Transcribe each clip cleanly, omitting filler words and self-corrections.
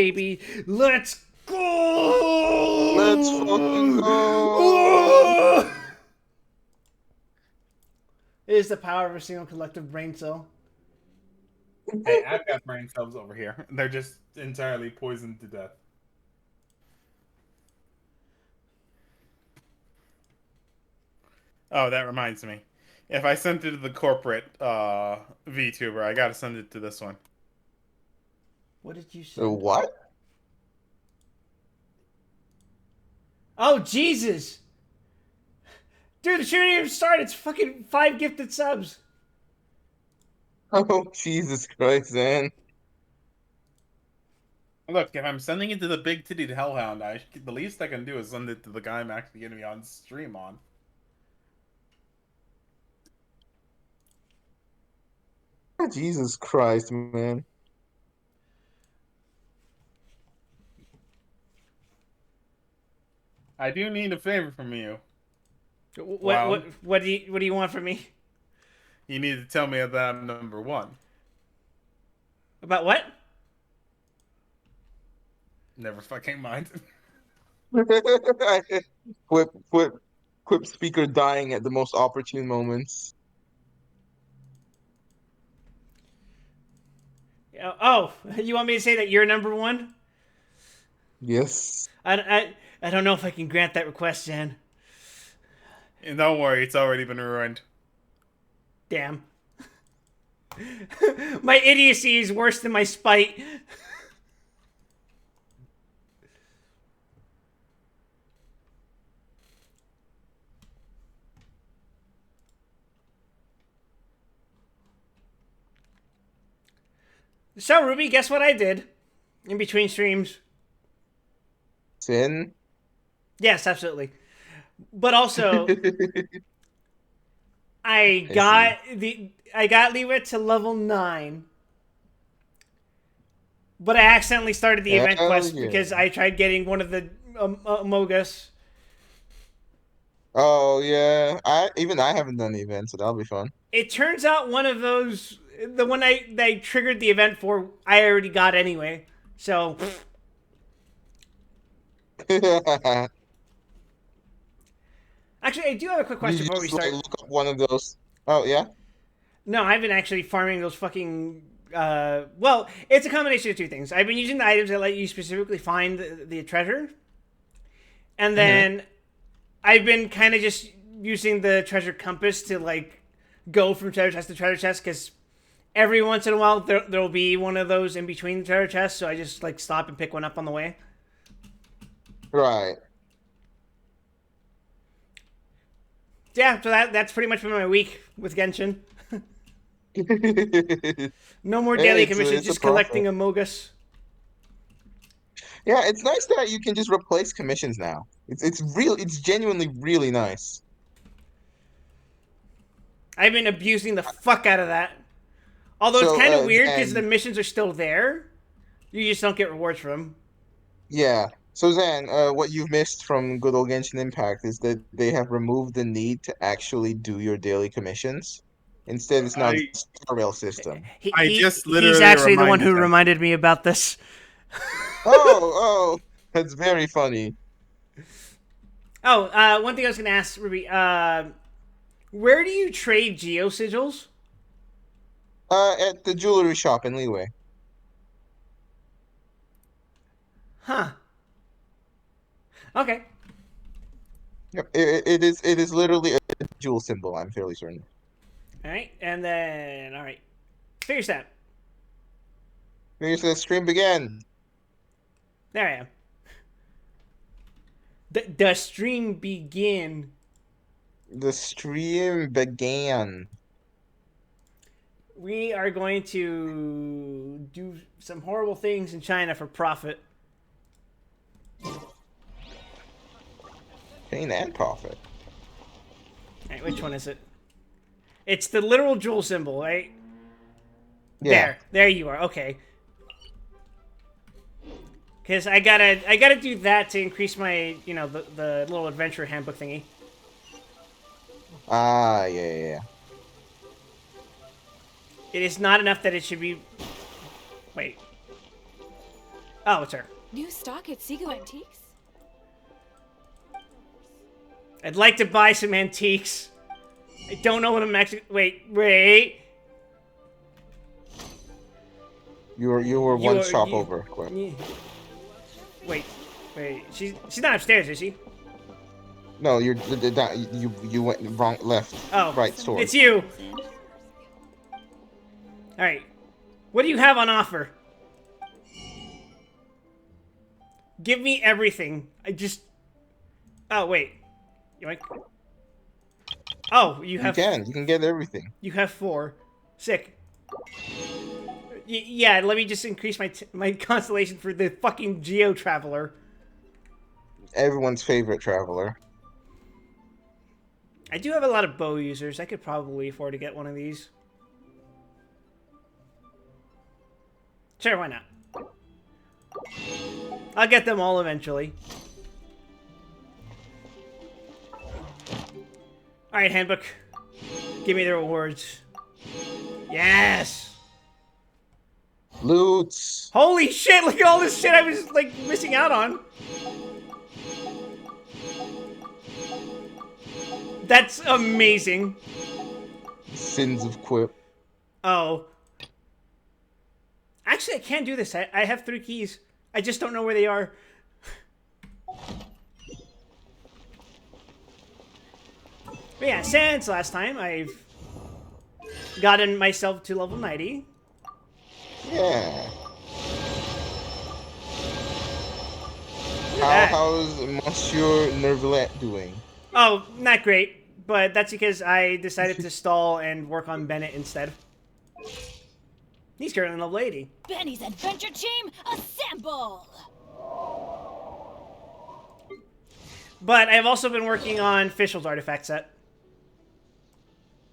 baby. Let's Let's fucking go. go! It is the power of a single collective brain cell. Hey, I've got brain cells over here. They're just entirely poisoned to death. Oh, that reminds me. If I sent it to the corporate VTuber, I gotta send it to this one. What did you The send? what? Oh, Jesus! Dude, the show didn't even start. It's fucking 5 gifted subs. Oh, Jesus Christ, man. Look, if I'm sending it to the big titted hellhound, the least I can do is send it to the guy I'm actually gonna be on stream on. Jesus Christ, man. I do need a favor from you. What Well, what what do you want from me? you need to tell me that I'm number one. About what? Never fucking mind. Quip, quip, quip speaker dying at the most opportune moments. Oh, you want me to say that you're number one? Yes. I don't know if I can grant that request, Jan. And don't worry, it's already been ruined. Damn. My idiocy is worse than my spite. So, Ruby, guess what I did in between streams? Sin. Yes, absolutely. But also, I I got see. Leewit to level 9, but I accidentally started the event Hell quest yeah. because I tried getting one of the Amogus. Oh yeah. I haven't done the event, so that'll be fun. It turns out one of those, the one I triggered the event for, I already got anyway. So, actually, I do have a quick Did question you before we just like start. look up one of those? Oh yeah. No, I've been actually farming those fucking. Well, it's a combination of two things. I've been using the items that let you specifically find the treasure, and Hmm. then I've been kind of just using the treasure compass to like go from treasure chest to treasure chest because every once in a while there'll be one of those in between the treasure chests, so I just like stop and pick one up on the way. Right. Yeah, so that's pretty much been my week with Genshin. Hey, No more daily commissions, it's a just collecting profit. Amogus. Yeah, it's nice that you can just replace commissions now. It's genuinely really nice. I've been abusing the fuck out of that. Although it's So kind of weird because the Zan, missions are still there, you just don't get rewards for them. yeah. So Zan, what you've missed from good old Genshin Impact is that they have removed the need to actually do your daily commissions. Instead, it's now the I star rail system. I just He's literally actually the one reminded who him. reminded me about this. Oh, that's very funny. Oh, one thing I was gonna ask Ruby. Where do you trade geo sigils? At the jewelry shop in Leeway. Huh. Okay. Yep, it is literally a jewel symbol, I'm fairly certain. All right, and then all right, figure that. Here's the stream began. There I am. The stream begin. The stream began. We are going to do some horrible things in China for profit. Pain and profit. All right, which one is it? It's the literal jewel symbol, right? Yeah. There you are. Okay. Because I gotta do that to increase my, the little adventure handbook thingy. Ah, yeah. It is not enough that it should be. Wait. Oh, it's her. New stock at Seago Antiques? I'd like to buy some antiques. I don't know what I'm actually. Wait. You were one shop over. Quick. Wait. She's not upstairs, is she? No, you went wrong, left. Oh, right store. It's you. All right. What do you have on offer? Give me everything. Oh wait. Yoink. Oh, you have. You can get everything. You have 4. Sick. Yeah, let me just increase my constellation for the fucking Geo Traveler. Everyone's favorite traveler. I do have a lot of bow users. I could probably afford to get one of these. Sure, why not? I'll get them all eventually. Alright, handbook. Give me the rewards. Yes! Loots. Holy shit, look at all this shit I was, like, missing out on. That's amazing. Sins of Quip. Oh. Actually, I can do this. I have 3 keys. I just don't know where they are. But yeah, since last time, I've gotten myself to level 90. Yeah. that. How's Monsieur Nervalet doing? Oh, not great. But that's because I decided to stall and work on Bennett instead. He's currently level 80. Benny's adventure team, assemble! But I've also been working on Fischl's artifact set.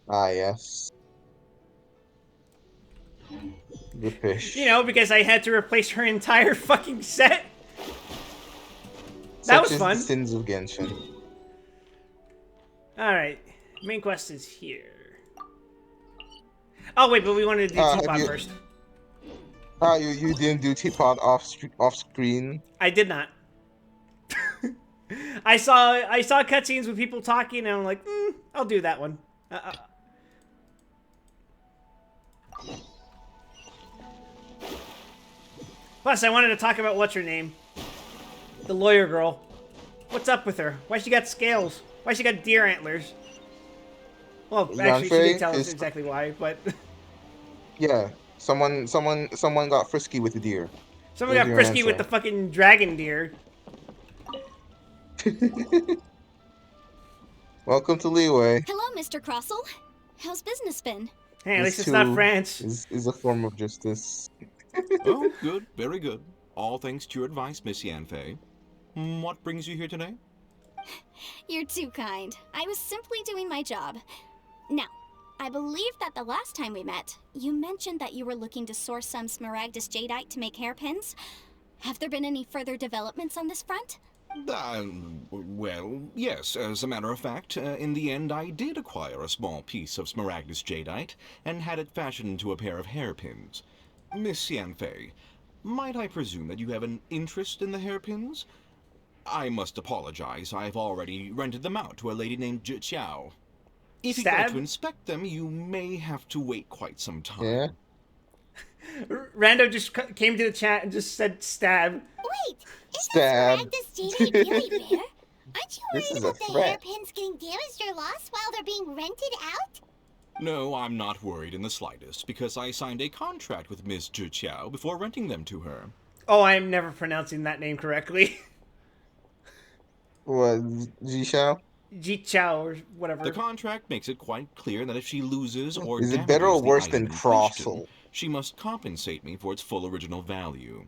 Ah, yes. The fish. You know, because I had to replace her entire fucking set. That Such was is fun. The sins of Genshin. Alright. Main quest is here. Oh, wait, but we wanted to do Teapot first. You didn't do Teapot off screen? I did not. I saw cutscenes with people talking, and I'm like, I'll do that one. Plus, I wanted to talk about what's her name, the lawyer girl. What's up with her? Why she got scales? Why she got deer antlers? Well, actually, she didn't tell us exactly why, but yeah, someone got frisky with the deer. Someone got frisky with the fucking dragon deer. Welcome to Leeway. Hello, Mr. Crossell. How's business been? Hey, at least it's not France. Is a form of justice. Oh, good, very good. All thanks to your advice, Miss Yanfei. What brings you here today? You're too kind. I was simply doing my job. Now, I believe that the last time we met, you mentioned that you were looking to source some Smaragdus Jadeite to make hairpins. Have there been any further developments on this front? Well, yes. As a matter of fact, in the end, I did acquire a small piece of Smaragdus Jadeite and had it fashioned into a pair of hairpins. Miss Yanfei, might I presume that you have an interest in the hairpins? I must apologize. I've already rented them out to a lady named Zhi Qiao. If you'd like to inspect them, you may have to wait quite some time. Yeah. Rando just came to the chat and just said stab. Wait, is Stab. Smaragdus Jadeite really rare? Aren't you This worried is a about the threat. hairpins getting damaged or lost while they're being rented out? No, I'm not worried in the slightest, because I signed a contract with Miss Zhi Qiao before renting them to her. Oh, I'm never pronouncing that name correctly. What, Zishao? Ji Chao or whatever. The contract makes it quite clear that if she loses or Is it damages better or the worse item than in question, Crossel? she must compensate me for its full original value.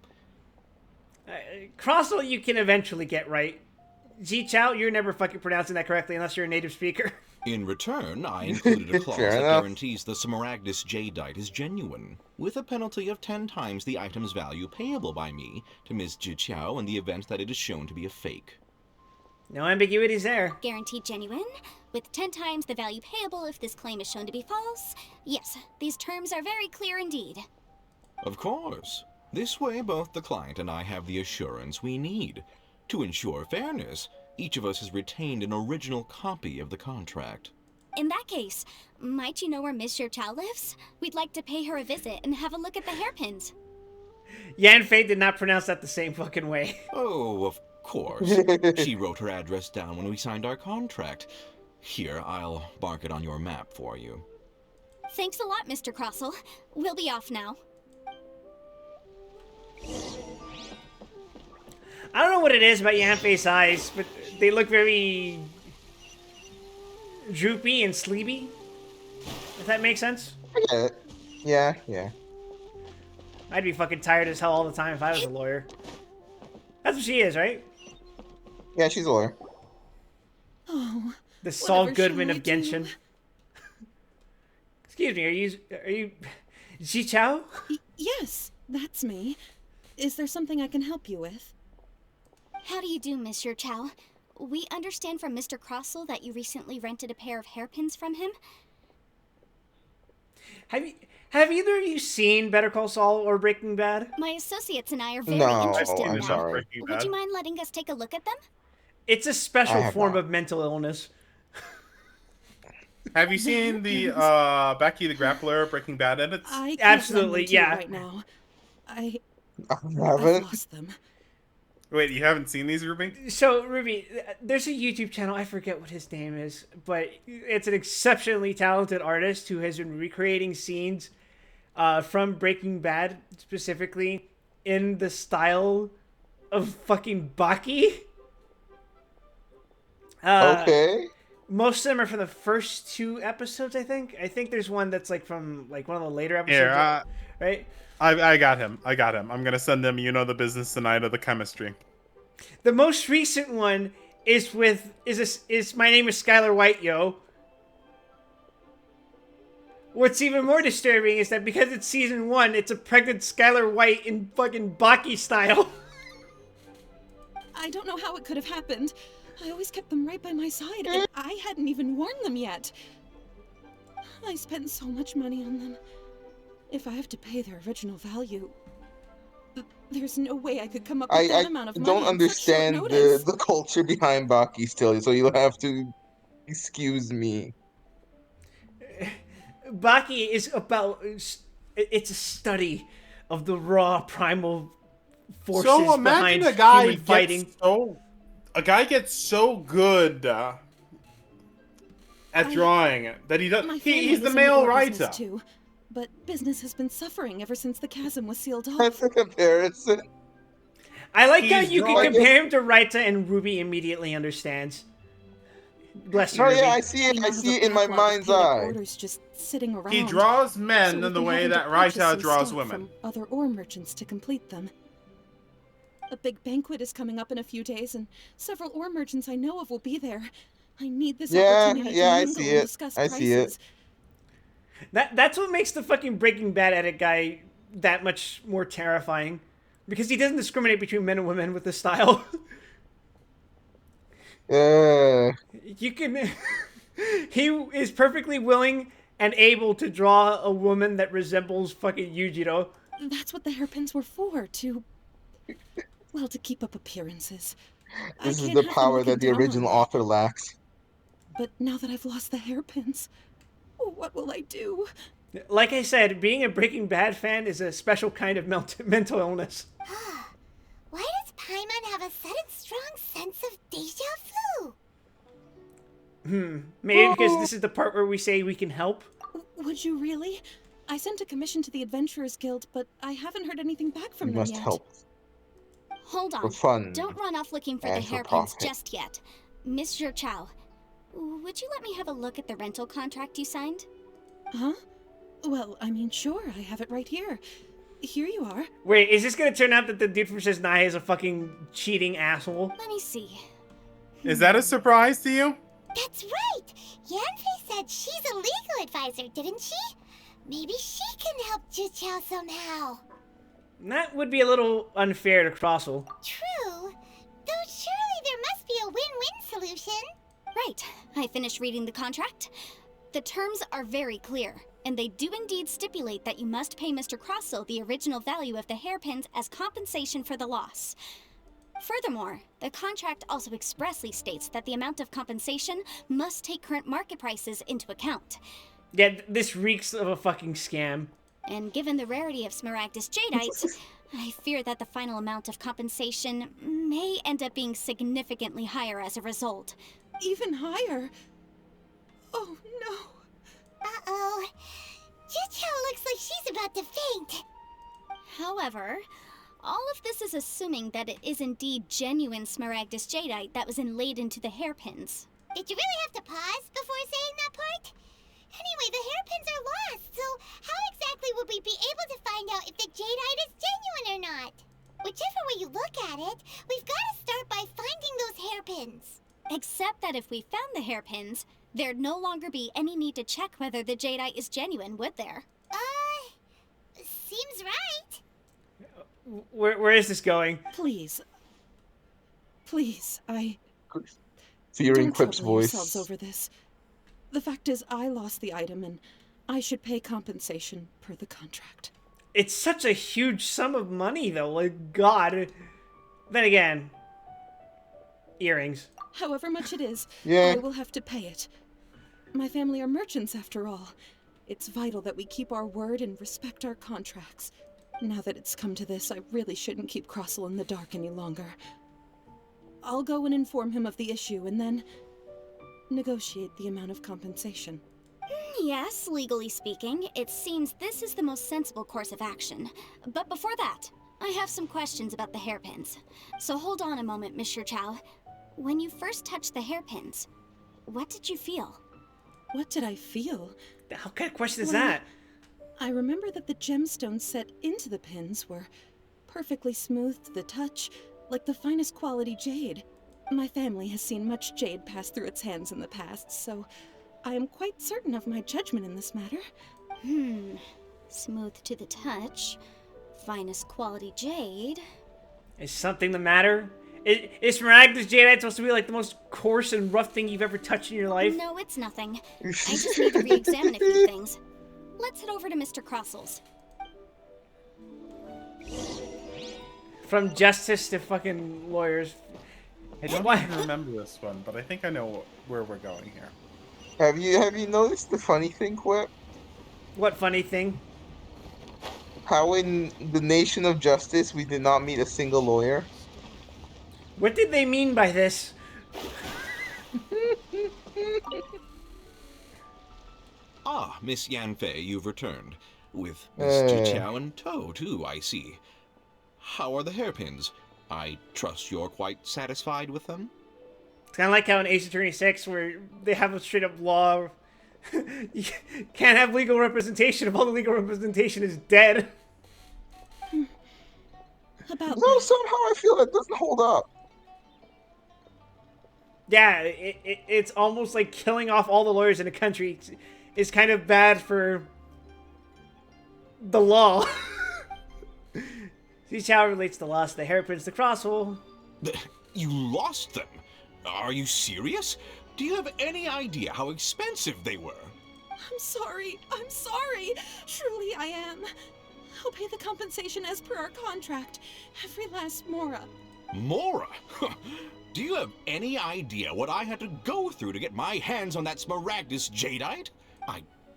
Crossel you can eventually get right. Ji Chao, you're never fucking pronouncing that correctly unless you're a native speaker. In return, I included a clause Fair that enough. guarantees the Smaragdus Jadeite is genuine, with a penalty of 10 times the item's value payable by me to Ms. Zhi Qiao in the event that it is shown to be a fake. No ambiguities there. Guaranteed genuine, with 10 times the value payable if this claim is shown to be false. Yes, these terms are very clear indeed. Of course. This way, both the client and I have the assurance we need. To ensure fairness, each of us has retained an original copy of the contract. In that case, might you know where Miss Chow lives? We'd like to pay her a visit and have a look at the hairpins. Yan Fei did not pronounce that the same fucking way. Oh, of course. She wrote her address down when we signed our contract. Here, I'll mark it on your map for you. Thanks a lot, Mr. Crossell. We'll be off now. I don't know what it is about Yan Fei's eyes, but they look very droopy and sleepy. If that makes sense. I get it. Yeah, yeah. I'd be fucking tired as hell all the time if I was a lawyer. That's what she is, right? Yeah, she's a lawyer. Oh. The Saul Whatever Goodman shall of I do? Genshin. Excuse me, are you Ji Chao? Yes, that's me. Is there something I can help you with? How do you do, Monsieur Chow? We understand from Mr. Crossell that you recently rented a pair of hairpins from him. Have either of you seen Better Call Saul or Breaking Bad? My associates and I are very No, interested in I'm them. sorry. Breaking Would Bad. you mind letting us take a look at them? It's a I special have form not. of mental illness. Have you seen the Becky the Grappler Breaking Bad edits? I can't Absolutely, lend them to you yeah. right now. I've I haven't. lost them. Wait, you haven't seen these, Ruby? So, Ruby, there's a YouTube channel, I forget what his name is, but it's an exceptionally talented artist who has been recreating scenes from Breaking Bad, specifically in the style of fucking Baki. Okay. Most of them are from the first 2 episodes, I think. I think there's one that's like from like one of the later episodes, Here, right? I got him. I'm gonna send him. You know the business tonight of the chemistry. The most recent one is with is My Name is Skylar White, yo. What's even more disturbing is that because it's season 1, it's a pregnant Skylar White in fucking Baki style. I don't know how it could have happened. I always kept them right by my side, and I hadn't even worn them yet. I spent so much money on them. If I have to pay their original value, there's no way I could come up with I that amount of money don't on such short understand notice. the culture behind Baki still, so you'll have to excuse me. Baki is about it's a study of the raw primal forces So imagine behind a guy human fighting. gets so good at drawing that he does. My family He's the was in male art writer. business too, but business has been suffering ever since the chasm was sealed That's off. a comparison. I like how He's you can drawing- compare him to Raita and Ruby immediately understands. Bless you, Oh Ruby. yeah, I see it. We I now have see a it in my backlog of mind's paid-up eye. orders just sitting around. He draws men So in we've the been way having to that purchase Raita some draws stock women. from other ore merchants to complete them. A big banquet is coming up in a few days, and several ore merchants I know of will be there. I need this Yeah, opportunity yeah, to I mingle see and it. discuss I see it. prices. That's what makes the fucking Breaking Bad edit guy that much more terrifying. Because he doesn't discriminate between men and women with his style. You can... he is perfectly willing and able to draw a woman that resembles fucking Yujiro. That's what the hairpins were for, to keep up appearances. I This is can't the have them power looking that the down on original me. author lacks. But now that I've lost the hairpins, what will I do? Like I said, being a Breaking Bad fan is a special kind of mental illness. Why does Paimon have a sudden strong sense of deja vu? Maybe because this is the part where we say we can help. Would you really? I sent a commission to the Adventurers Guild, but I haven't heard anything back from We them must yet. help Hold for on. fun. Don't run off looking for the and for hairpins profit. just yet. Miss Chow, would you let me have a look at the rental contract you signed? Huh? Well, I mean, sure, I have it right here. Here you are. Wait, is this gonna turn out that the dude from Says Nai is a fucking cheating asshole? Let me see. Is that a surprise to you? That's right! Yanfei said she's a legal advisor, didn't she? Maybe she can help Chow somehow. That would be a little unfair to Crossell. True. Though surely there must be a win-win solution. Right. I finished reading the contract. The terms are very clear. and they do indeed stipulate that you must pay Mr. Crossell the original value of the hairpins as compensation for the loss. Furthermore, the contract also expressly states that the amount of compensation must take current market prices into account. Yeah, this reeks of a fucking scam. And given the rarity of Smaragdus Jadeite, I fear that the final amount of compensation may end up being significantly higher as a result. Even higher? Oh, no. Uh-oh. Chicho looks like she's about to faint. However, all of this is assuming that it is indeed genuine Smaragdus Jadeite that was inlaid into the hairpins. Did you really have to pause before saying that part? Anyway, the hairpins are lost, so how exactly would we be able to find out if the jadeite is genuine or not? Whichever way you look at it, we've got to start by finding those hairpins. Except that if we found the hairpins, there'd no longer be any need to check whether the jadeite is genuine, would there? Seems right. Where is this going? Please. Please, Fearing don't Quip's trouble yourselves voice. over this. The fact is, I lost the item, and I should pay compensation per the contract. It's such a huge sum of money, though. Like, God. Then again, earrings. However much it is, Yeah. I will have to pay it. My family are merchants, after all. It's vital that we keep our word and respect our contracts. Now that it's come to this, I really shouldn't keep Crossell in the dark any longer. I'll go and inform him of the issue, and then negotiate the amount of compensation. Yes, legally speaking, it seems this is the most sensible course of action. But before that, I have some questions about the hairpins. So hold on a moment, Mr. Chow. When you first touched the hairpins, what did you feel? What did I feel? How kind of question is Well, that? I remember that the gemstones set into the pins were perfectly smooth to the touch, like the finest quality jade. My family has seen much jade pass through its hands in the past, so I am quite certain of my judgment in this matter. Smooth to the touch, finest quality jade. Is something the matter? Is Smaragdus Jadeite supposed to be like the most coarse and rough thing you've ever touched in your life? No, it's nothing. I just need to re-examine a few things. Let's head over to Mr. Crossell's. From justice to fucking lawyers. I don't Why? even remember this one, but I think I know where we're going here. Have you noticed the funny thing, Quip? What funny thing? How in the nation of justice we did not meet a single lawyer? What did they mean by this? Ah, Miss Yanfei, you've returned. With Miss Eh. Chichao in tow, too, I see. How are the hairpins? I trust you're quite satisfied with them? It's kind of like how in Ace Attorney 6, where they have a straight up law. You can't have legal representation if all the legal representation is dead. About No, somehow I feel that doesn't hold up. Yeah, it's almost like killing off all the lawyers in the country is kind of bad for the law. See how it relates to loss of the hairpins to Crosswell. You lost them? Are you serious? Do you have any idea how expensive they were? I'm sorry. Truly I am. I'll pay the compensation as per our contract. Every last mora. Mora? Do you have any idea what I had to go through to get my hands on that Smaragdus Jadeite?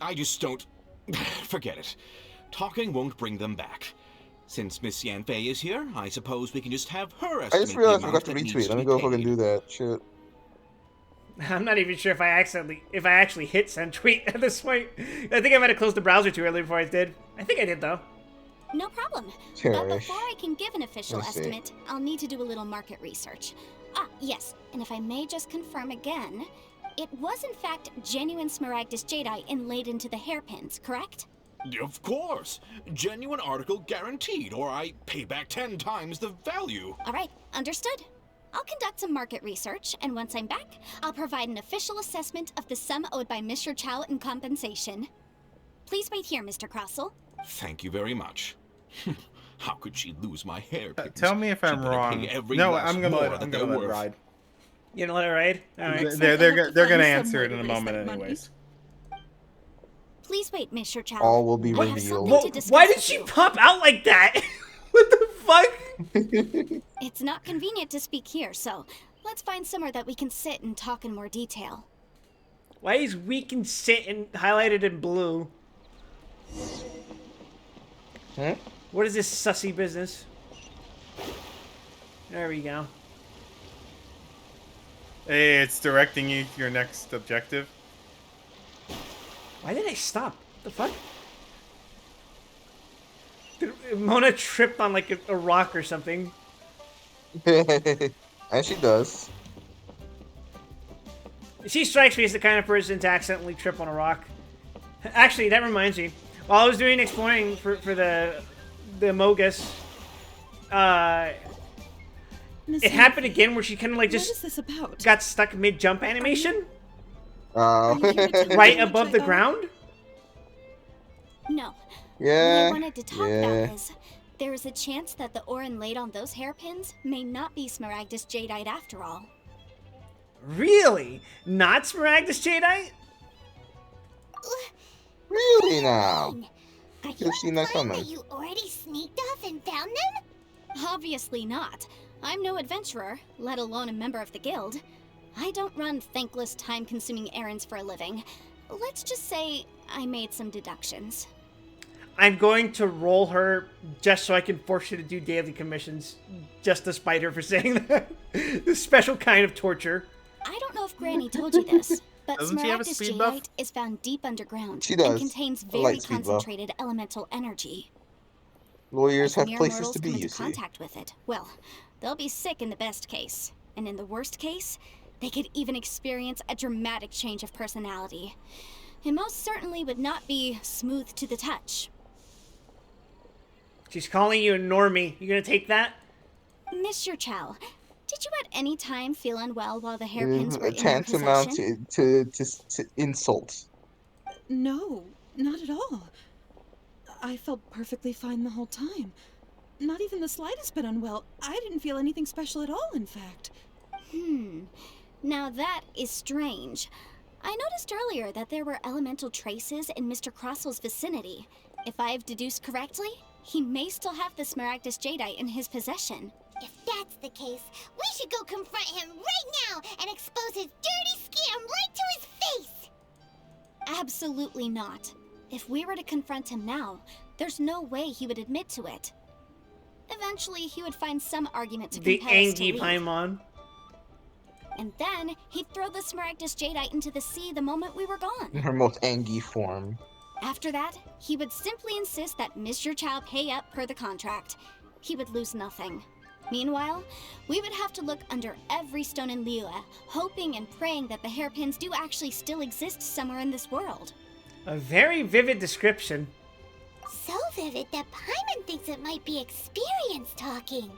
I just don't... Forget it. Talking won't bring them back. Since Miss Yanfei is here, I suppose we can just have her estimate I just realized I the forgot amount to that needs retweet. Let be me go fucking paid. do that. Shit. I'm not even sure if I actually hit send tweet at this point. I think I might have closed the browser too early before I did. I think I did though. No problem. But Cherish. before I can give an official Let's see. estimate, I'll need to do a little market research. Yes, and if I may just confirm again, it was in fact genuine Smaragdus Jadeite inlaid into the hairpins, correct? Of course. Genuine article guaranteed, or I pay back 10 times the value. All right, understood. I'll conduct some market research, and once I'm back, I'll provide an official assessment of the sum owed by Mr. Chow in compensation. Please wait here, Mr. Crossell. Thank you very much. How could she lose my hairpins? Tell me if She I'm better pay wrong. every No, last I'm gonna more let that I'm they're gonna let it worth. ride. You gonna let it ride? All right. Looks like They're I'll have to gonna find some answer way it in to a raise moment that money. anyways. Please wait, Miss Chow. All will be I have revealed. something to discuss Why did with she you. pop out like that? What the fuck? It's not convenient to speak here, so let's find somewhere that we can sit and talk in more detail. Why is we can sit and highlighted in blue? Hmm? What is this sussy business? There we go. Hey, it's directing you to your next objective. Why did I stop? The fuck? Mona tripped on like a rock or something. And she does. She strikes me as the kind of person to accidentally trip on a rock. Actually, that reminds me. While I was doing exploring for the Mogus, Miss it happened again where she kind of like What is just this about? got stuck mid-jump animation Oh. Are you here to right tell me above what the I owe? ground. No. Yeah. What I wanted to talk yeah. about is there is a chance that the Orin laid on those hairpins may not be Smaragdus Jadeite after all. Really? Not Smaragdus Jadeite? Really now? Are Could've you seen that implying coming. that you already sneaked off and found them? Obviously not. I'm no adventurer, let alone a member of the guild. I don't run thankless, time-consuming errands for a living. Let's just say I made some deductions. I'm going to roll her just so I can force you to do daily commissions, just to spite her for saying that. This special kind of torture. I don't know if Granny told you this, but Doesn't she have a Smaragdus speed buff? Jadeite is found deep underground She and does. contains A very light speed buff. concentrated elemental energy. Lawyers If have mere places mortals to be, come into you see. contact with it, well, they'll be sick in the best case, and in the worst case, they could even experience a dramatic change of personality. It most certainly would not be smooth to the touch. She's calling you a normie. You gonna take that? Mr. Chow, did you at any time feel unwell while the hairpins were in your Tantamount possession? to insult. No, not at all. I felt perfectly fine the whole time. Not even the slightest bit unwell. I didn't feel anything special at all, in fact. Now that is strange. I noticed earlier that there were elemental traces in Mr. Crossel's vicinity. If I've deduced correctly, he may still have the Smaragdus Jadeite in his possession. If that's the case, we should go confront him right now and expose his dirty scam right to his face! Absolutely not. If we were to confront him now, there's no way he would admit to it. Eventually, he would find some argument to The compel us to Angie leave. Paimon. And then, he'd throw the Smaragdus Jadeite into the sea the moment we were gone. In her most angry form. After that, he would simply insist that Mr. Chow pay up per the contract. He would lose nothing. Meanwhile, we would have to look under every stone in Liyue, hoping and praying that the hairpins do actually still exist somewhere in this world. A very vivid description. So vivid that Paimon thinks it might be experience talking.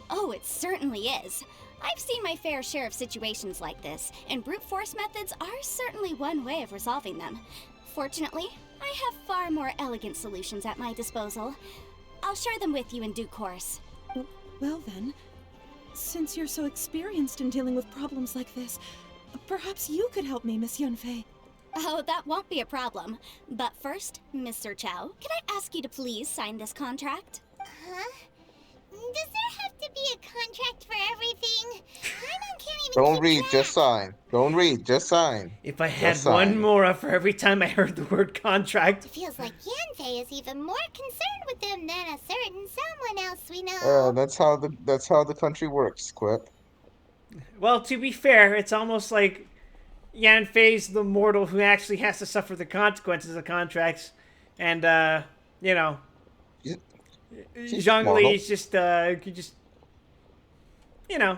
Oh, it certainly is. I've seen my fair share of situations like this, and brute force methods are certainly one way of resolving them. Fortunately, I have far more elegant solutions at my disposal. I'll share them with you in due course. Well then, since you're so experienced in dealing with problems like this, perhaps you could help me, Miss Yunfei. Oh, that won't be a problem. But first, Mr. Chow, can I ask you to please sign this contract? Huh? Does there have to be a contract for everything? Paimon can't even Don't keep read, track. just sign. Don't read, just sign. If I had Just one sign. Mora for every time I heard the word contract. It feels like Yanfei is even more concerned with them than a certain someone else we know. That's how the country works, Quip. Well, to be fair, it's almost like Yanfei's the mortal who actually has to suffer the consequences of contracts. And, you know, She's Zhongli's just, could just, you know,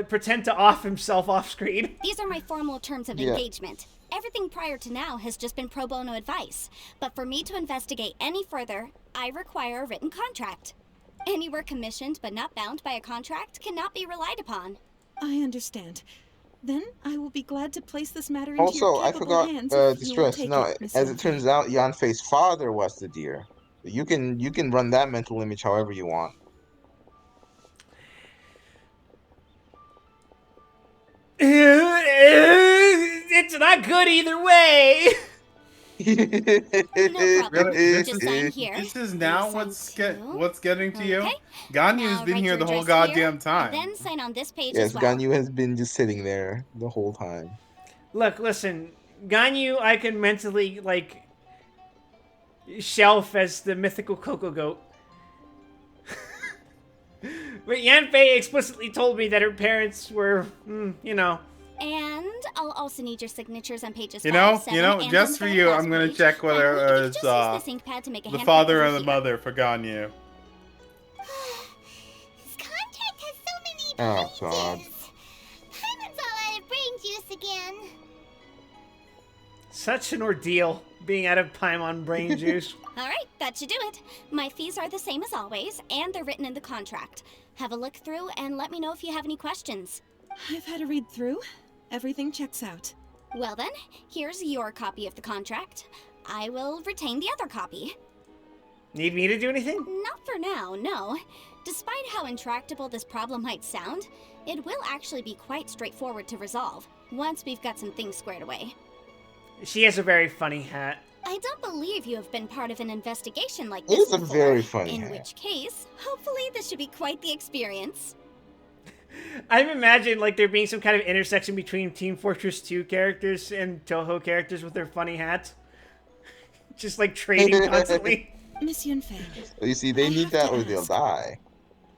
pretend to off himself off screen. These are my formal terms of Yeah. engagement. Everything prior to now has just been pro bono advice. But for me to investigate any further, I require a written contract. Any work commissioned but not bound by a contract cannot be relied upon. I understand. Then I will be glad to place this matter into your Also, I capable forgot hands to if you will stress. take No, it, Miss as it Yunfei. turns out, Yanfei's father was the deer. You can run that mental image however you want. It's not good either way. No problem. Really? Just sign here. This is now Please sign too. what's getting to you? Okay. Ganyu's Now been write here your the whole address here, goddamn time. Then sign on this page Yes, as well. Ganyu has been just sitting there the whole time. Look, listen, Ganyu, I can mentally like shelf as the mythical Coco Goat. But Yanfei explicitly told me that her parents were, you know. And I'll also need your signatures on pages You 5, know, 7, and just on for the you, last I'm gonna page. check whether Finally, if you it's just use this ink pad to make a the handprint father over and the here. mother for Ganyu. This contract has so many Oh, pages. God. Paimon's all out of brain juice again. Such an ordeal being out of Paimon brain juice. All right, that should do it. My fees are the same as always, and they're written in the contract. Have a look through and let me know if you have any questions. I've had a read through. Everything checks out. Well then, here's your copy of the contract. I will retain the other copy. Need me to do anything? Not for now, no. Despite how intractable this problem might sound, it will actually be quite straightforward to resolve, once we've got some things squared away. She has a very funny hat. I don't believe you have been part of an investigation like It this is a before, very funny in hat. which case, hopefully this should be quite the experience. I've imagined like there being some kind of intersection between Team Fortress 2 characters and Toho characters with their funny hats. Just like trading constantly. Miss Yunfei, You see, they I need have that to or they'll ask. die.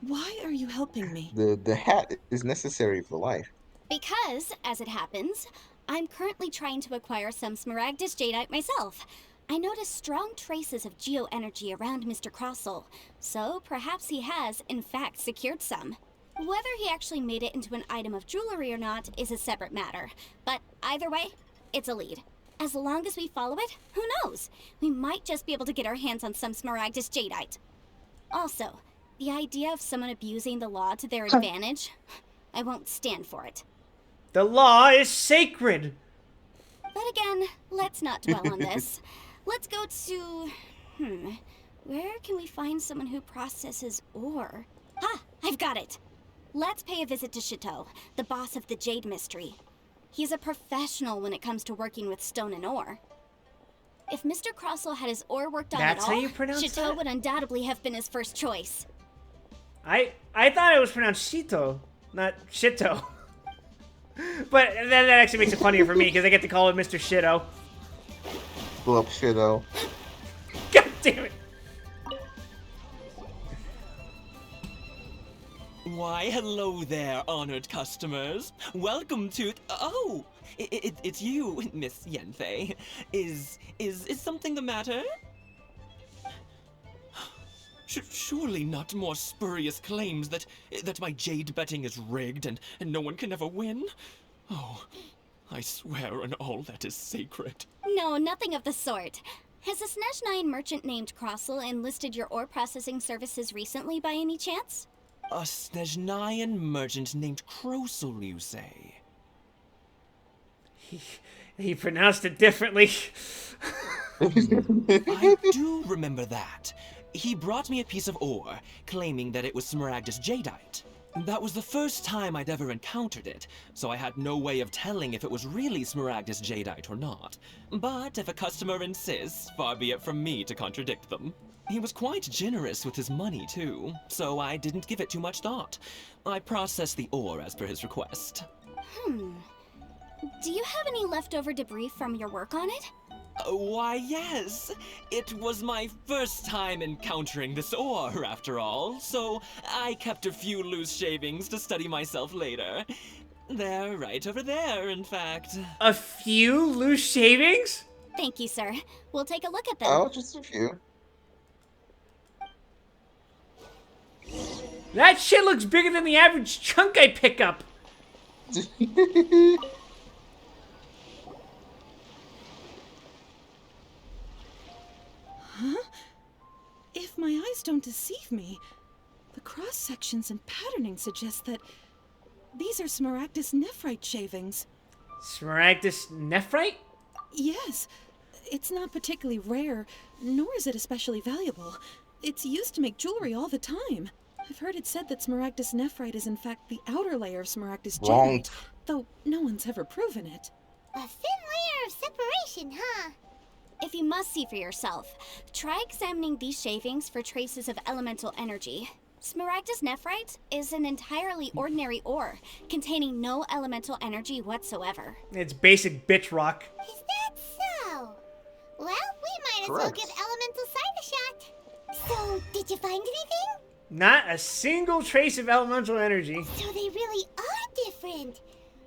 why are you helping me? The hat is necessary for life. Because, as it happens, I'm currently trying to acquire some Smaragdus Jadeite myself. I noticed strong traces of geo-energy around Mr. Crossel, so perhaps he has, in fact, secured some. Whether he actually made it into an item of jewelry or not is a separate matter, but either way, it's a lead. As long as we follow it, who knows? We might just be able to get our hands on some Smaragdus Jadeite. Also, the idea of someone abusing the law to their advantage, I won't stand for it. The law is sacred. But again, let's not dwell on this. Let's go to... where can we find someone who processes ore? Ah, I've got it! Let's pay a visit to Chateau, the boss of the Jade Mystery. He's a professional when it comes to working with stone and ore. If Mr. Crossel had his ore worked on That's at how all, you pronounce Chateau that? would undoubtedly have been his first choice. I thought it was pronounced Shito, not Shito. But that actually makes it funnier for me because I get to call him Mr. Shito. Pull up Shido. God damn it. Why, hello there, honored customers. Welcome to... Oh, it's you, Miss Yanfei. Is something the matter? Surely not more spurious claims that my jade betting is rigged and no one can ever win? Oh, I swear on all that is sacred. No, nothing of the sort. Has a Snezhnine merchant named Crossel enlisted your ore processing services recently by any chance? A Snezhnine merchant named Crossel, you say? He pronounced it differently. I do remember that. He brought me a piece of ore, claiming that it was Smaragdus Jadeite. That was the first time I'd ever encountered it, so I had no way of telling if it was really Smaragdus Jadeite or not. But if a customer insists, far be it from me to contradict them. He was quite generous with his money, too, so I didn't give it too much thought. I processed the ore as per his request. Do you have any leftover debris from your work on it? Why, yes. It was my first time encountering this ore, after all, so I kept a few loose shavings to study myself later. They're right over there, in fact. A few loose shavings? Thank you, sir. We'll take a look at them. Oh, just a few. That shit looks bigger than the average chunk I pick up. If my eyes don't deceive me, the cross-sections and patterning suggest that these are Smaragdus nephrite shavings. Smaragdus nephrite? Yes, it's not particularly rare, nor is it especially valuable. It's used to make jewelry all the time. I've heard it said that Smaragdus nephrite is in fact the outer layer of Smaragdus Wrong. jadeite, though no one's ever proven it. A thin layer of separation, huh? If you must see for yourself, try examining these shavings for traces of elemental energy. Smaragdus nephrite is an entirely ordinary ore, containing no elemental energy whatsoever. It's basic bitch rock. Is that so? Well, we might as well Correct. give elemental side a shot. So, did you find anything? Not a single trace of elemental energy. So they really are different.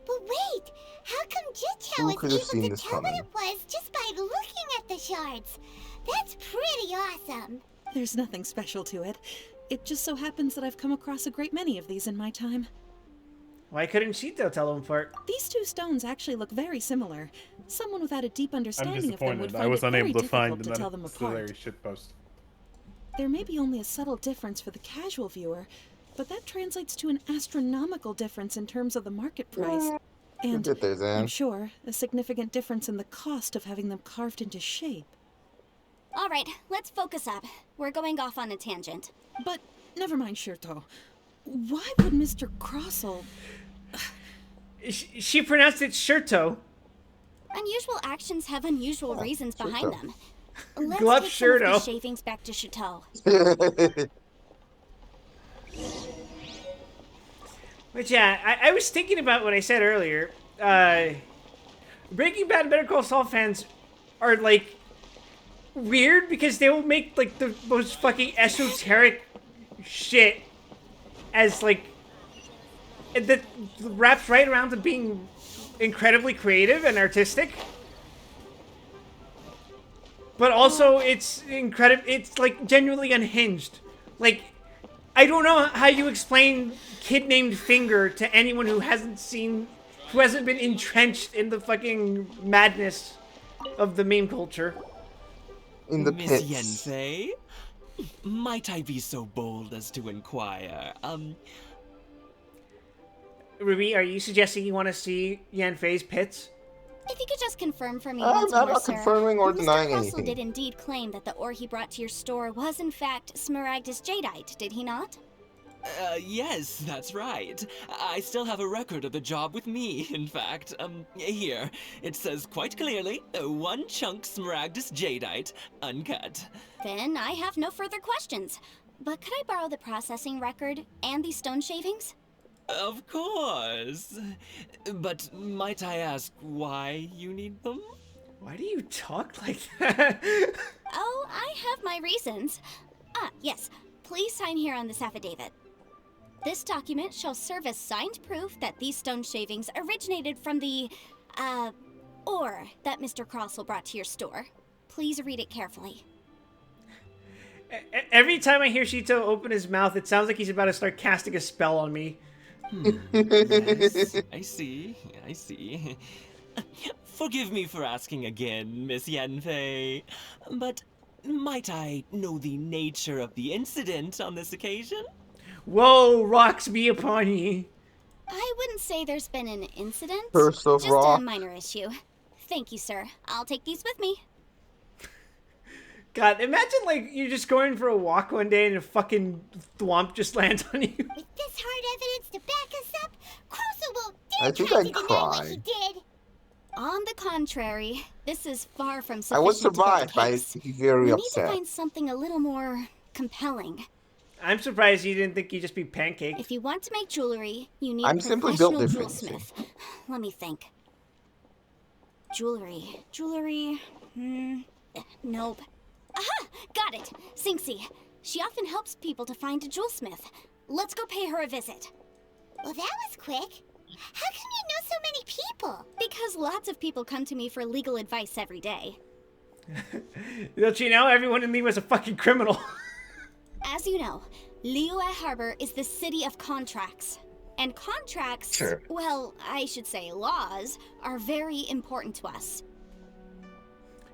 But wait, how come Jichao Who was could have able seen to this tell what coming? it was just by looking at the shards? That's pretty awesome. There's nothing special to it. It just so happens that I've come across a great many of these in my time. Why couldn't Shito tell them apart? These two stones actually look very similar. Someone without a deep I'm understanding of them would disappointed. find I was it very unable to find difficult to tell them the apart. Larry shitpost. There may be only a subtle difference for the casual viewer, but that translates to an astronomical difference in terms of the market price. And get there, Zan. I'm sure a significant difference in the cost of having them carved into shape. All right, let's focus up. We're going off on a tangent. But never mind, Shirto. Why would Mr. Crossell... She pronounced it Shirto. Unusual actions have unusual reasons behind Shirto. them. Let's Glove take some of Shirto. these shavings back to Chateau. But yeah, I was thinking about what I said earlier. Breaking Bad and Better Call Saul fans are like weird because they will make like the most fucking esoteric shit as like that wraps right around to being incredibly creative and artistic. But also it's incredible. It's like genuinely unhinged. Like I don't know how you explain Kid Named Finger to anyone who hasn't been entrenched in the fucking madness of the meme culture. In the Miss pits. Yenfei? Might I be so bold as to inquire, Ruby, are you suggesting you want to see Yanfei's pits? If you could just confirm for me I'm once not more, sir. confirming or denying Mr. Crossell anything. did indeed claim that the ore he brought to your store was in fact Smaragdus jadeite, did he not? Yes, that's right. I still have a record of the job with me, in fact. Here. It says quite clearly, 1 chunk Smaragdus jadeite, uncut. Then I have no further questions. But could I borrow the processing record and these stone shavings? Of course. But might I ask why you need them? Why do you talk like that? Oh, I have my reasons. Ah, yes. Please sign here on this affidavit. This document shall serve as signed proof that these stone shavings originated from the, ore that Mr. Crossell brought to your store. Please read it carefully. Every time I hear Shito open his mouth, it sounds like he's about to start casting a spell on me. Yes, I see. Forgive me for asking again, Miss Yenfei, but might I know the nature of the incident on this occasion? Whoa, rocks be upon ye. I wouldn't say there's been an incident. Curse of just rock. a minor issue. Thank you, sir. I'll take these with me. God, imagine like you're just going for a walk one day and a fucking thwomp just lands on you. With this hard evidence to back us up, Crossell won't I dare think try I'd to deny what cry. he did. On the contrary, this is far from I sufficient would to get survive, the but I'd case. be very We need upset. to find something a little more compelling. I'm surprised you didn't think you'd just be pancaked. If you want to make jewelry, you need I'm a simply built professional different, you see. jewelsmith. Let me think. Jewelry. Nope. Aha! Got it. Sinxie. She often helps people to find a jewelsmith. Let's go pay her a visit. Well, that was quick. How come you know so many people? Because lots of people come to me for legal advice every day. Don't you know, everyone in Liwa's a fucking criminal. As you know, Liyue Harbor is the city of contracts. And contracts, Sure. well, I should say laws, are very important to us.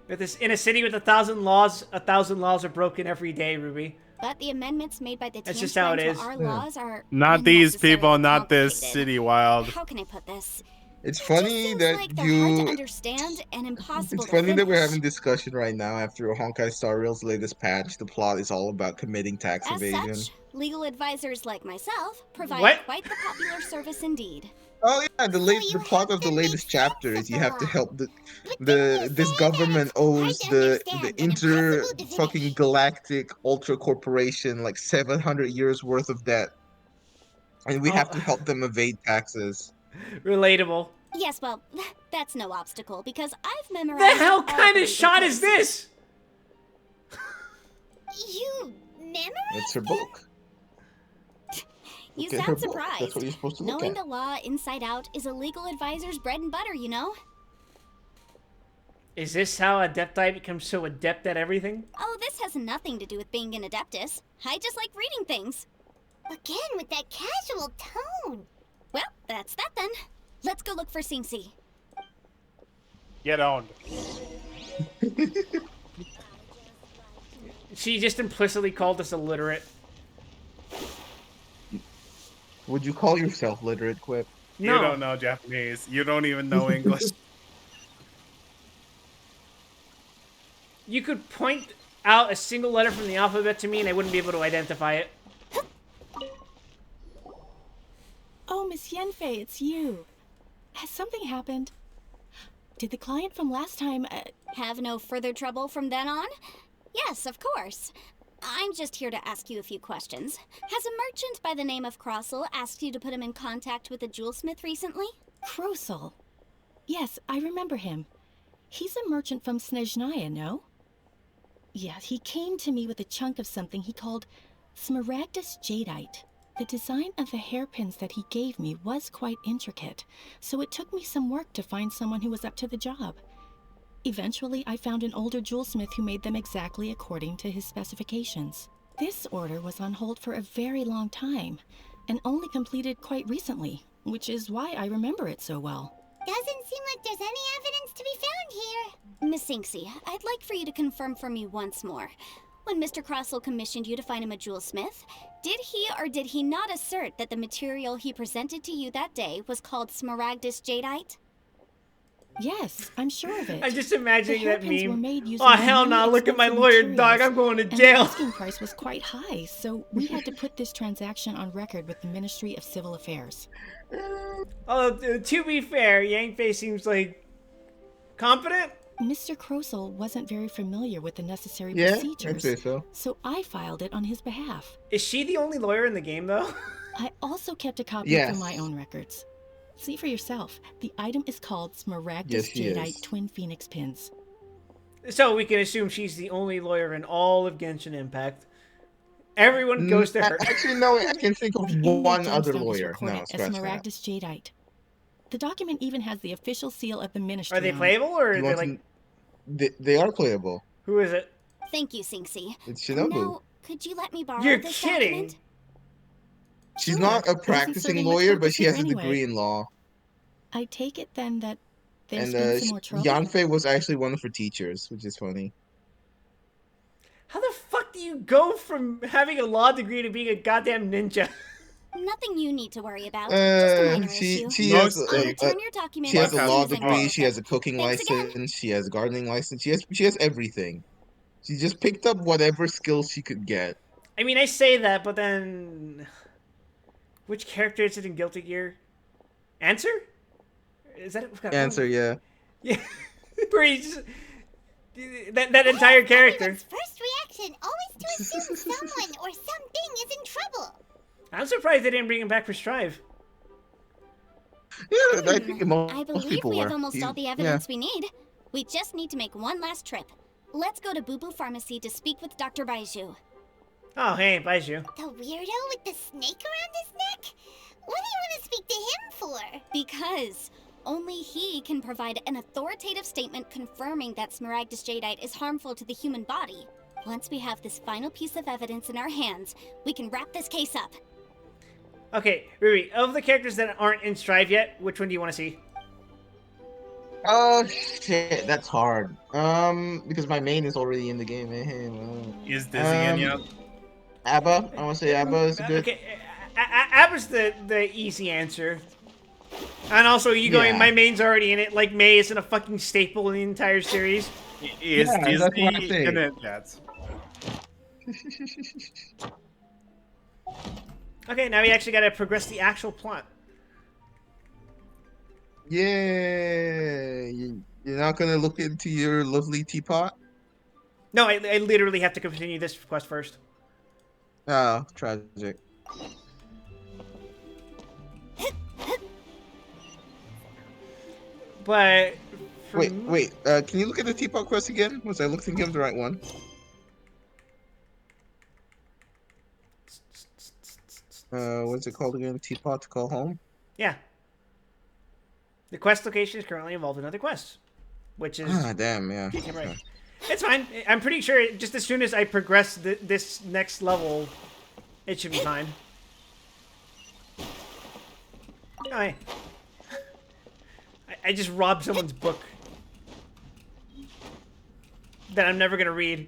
But this, in a city with 1,000 laws, 1,000 laws are broken every day, Ruby. But the amendments made by the That's just Tianquan how it to is. our Yeah. laws are Not these unnecessarily people, not this complicated. city wild. How can I put this? It's It just funny seems that like they're hard to you. understand and impossible It's to funny that we're finish. having discussion right now after Honkai Star Rail's latest patch. The plot is all about committing tax As evasion. such, legal advisors like myself provide What? quite the popular service indeed. Oh yeah, So you the plot have of the to make latest chapter sense is of you the have to law. help But didn't you this say that government it's hard owes to the understand and inter impossible to fucking finish? galactic ultra corporation like 700 years worth of debt, and we have Oh, to help them evade taxes. relatable. Yes, well, that's no obstacle because I've The memorized hell all kind the of legal shot is codes. this? You memorized It's her book. You Look at her sound book. That's surprised. what you're supposed to look Knowing at. the law inside out is a legal advisor's bread and butter, you know? Is this how Adepti becomes so adept at everything? Oh, this has nothing to do with being an adeptus. I just like reading things. again with that casual tone. Well, that's that then. Let's go look for Singsi. Get owned. She just implicitly called us illiterate. Would you call yourself literate, Quip? No. You don't know Japanese. You don't even know English. You could point out a single letter from the alphabet to me and I wouldn't be able to identify it. Oh, Miss Yenfei, it's you. Has something happened? Did the client from last time, Have no further trouble from then on? Yes, of course. I'm just here to ask you a few questions. Has a merchant by the name of Crossel asked you to put him in contact with a jewelsmith recently? Krosel? Yes, I remember him. He's a merchant from Snezhnaya, no? Yeah, he came to me with a chunk of something he called Smaragdus Jadeite. The design of the hairpins that he gave me was quite intricate, so it took me some work to find someone who was up to the job. Eventually, I found an older jewelsmith who made them exactly according to his specifications. This order was on hold for a very long time, and only completed quite recently, which is why I remember it so well. Doesn't seem like there's any evidence to be found here. Miss Singsi, I'd like for you to confirm for me once more. When Mr. Crossel commissioned you to find him a jewelsmith, did he or did he not assert that the material he presented to you that day was called Smaragdus Jadeite? Yes, I'm sure of it. I'm just imagining The that hairpins were meme. made using Oh hell really no, look at my expensive lawyer, dog, materials, I'm going to and the jail. asking price was quite high, so we had to put this transaction on record with the Ministry of Civil Affairs. To be fair, Yangfei seems like competent. Mr. Krosel wasn't very familiar with the necessary Yeah, I'd procedures, say so. so I filed it on his behalf. Is she the only lawyer in the game though? I also kept a copy Yes. for my own records. See for yourself. The item is called Smaragdus Yes, she Jadeite is. Twin Phoenix Pins. So we can assume she's the only lawyer in all of Genshin Impact. Everyone goes to her. Actually, no, I can think of The inlaid one other gemstone is lawyer. recorded No, as scratch that. Smaragdus Jadeite. The document even has the official seal of the ministry Are they on it. playable or You are they want like they are playable. who is it? Thank you, Singsi. It's Shinobu. Now, could you let me borrow You're this kidding. document? She's Sure. not a Doesn't serve practicing him much lawyer, but purpose she here has a anyway. degree in law. I take it then that there's And been some more trouble? Yanfei was actually one of her teachers, which is funny. How the fuck do you go from having a law degree to being a goddamn ninja? Nothing you need to worry about. Just a minor She issue. has Most I'll of- return your document she has as a Like law soon as I'm degree. done She with has it. a cooking Thanks again. license. She has a gardening license. She has everything. She just picked up whatever skills she could get. I mean, I say that, but then which character is it in Guilty Gear? Answer? Is that it? Answer, yeah. Yeah, where he's just, that entire character. Everyone's first reaction always to assume someone or something is in trouble. I'm surprised they didn't bring him back for Strive. Yeah, I think most I believe people we have were. almost He- all the evidence we need. We just need to make one last trip. Let's go to Boo Boo Pharmacy to speak with Dr. Baiju. Oh, hey, Baiju. The weirdo with the snake around his neck? What do you want to speak to him for? Because only he can provide an authoritative statement confirming that Smaragdus Jadeite is harmful to the human body. Once we have this final piece of evidence in our hands, we can wrap this case up. Okay, Ruby, of the characters that aren't in Strive yet, which one do you want to see? Oh shit, that's hard. Because my main is already in the game. Is Dizzy in yet? Abba, I want to say Abba is good. Okay, Abba's the easy answer. And also, you going, Yeah. my main's already in it, like May isn't a fucking staple in the entire series. Is Yeah, that's what I'm Dizzy saying. in it yet? Okay, now we actually gotta progress the actual plot. Yeah, you're not gonna look into your lovely teapot? No, I literally have to continue this quest first. Oh, tragic. But for Wait, me, wait. Can you look at the teapot quest again? Was I looking at the right one? What's it called again? Teapot to call home? yeah, the quest location is currently involved in other quests, which is Ah, damn, yeah. Right. Okay. It's fine. I'm pretty sure just as soon as I progress this next level, it should be fine. Oh, hey. I just robbed someone's book that I'm never gonna read.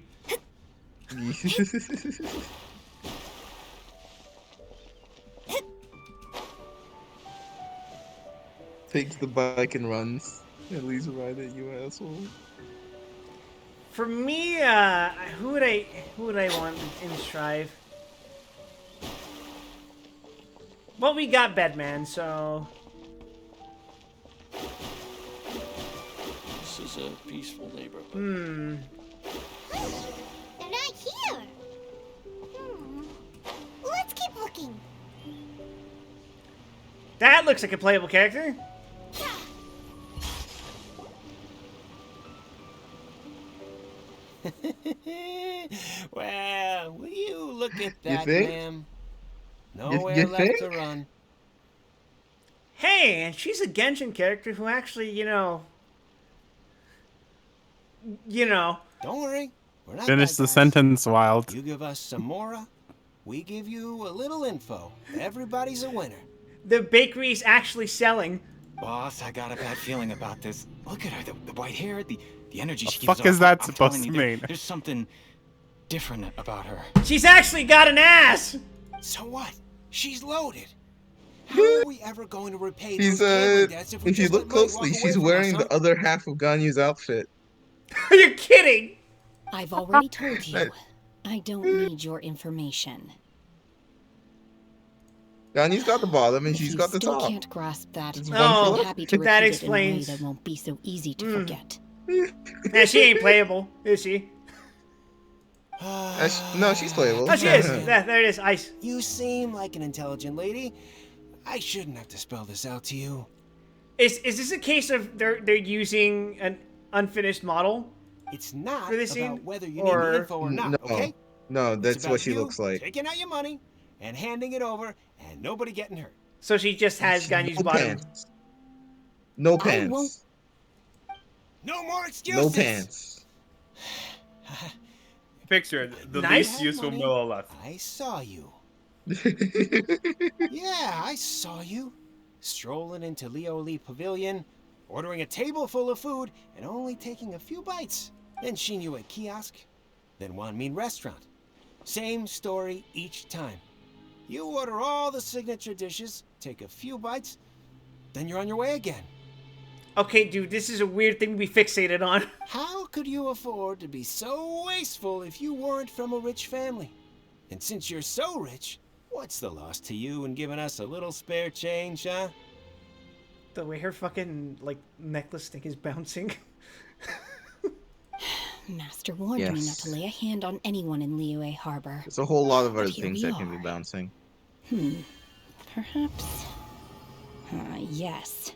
Takes the bike and runs. At least ride it, you asshole. For me, who would I want in Strive? Well, we got Bedman, so This is a peaceful neighborhood. They're not here. Let's keep looking. that looks like a playable character. Well, will you look at that, think? ma'am? You Nowhere left think? to run. Hey, and she's a Genshin character who actually, you know. Don't worry, we're not Finish bad the guys. sentence, Wild. You give us some mora, we give you a little info. Everybody's a winner. The bakery's actually selling. Boss, I got a bad feeling about this. Look at her, the white hair, the energy The she gives fuck is off. that I'm supposed telling to you, there- mean? There's something different about her. She's actually got an ass. So what? She's loaded. How are we ever going to repay She's those gambling debts if we if you just look let money walk closely, away she's from wearing us, the other half of Ganyu's outfit. Are you kidding? I've already told you. That- I don't need your information. Ganyu's got the bottom and If she's you got the still top. can't grasp that, It's No, one I'm flip. happy to but that repeat explains- it in a way that won't be so easy to forget. Yeah, she ain't playable, is she? No, she's playable. Oh, she is. There it is. Ice. You seem like an intelligent lady. I shouldn't have to spell this out to you. Is this a case of they're using an unfinished model? It's not For this about scene? whether you Or- need the info or not, No, okay? no, It's that's about what she you looks like. Taking out your money and handing it over and nobody getting hurt. So she just has Ganyu's No bottom. pants. No won't- pants. No more excuses. No pants. Picture the Nice. least useful Money. Milo left. I saw you. Yeah, I saw you. Strolling into Leo Lee Pavilion, ordering a table full of food, and only taking a few bites. Then seen you at kiosk, then Wan Min restaurant. Same story each time. You order all the signature dishes, take a few bites, then you're on your way again. Okay, dude, this is a weird thing to be fixated on. How could you afford to be so wasteful if you weren't from a rich family? And since you're so rich, what's the loss to you in giving us a little spare change, huh? The way her fucking like necklace thing is bouncing. Master warned me not Yes. to lay a hand on anyone in Liyue Harbor. There's a whole lot of But other here things we that can be are. bouncing. Perhaps. Yes.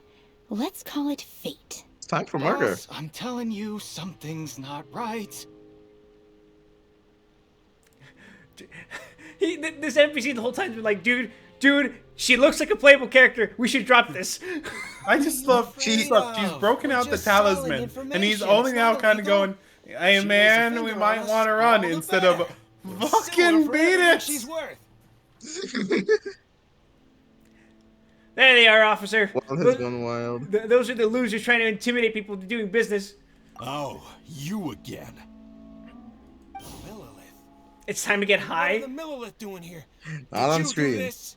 Let's call it fate. It's time for murder. Boss, I'm telling you, something's not right. This NPC the whole time has been like, dude, she looks like a playable character. We should drop this. I just love she's broken We're out the just selling talisman, and he's information. only It's now not kind of illegal. going, "Hey She lays a man, we finger might on us, want to run," all the instead of better. We're fucking suing her for beat everything it. She's worth. There they are, officer. Wild has gone wild. Those are the losers trying to intimidate people to doing business. Oh, you again. Millilith. It's time to get What high. are the Millilith doing here? Not on Did you screen. do this?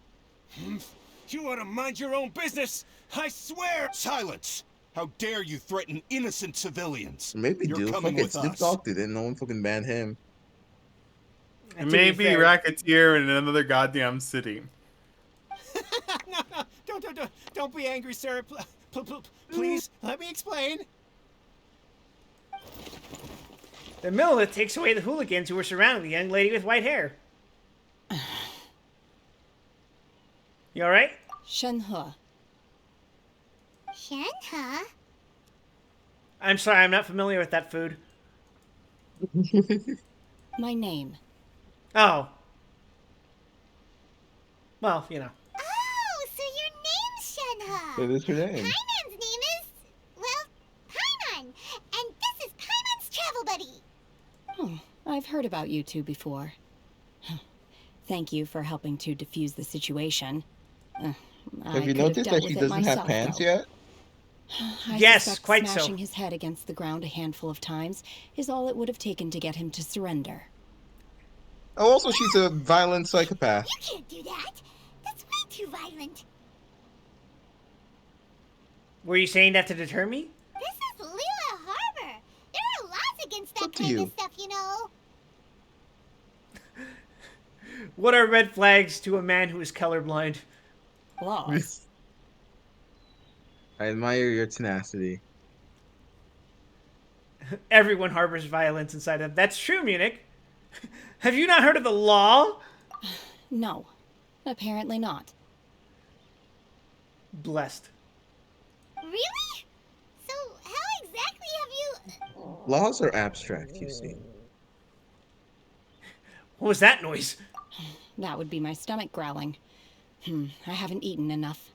You ought to mind your own business. I swear. Silence! How dare you threaten innocent civilians? Maybe You're do. coming Fucking with Snoop us. Dogg did it. No one fucking banned him. And to be Maybe fair- racketeer in another goddamn city. No, don't be angry, sir. Please, let me explain. The Millet takes away the hooligans who were surrounding the young lady with white hair. You alright? Shenhe. Shenhe? I'm sorry, I'm not familiar with that food. My name. Oh. Well, you know. Oh, so your name's Shenhe. It is her name. Paimon's name is, well, Paimon. And this is Paimon's travel buddy. Oh, I've heard about you two before. Thank you for helping to defuse the situation. Have you noticed that he doesn't have pants yet? Yes, quite so. Smashing his head against the ground a handful of times is all it would have taken to get him to surrender. Oh, also, she's a violent psychopath. You can't do that. That's way too violent. Were you saying that to deter me? This is Lila Harbor. There are laws against that Up to kind you. of stuff, you know. What are red flags to a man who is colorblind? Laws. I admire your tenacity. Everyone harbors violence inside them. That's true, Munich. Have you not heard of the law? No, apparently not. Blessed. Really? So how exactly have you... Laws are abstract, you see. What was that noise? That would be my stomach growling. I haven't eaten enough.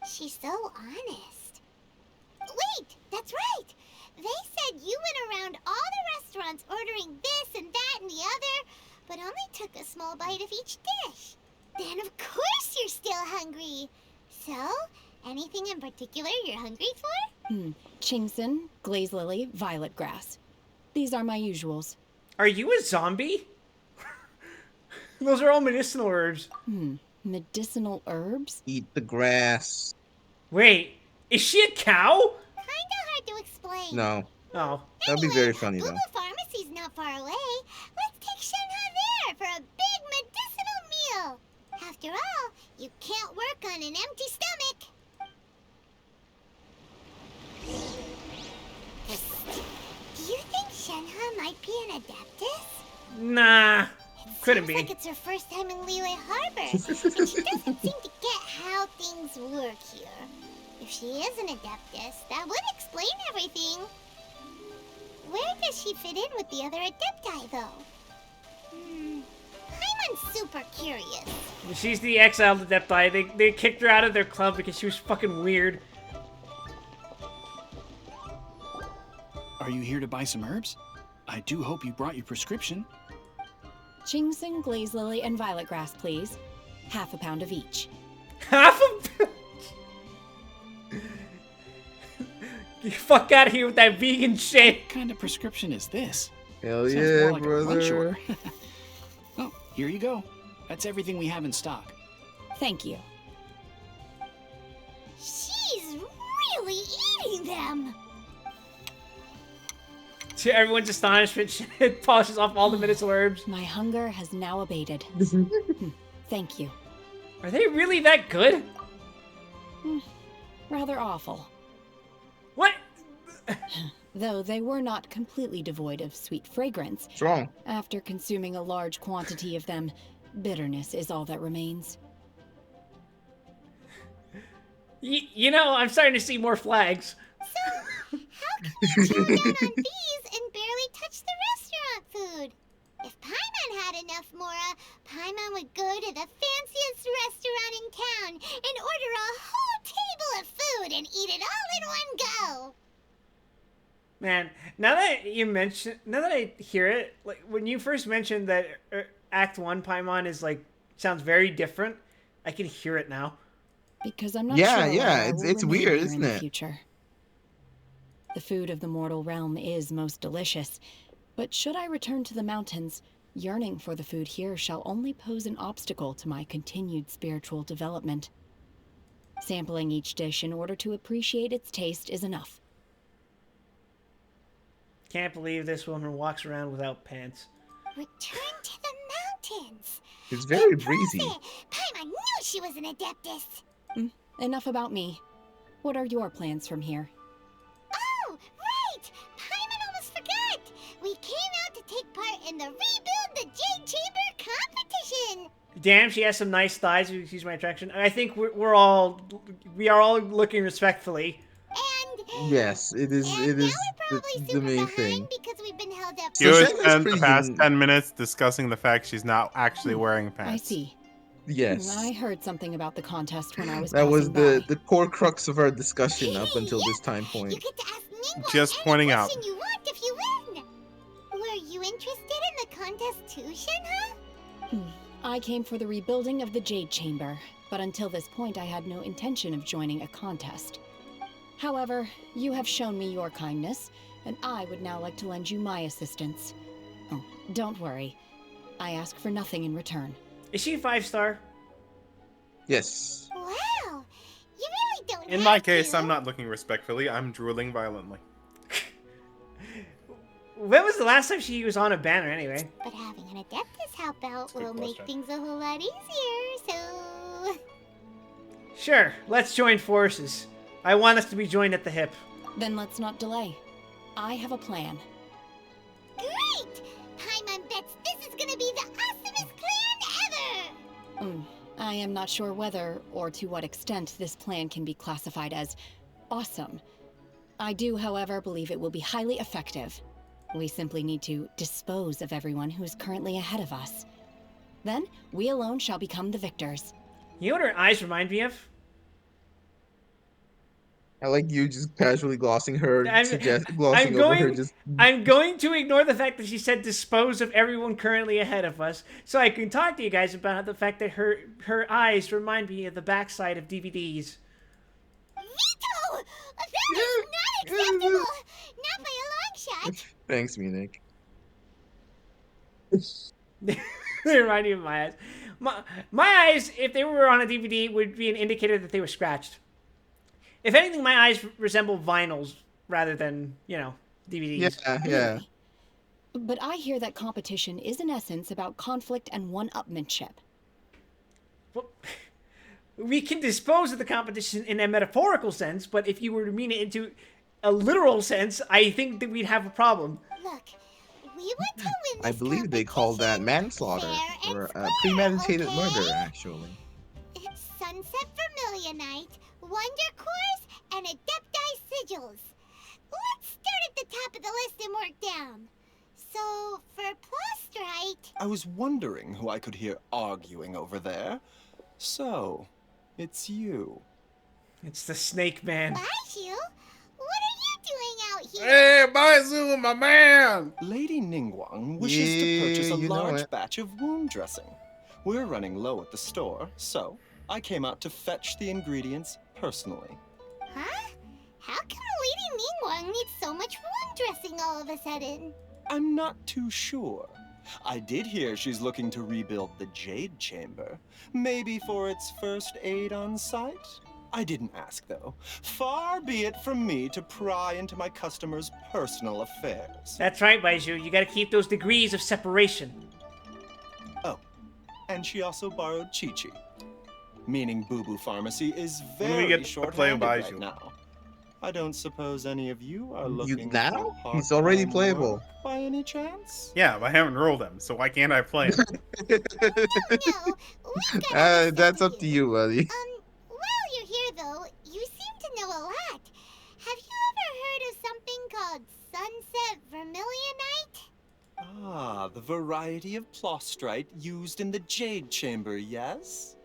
She's so honest. Wait, that's right. They said you went around all the restaurants ordering this and that and the other, but only took a small bite of each dish. Then of course you're still hungry. So, anything in particular you're hungry for? Chingson, glaze lily, violet grass. These are my usuals. Are you a zombie? Those are all medicinal herbs. Medicinal herbs? Eat the grass. Wait, is she a cow? Kinda hard to explain. No. Oh. That'd be very funny, Boo though. Boo Pharmacy's not far away. Let's take Shenhe there for a big medicinal meal. After all, you can't work on an empty stomach. Do you think Shenhe might be an adeptus? Nah, couldn't Seems like be. it's her first time in Liyue Harbor, and she doesn't seem to get how things work here. If she is an adeptus, that would explain everything. Where does she fit in with the other adepti, though? Paimon's super curious. She's the exiled adepti. They kicked her out of their club because she was fucking weird. Are you here to buy some herbs? I do hope you brought your prescription. Chingson, glaze lily, and violet grass, please. Half a pound of each. Half a... Get the fuck out of here with that vegan shit. What kind of prescription is this? Hell Sounds yeah, more like a lunch brother. order. Oh, here you go. That's everything we have in stock. Thank you. She's really eating them. To everyone's astonishment, she polishes off all the medicinal herbs. My hunger has now abated. Thank you. Are they really that good? Rather awful. What? Though they were not completely devoid of sweet fragrance. What's wrong? After consuming a large quantity of them, bitterness is all that remains. You know, I'm starting to see more flags. So, how can you chow down on these and barely touch the restaurant food? If Paimon had enough mora, Paimon would go to the fanciest restaurant in town and order a whole table of food and eat it all in one go. Man, now that I hear it, like when you first mentioned that Act 1 Paimon is like sounds very different, I can hear it now. Because I'm not Yeah, sure yeah, whether I it's- will it's remain weird, here isn't in the it? future. The food of the mortal realm is most delicious, but should I return to the mountains, yearning for the food here shall only pose an obstacle to my continued spiritual development. Sampling each dish in order to appreciate its taste is enough. Can't believe this woman walks around without pants. Return to the mountains. It's very Impressive. breezy. Paimon knew she was an adeptus. Enough about me. What are your plans from here? Oh, right! Paimon almost forgot! We came out to take part in the Rebuild the Jade Chamber competition! Damn, she has some nice thighs. Excuse my attraction. I think we are all looking respectfully. Yes, it is. And It now is we're probably the super main behind thing. because we've been held up. So You would Shenlong's spend the pretty past un- 10 minutes discussing the fact she's not actually wearing pants. I see. Yes. I heard something about the contest when I was That was passing by. the core crux of our discussion up until this time point. You get to ask Ningguang Just any pointing out. question you want if you win. Were you interested in the contest too, Shenhe? I came for the rebuilding of the Jade Chamber, but until this point I had no intention of joining a contest. However, you have shown me your kindness, and I would now like to lend you my assistance. Oh, don't worry. I ask for nothing in return. Is she a 5-star? Yes. Wow, you really don't In my case, I'm not looking respectfully. I'm drooling violently. When was the last time she was on a banner anyway? But having an Adeptus help out will make question. things a whole lot easier, so... Sure, let's join forces. I want us to be joined at the hip. Then let's not delay. I have a plan. Great! Paimon bets this is gonna be the awesomest plan ever! I am not sure whether or to what extent this plan can be classified as awesome. I do, however, believe it will be highly effective. We simply need to dispose of everyone who is currently ahead of us. Then, we alone shall become the victors. You know what her eyes remind me of? I like you just casually glossing her, I'm going to ignore the fact that she said dispose of everyone currently ahead of us, so I can talk to you guys about the fact that her eyes remind me of the backside of DVDs. Vito! That is not acceptable! Not by a long shot! Thanks, Munich. They remind me of my eyes. My eyes, if they were on a DVD, would be an indicator that they were scratched. If anything, my eyes resemble vinyls rather than, DVDs. Yeah. But I hear that competition is in essence about conflict and one-upmanship. Well, we can dispose of the competition in a metaphorical sense, but if you were to mean it into a literal sense, I think that we'd have a problem. Look, we want to win this I believe they call that manslaughter, or premeditated murder, actually. It's Sunset Vermilionite, Wonder Cores, and Adepti Sigils. Let's start at the top of the list and work down. So, for Plostrite... I was wondering who I could hear arguing over there. So, it's you. It's the Snake Man. Baizhu? What are you doing out here? Hey, Baizu, my man! Lady Ningguang wishes to purchase a you know large it. batch of wound dressing. We're running low at the store, so I came out to fetch the ingredients personally. Huh? How come Lady Ningguang needs so much wound dressing all of a sudden? I'm not too sure. I did hear she's looking to rebuild the Jade Chamber. Maybe for its first aid on site? I didn't ask, though. Far be it from me to pry into my customers' personal affairs. That's right, Baizhu. You gotta keep those degrees of separation. Oh, and she also borrowed Chi-Chi. Meaning Boo Boo Pharmacy is When we very get to play short-handed right Baizhu. now. I don't suppose any of you are looking now? for He's already part-time playable. work by any chance? Yeah, but I haven't rolled him, so why can't I play him? That's up to you, buddy. While you're here, though, you seem to know a lot. Have you ever heard of something called Sunset Vermilionite? Ah, the variety of plostrite used in the Jade Chamber, yes?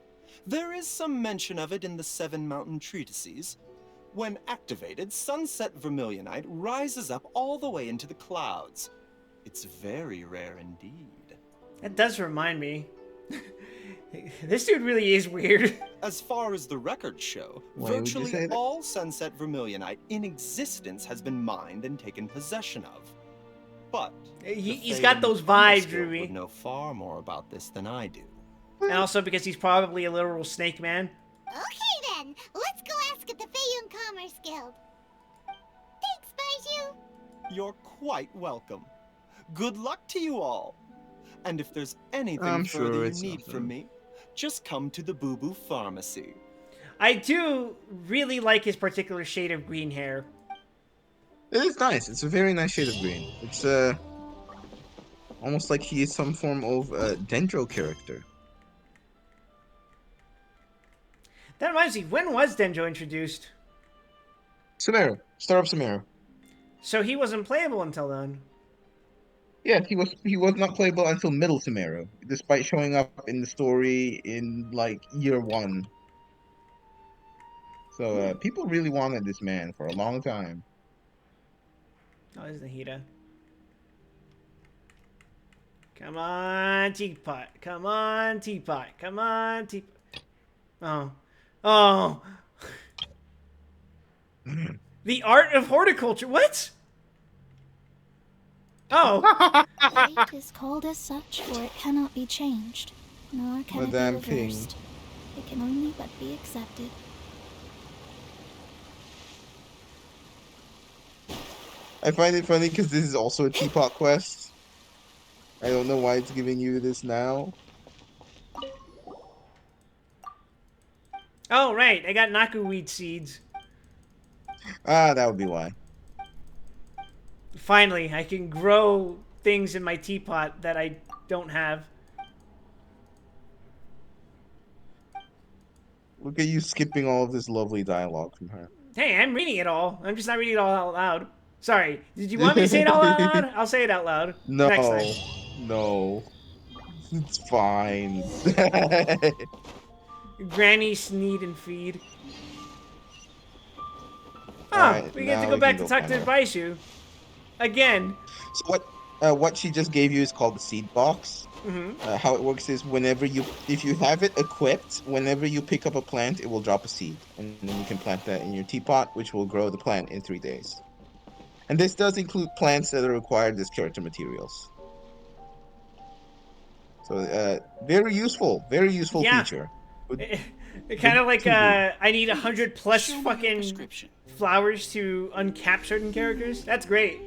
There is some mention of it in the Seven Mountain Treatises. When activated, Sunset Vermilionite rises up all the way into the clouds. It's very rare indeed. That does remind me. This dude really is weird. As far as the records show, Why would you say virtually that? all Sunset Vermilionite in existence has been mined and taken possession of. But He's got those vibes, Ruby. would know far more about this than I do. And also because he's probably a literal snake man. Okay then, let's go ask at the Feiyun Commerce Guild. Thanks, Baizhu. You're quite welcome. Good luck to you all. And if there's anything I'm further sure you it's need nothing. from me, just come to the Boo Boo Pharmacy. I do really like his particular shade of green hair. It is nice. It's a very nice shade of green. It's almost like he is some form of Dendro character. That reminds me, when was Denjo introduced? Sumeru. Start up Sumeru. So he wasn't playable until then. Yeah, he was not playable until middle Sumeru, despite showing up in the story in like year 1. So people really wanted this man for a long time. Oh, there's Nahida. Come on, teapot. Come on, teapot. Come on, teapot. Oh. Oh. The art of horticulture. What? Oh. Fate is called as such, for it cannot be changed, nor can Madame it be Ping. reversed. It can only but be accepted. I find it funny because this is also a teapot quest. I don't know why it's giving you this now. Oh, right. I got Naku weed seeds. Ah, that would be why. Finally, I can grow things in my teapot that I don't have. Look at you skipping all of this lovely dialogue from her. Hey, I'm reading it all. I'm just not reading it all out loud. Sorry. Did you want me to say it all out loud? I'll say it out loud. No, Next time. no. It's fine. Granny sneed and feed. Oh, Alright, we get to now go we back can to go talk to find her. Baishu. Again. So what she just gave you is called the seed box. How it works is if you have it equipped, whenever you pick up a plant, it will drop a seed, and then you can plant that in your teapot, which will grow the plant in 3 days. And this does include plants that are required as character materials. So very useful Yeah. feature. Kind of like to do. I need 100 plus fucking prescription. flowers to uncap certain characters. That's great.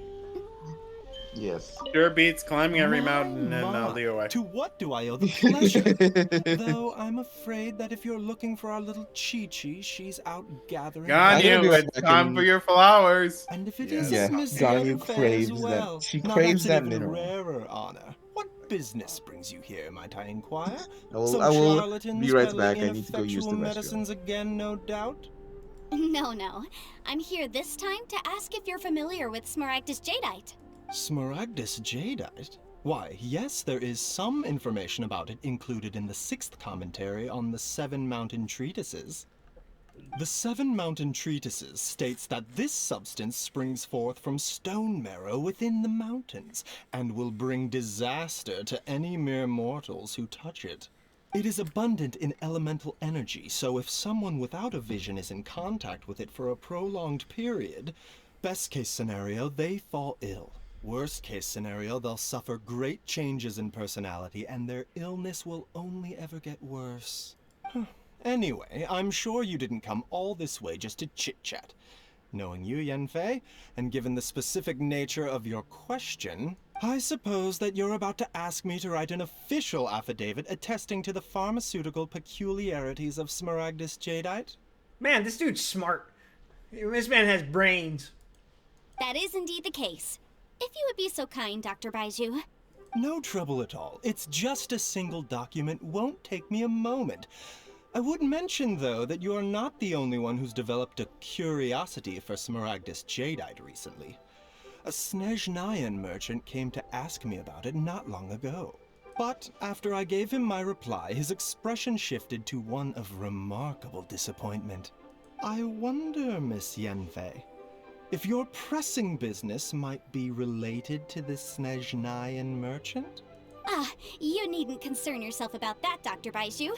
Yes. Sure beats climbing every My, mountain in my. Leo. To what do I owe the pleasure? Though I'm afraid that if you're looking for our little Chi-Chi, she's out gathering. Ganyu, it's time for your flowers. And if it Yes. is Yeah, Miss Ganyu Yanfei craves as that- well. she Now craves that's an that even mineral. rarer honor. What business brings you here, might I inquire? I will Charlatans be right peddling back. I need to go use ineffectual the restroom. medicines again, no doubt. No. I'm here this time to ask if you're familiar with Smaragdus Jadeite. Smaragdus Jadeite? Why, yes, there is some information about it included in the 6th commentary on the 7 Mountain Treatises. The 7 Mountain Treatises states that this substance springs forth from stone marrow within the mountains, and will bring disaster to any mere mortals who touch it. It is abundant in elemental energy, so if someone without a vision is in contact with it for a prolonged period, best case scenario, they fall ill. Worst case scenario, they'll suffer great changes in personality, and their illness will only ever get worse. Anyway, I'm sure you didn't come all this way just to chit-chat. Knowing you, Yanfei, and given the specific nature of your question, I suppose that you're about to ask me to write an official affidavit attesting to the pharmaceutical peculiarities of Smaragdus Jadeite? Man, this dude's smart. This man has brains. That is indeed the case. If you would be so kind, Dr. Baiju. No trouble at all. It's just a single document. Won't take me a moment. I would mention, though, that you are not the only one who's developed a curiosity for Smaragdus Jadeite recently. A Snezhnayan merchant came to ask me about it not long ago. But after I gave him my reply, his expression shifted to one of remarkable disappointment. I wonder, Miss Yanfei, if your pressing business might be related to this Snezhnayan merchant? Ah, you needn't concern yourself about that, Dr. Baiju.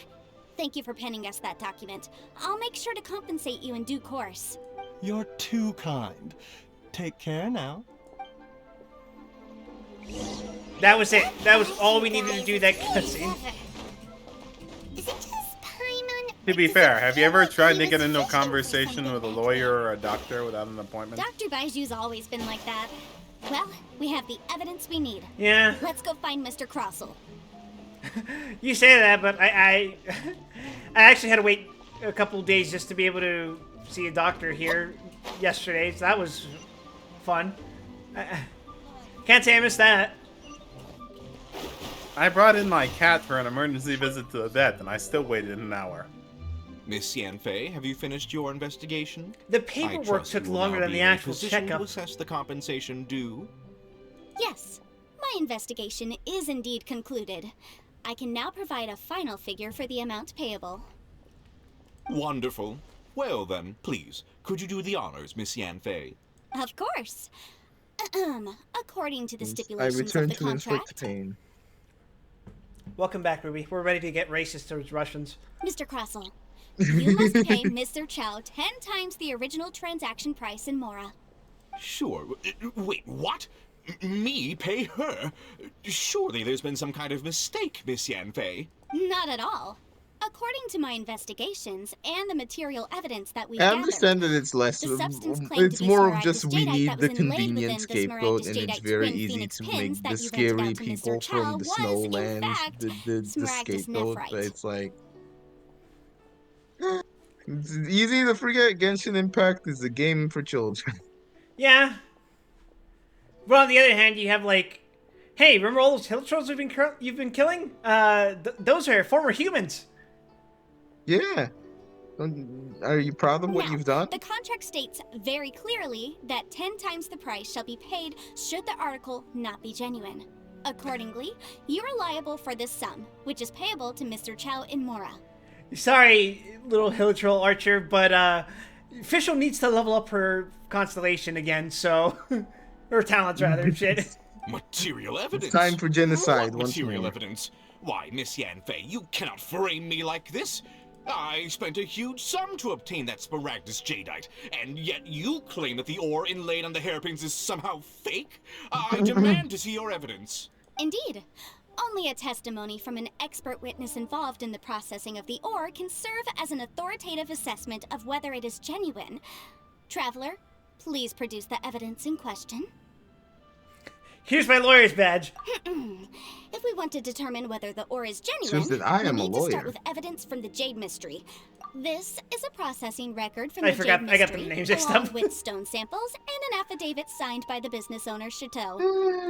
Thank you for penning us that document. I'll make sure to compensate you in due course. You're too kind. Take care now. That was it. That was all we needed to do that cutscene. Is it just Paimon? To be fair, have you ever tried to get into a conversation with a lawyer or a doctor without an appointment? Dr. Baiju's always been like that. Well, we have the evidence we need. Yeah. Let's go find Mr. Crossell. You say that, but I actually had to wait a couple days just to be able to see a doctor here yesterday, so that was fun. Can't say I missed that. I brought in my cat for an emergency visit to the vet, and I still waited an hour. Miss Yanfei, have you finished your investigation? The paperwork took longer than the actual checkup. To assess the compensation due? Yes, my investigation is indeed concluded. I can now provide a final figure for the amount payable. Wonderful. Well then, please, could you do the honors, Miss Yanfei? Of course. According to the I stipulations of return the to inflict contract, pain. Welcome back, Ruby. We're ready to get racist towards Russians. Mr. Crossell, you must pay Mr. Chow 10 times the original transaction price in Mora. Sure. Wait, what? Me pay her? Surely there's been some kind of mistake, Miss Yanfei. Not at all. According to my investigations and the material evidence that we've I gathered, understand that it's less. the substance claimed It's to be more of Smaragdus just we jadeite need that the was inlaid convenient within the scapegoat, Smaragdus and it's jadeite very twin easy phoenix to pins make that the you rented scary out to people Mr. Chow from the was, snow in lands fact, the Smaragdus scapegoat. nephrite. But it's like it's easy to forget. Genshin Impact is a game for children. Yeah. But on the other hand, you have like, hey, remember all those hill trolls you've been killing? Those are former humans. Yeah. Are you proud of what Now, you've done? the contract states very clearly that 10 times the price shall be paid should the article not be genuine. Accordingly, you are liable for this sum, which is payable to Mr. Chow in Mora. Sorry, little hill troll archer, but Fischl needs to level up her constellation again, so... or talents, rather, shit. Material evidence? It's time for genocide What once material more. evidence? Why, Miss Yanfei, you cannot frame me like this. I spent a huge sum to obtain that Smaragdus jadeite, and yet you claim that the ore inlaid on the hairpins is somehow fake? I demand to see your evidence. Indeed. Only a testimony from an expert witness involved in the processing of the ore can serve as an authoritative assessment of whether it is genuine. Traveler, please produce the evidence in question. Here's my lawyer's badge. If we want to determine whether the ore is Shows genuine, that I am we a need to start lawyer. with evidence from the Jade Mystery. This is a processing record from I the forgot- Jade I got the Mystery, names mixed along up. with stone samples and an affidavit signed by the business owner, Chateau.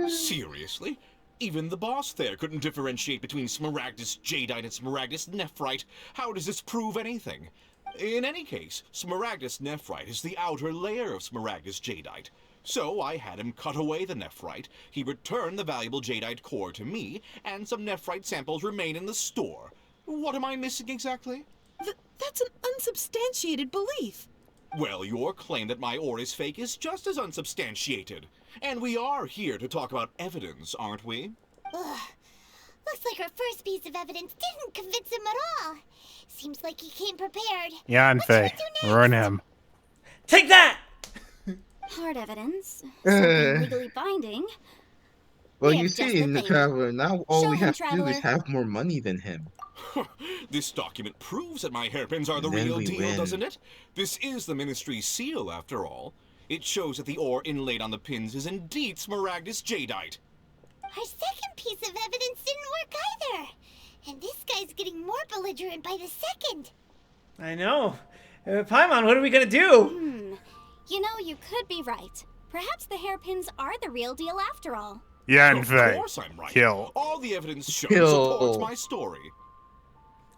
Seriously? Even the boss there couldn't differentiate between Smaragdus jadeite and Smaragdus nephrite. How does this prove anything? In any case, Smaragdus nephrite is the outer layer of Smaragdus jadeite. So I had him cut away the nephrite, he returned the valuable jadeite core to me, and some nephrite samples remain in the store. What am I missing exactly? That's an unsubstantiated belief. Well, your claim that my ore is fake is just as unsubstantiated. And we are here to talk about evidence, aren't we? Ugh. Looks like our first piece of evidence didn't convince him at all. Seems like he came prepared. Yanfei, ruin him. Take that! Hard evidence. Something legally binding. Well, We you have just see, the in the thing. traveler, now all Show we him, have to do is Traveler. have more money than him. This document proves that my hairpins are the And then real we deal, win. doesn't it? This is the Ministry's seal, after all. It shows that the ore inlaid on the pins is indeed Smaragdus jadeite. Our second piece of evidence didn't work either. And this guy's getting more belligerent by the second. I know. Paimon, what are we gonna do? You know, you could be right. Perhaps the hairpins are the real deal after all. Of course I'm right. Kill. All the evidence shows Kill. supports my story.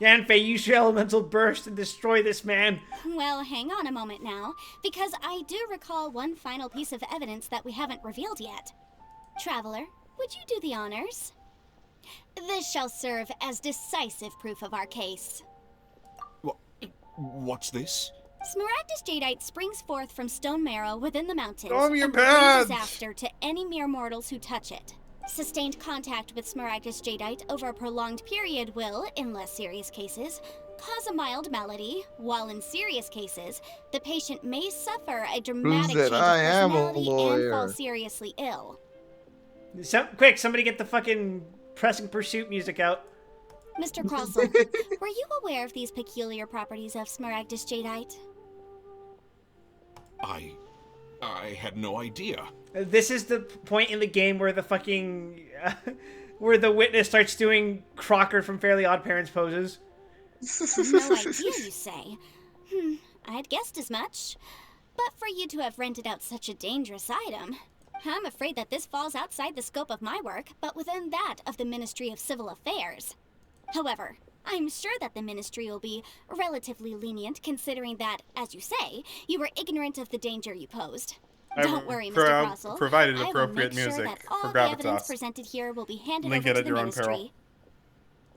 Yanfei, use your elemental burst and destroy this man. Well, hang on a moment now, because I do recall one final piece of evidence that we haven't revealed yet. Traveler, would you do the honors? This shall serve as decisive proof of our case. What's this? Smaragdus jadeite springs forth from stone marrow within the mountains Show me your and brings badge. disaster to any mere mortals who touch it. Sustained contact with Smaragdus jadeite over a prolonged period will, in less serious cases, cause a mild malady, while in serious cases, the patient may suffer a dramatic that change of I am a personality and lawyer. fall seriously ill. Quick, somebody get the fucking Pressing Pursuit music out. Mr. Crossell, were you aware of these peculiar properties of Smaragdus jadeite? I had no idea. This is the point in the game where the fucking... where the witness starts doing Crocker from Fairly Odd Parents poses. No idea, you say? I had guessed as much. But for you to have rented out such a dangerous item, I'm afraid that this falls outside the scope of my work, but within that of the Ministry of Civil Affairs. However, I'm sure that the Ministry will be relatively lenient considering that, as you say, you were ignorant of the danger you posed. Don't worry, Mr. Crossell. Provided I will appropriate make sure music that for all the evidence Gravitas. presented here will be handed Link over it to at the your own Ministry. peril.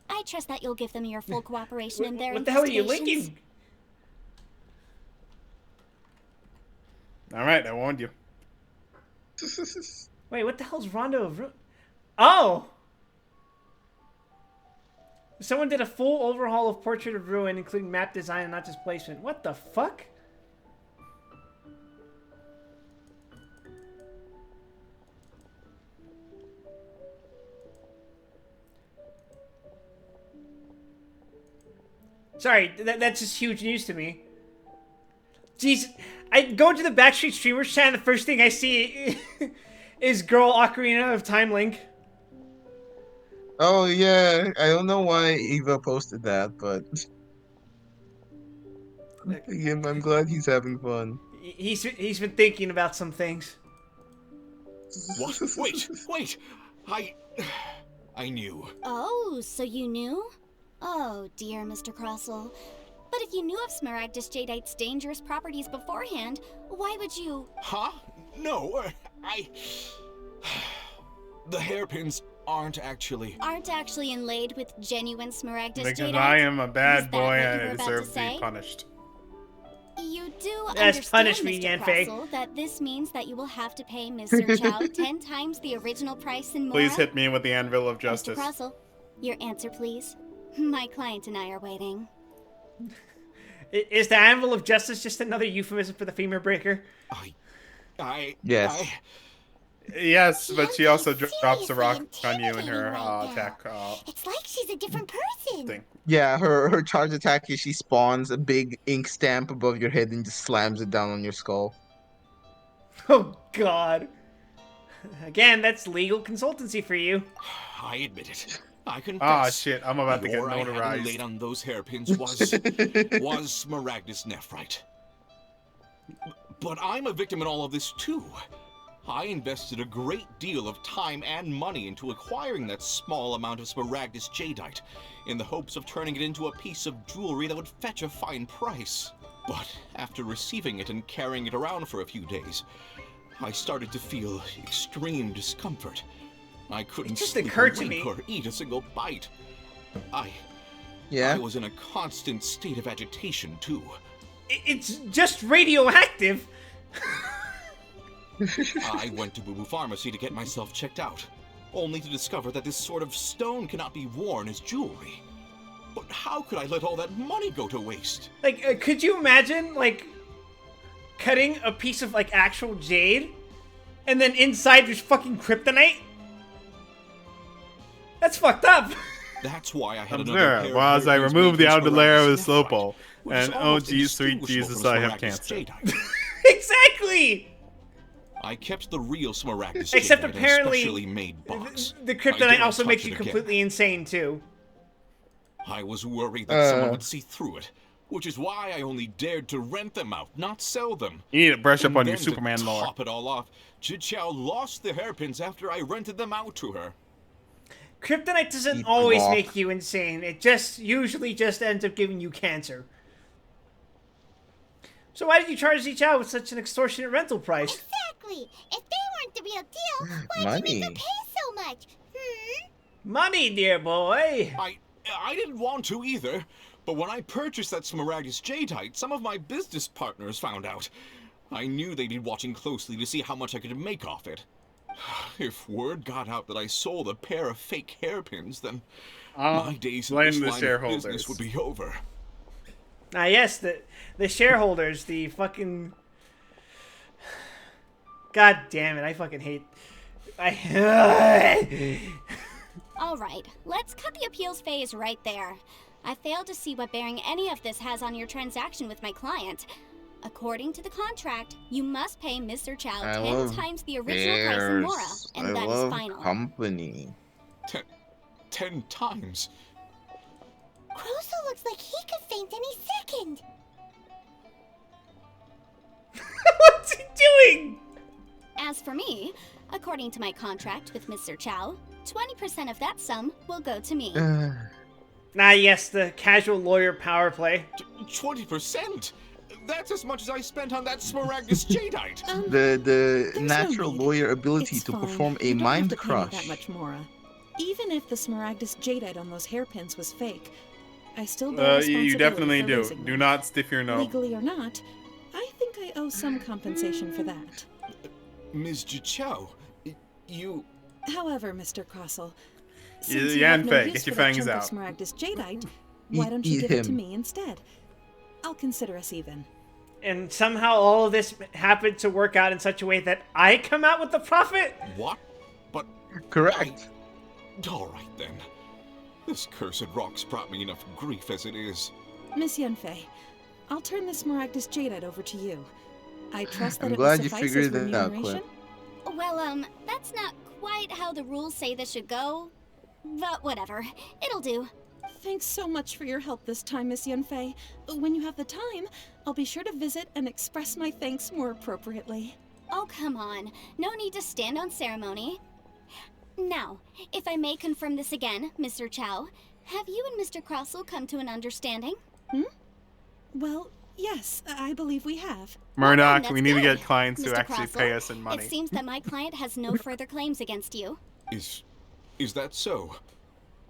I trust that you'll give them your full cooperation in their What the hell are you investigations. linking? All right, I warned you. Wait, what the hell's Rondo of Ruin? Oh! Someone did a full overhaul of Portrait of Ruin, including map design and not just placement. What the fuck? Sorry, that's just huge news to me. Jeez, I go into the Backstreet Streamers chat and the first thing I see is Girl Ocarina of Time Link. Oh yeah, I don't know why Eva posted that, but I'm glad he's having fun. He's been thinking about some things. What? Wait! I knew. Oh, so you knew? Oh, dear Mr. Crossell. But if you knew of Smaragdus Jadeite's dangerous properties beforehand, why would you... Huh? No, The hairpins aren't actually inlaid with genuine Smaragdus Because Jadeite? I am a bad Is that boy what you and were I about deserve to to say? be punished. You do Yes, understand, punish me, Mr. Yanfei. Crossell, that this means that you will have to pay Ms. Serchow 10 times the original price in Mora? Please hit me with the anvil of Mr. justice. Crossell, your answer, please. My client and I are waiting. Is the Anvil of Justice just another euphemism for the femur breaker? Yes. Yes, but she also drops a rock on you in her attack. It's like she's a different person. Thing. Yeah, her charge attack is she spawns a big ink stamp above your head and just slams it down on your skull. Oh God. Again, that's legal consultancy for you. I admit it. I confess. Ah, shit, I'm about to get the ore I had notarized. laid on those hairpins was Smaragdus Nephrite. But I'm a victim in all of this too. I invested a great deal of time and money into acquiring that small amount of Smaragdus Jadeite, in the hopes of turning it into a piece of jewelry that would fetch a fine price. But after receiving it and carrying it around for a few days, I started to feel extreme discomfort. I couldn't sleep or wink or eat a single bite. I was in a constant state of agitation too. It's just radioactive. I went to Boo Boo Pharmacy to get myself checked out, only to discover that this sort of stone cannot be worn as jewelry. But how could I let all that money go to waste? Like, could you imagine, like, cutting a piece of, like, actual jade, and then inside there's fucking kryptonite? That's fucked up. That's why I had Observe, while as I remove the outer layer of the slow pole, and oh geez, sweet Jesus, I have cancer. Exactly! I kept the real Smaragdus Except Jadeite in a apparently, specially made box. the I kryptonite daren't also touch makes it you again. completely insane, too. I was worried that someone would see through it, which is why I only dared to rent them out, not sell them. You need to brush up And on your then Superman to lore. top it all off, Chichao lost the hairpins after I rented them out to her. Kryptonite doesn't Keep always them off. make you insane. It just usually just ends up giving you cancer. So why did you charge each out with such an extortionate rental price? Exactly. If they weren't the real deal, why'd you make her Money. pay so much? Money, dear boy. I didn't want to either, but when I purchased that Smaragdus Jadeite, some of my business partners found out. I knew they'd be watching closely to see how much I could make off it. If word got out that I sold a pair of fake hairpins, then my days in blame this the line of shareholders. business would be over. Ah, yes, the shareholders, the fucking... God damn it, I fucking hate... Alright, let's cut the appeals phase right there. I fail to see what bearing any of this has on your transaction with my client. According to the contract, you must pay Mr. Chow 10 times the original price in Mora, and that is final. Company. 10 times? Croso looks like he could faint any second. What's he doing? As for me, according to my contract with Mr. Chow, 20% of that sum will go to me. Yes, the casual lawyer power play. 20%? That's as much as I spent on that Smaragdus Jadeite. The no natural need. lawyer ability It's to fine. perform a You don't have mind to pay me that crush. much, Mora. Even if the Smaragdus Jadeite on those hairpins was fake, I still bear responsibility You definitely for do. losing Do them. not stiff your nose. Legally or not, I think I owe some compensation for that. Ms. Chow, you... However, Mr. Crossel, since Yeah, you have no Yanfei, use get for your that fangs chunk out. of Smaragdus Jadeite, why don't you Eat give it to him. me instead? I'll consider us even. And somehow all of this happened to work out in such a way that I come out with the profit? What? But... Correct. All right, then. This cursed rock's brought me enough grief as it is. Miss Yanfei, I'll turn the Smaragdus Jadeite over to you. I trust that I'm it will glad you suffice as figured that out, remuneration. Well, that's not quite how the rules say this should go. But whatever, it'll do. Thanks so much for your help this time, Miss Yanfei. When you have the time, I'll be sure to visit and express my thanks more appropriately. Oh, come on. No need to stand on ceremony. Now, if I may confirm this again, Mr. Chow, have you and Mr. Crossel come to an understanding? Well, yes, I believe we have. Murdoch, that's we need to good. get clients to Mr. actually Crossel, pay us in money. It seems that my client has no further claims against you. Is that so?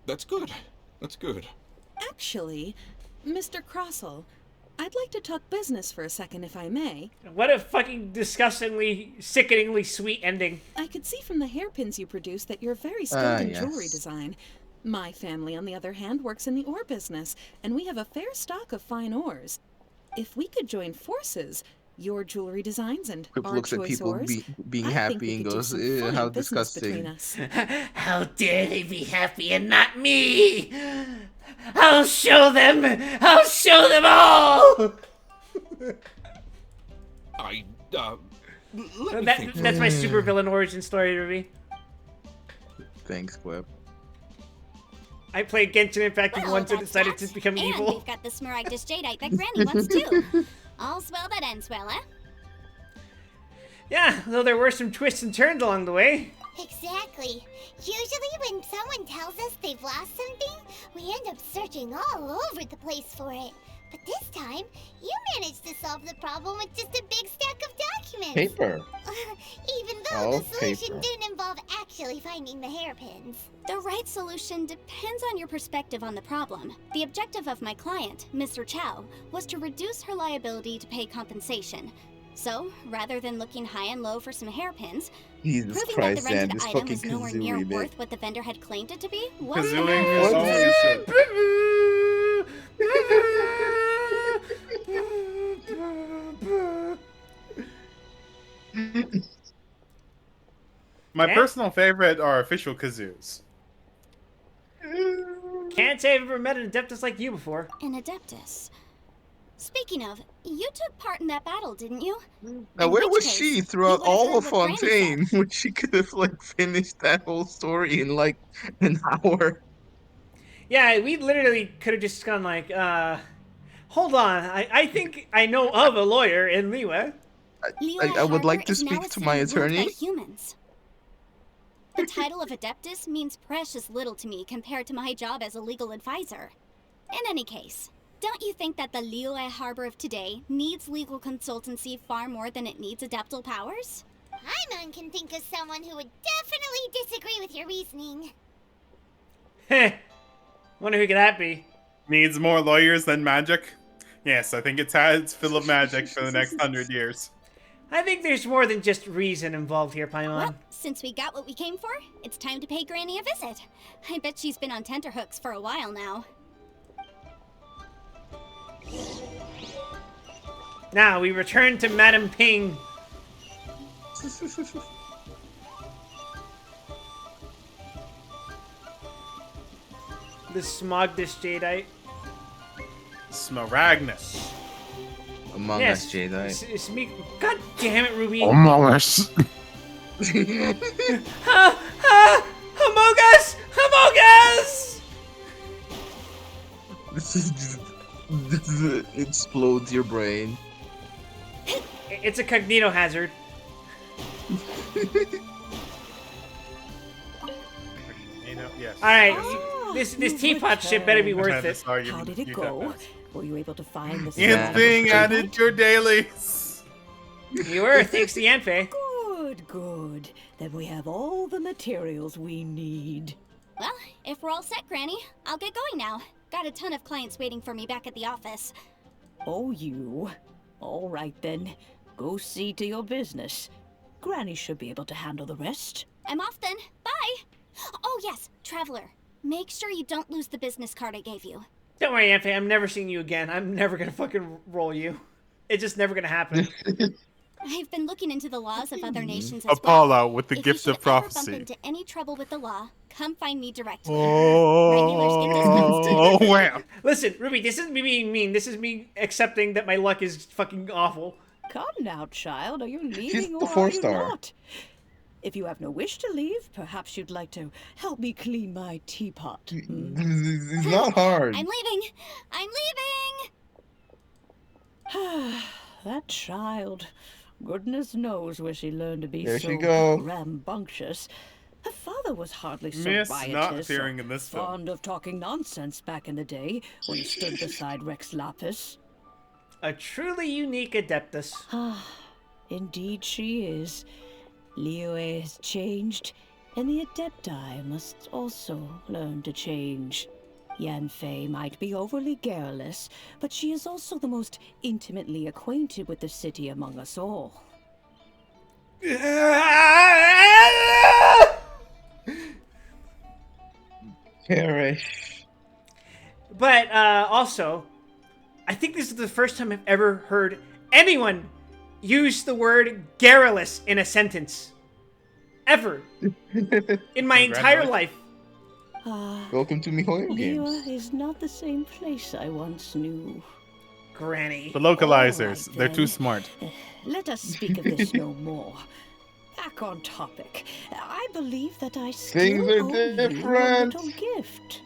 That's good. That's good. Actually, Mr. Crossel, I'd like to talk business for a second, if I may. What a fucking disgustingly, sickeningly sweet ending. I could see from the hairpins you produce that you're very skilled in yes. jewelry design. My family, on the other hand, works in the ore business, and we have a fair stock of fine ores. If we could join forces, your jewelry designs and Quip our looks at choice people ores, being I think happy we and could do goes, some "Ew, fine how business between disgusting." us. How dare they be happy and not me? I'll show them! I'll show them all! Let me think. That's my supervillain origin story, Ruby. Thanks, Quip. I played Genshin Impact Well, once and that's decided that. to become and evil. we've got the Smaragdus Jadeite that Granny wants too. All's well that ends well, eh? Yeah, though there were some twists and turns along the way. Exactly. Usually when someone tells us they've lost something, we end up searching all over the place for it. But this time, you managed to solve the problem with just a big stack of documents. Paper. Even though Oh, the solution paper. didn't involve actually finding the hairpins. The right solution depends on your perspective on the problem. The objective of my client, Mr. Chow, was to reduce her liability to pay compensation. So, rather than looking high and low for some hairpins, Jesus proving Christ, that the rented Zan, this item fucking was nowhere kazoo near remix. worth what the vendor had claimed it to be was Kazooing is always My Yeah. personal favorite are official kazoos. Can't say I've ever met an Adeptus like you before. an Adeptus. Speaking of, you took part in that battle, didn't you? Now, In where which was case, she you throughout would have all heard of what Granny Fontaine when she could have like finished that whole story in like an hour? Yeah, we literally could have just gone like, hold on, I think I know of a lawyer in Liyue. I would like to is now speak a to my city ruled by attorney. humans. The title of Adeptus means precious little to me compared to my job as a legal advisor. In any case, don't you think that the Liyue Harbor of today needs legal consultancy far more than it needs adeptal powers? Paimon can think of someone who would definitely disagree with your reasoning. Heh. Wonder who could that be? Needs more lawyers than magic? Yes, I think it's full of magic for the next 100 years. I think there's more than just reason involved here, Paimon. Well, since we got what we came for, it's time to pay Granny a visit. I bet she's been on tenterhooks for a while now. Now we return to Madame Ping. The Smogdus Jadeite. Smaragdus. Among Yes, Us Jadeite. it's me. God damn it, Ruby. Among Us. Among Us! Among Us! This explodes your brain. It's a cognito hazard. Yes. All right, Ah, this you've teapot shit better be returned. worth it. How did it go? Were you able to find the It's being added to your dailies. You were, thanks to Yanfei. Good, good. Then we have all the materials we need. Well, if we're all set, Granny, I'll get going now. Got a ton of clients waiting for me back at the office. Oh, you. All right then. Go see to your business. Granny should be able to handle the rest. I'm off then. Bye. Oh, yes, Traveler. Make sure you don't lose the business card I gave you. Don't worry, Yanfei, I'm never seeing you again. I'm never gonna fucking roll you. It's just never gonna happen. I've been looking into the laws of other nations as Apollo well. with the If gift you of should ever bump prophecy. into any trouble with the law, come find me directly. Oh, wow. Listen, Ruby, this isn't me being mean. This is me accepting that my luck is fucking awful. Come now, child. Are you leaving She's or the are you 4-star. not? If you have no wish to leave, perhaps you'd like to help me clean my teapot. It's not hard. I'm leaving. I'm leaving. That child. Goodness knows where she learned to be There so she go. rambunctious. Her father was hardly so Miss riotous not or appearing in this film. fond of talking nonsense back in the day when he stood beside Rex Lapis. A truly unique Adeptus. Indeed she is. Liyue has changed, and the Adepti must also learn to change. Yanfei might be overly garrulous, but she is also the most intimately acquainted with the city among us all. Perish. But also, I think this is the first time I've ever heard anyone use the word garrulous in a sentence. Ever. In my entire life. Welcome to MiHoYo games. Liyue is not the same place I once knew. Granny. The localizers, All right, they're too then. smart. Let us speak of this no more. Back on topic. I believe that I still Things are owe you a different. little gift.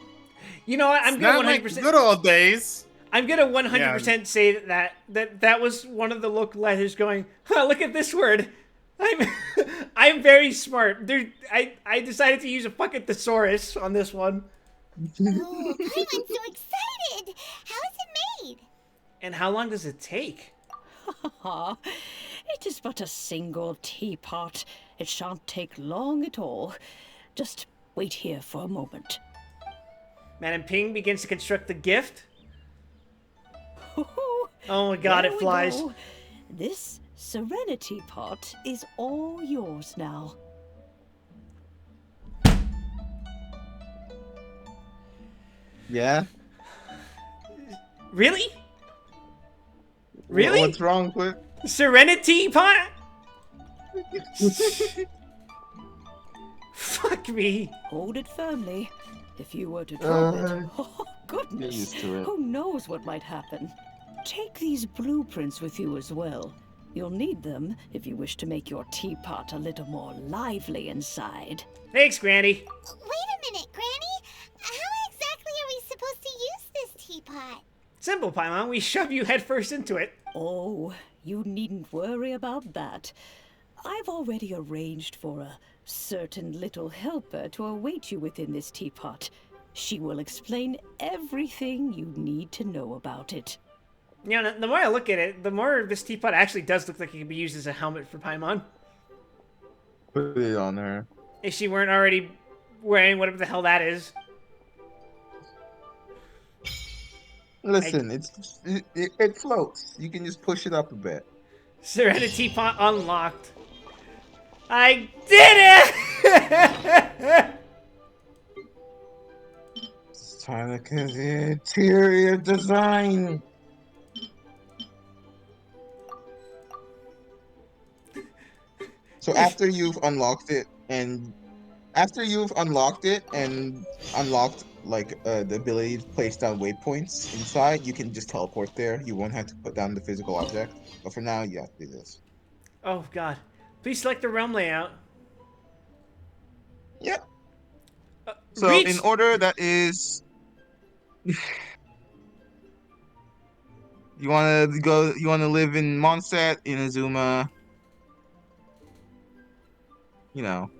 You know what? I'm It's gonna not like 100%. good old days. I'm gonna 100% say that was one of the localizers going, huh, look at this word. I'm very smart. I decided to use a fucking thesaurus on this one. Oh, Paimon's so excited! How is it made? And how long does it take? It is but a single teapot. It shan't take long at all. Just wait here for a moment. Madam Ping begins to construct the gift. Oh my god, There it we flies. go. This Serenity pot is all yours now. Yeah? Really? Really? What's wrong with Serenity pot? Fuck me. Hold it firmly. If you were to drop it, oh Get goodness, used to it. who knows what might happen. Take these blueprints with you as well. You'll need them if you wish to make your teapot a little more lively inside. Thanks, Granny. Wait a minute, Granny. How exactly are we supposed to use this teapot? Simple, Paimon. We shove you headfirst into it. Oh, you needn't worry about that. I've already arranged for a certain little helper to await you within this teapot. She will explain everything you need to know about it. You know, the more I look at it, the more this teapot actually does look like it can be used as a helmet for Paimon. Put it on her. If she weren't already wearing whatever the hell that is. Listen, it floats. You can just push it up a bit. Serenity pot unlocked. I did it! It's time to look at the interior design. So after you've unlocked it and unlocked like the ability to place down waypoints inside, you can just teleport there. You won't have to put down the physical object. But for now, you have to do this. Oh god. Please select the realm layout. Yep. So reach- in order, that is You wanna go? You wanna live in Mondstadt, Inazuma? You know,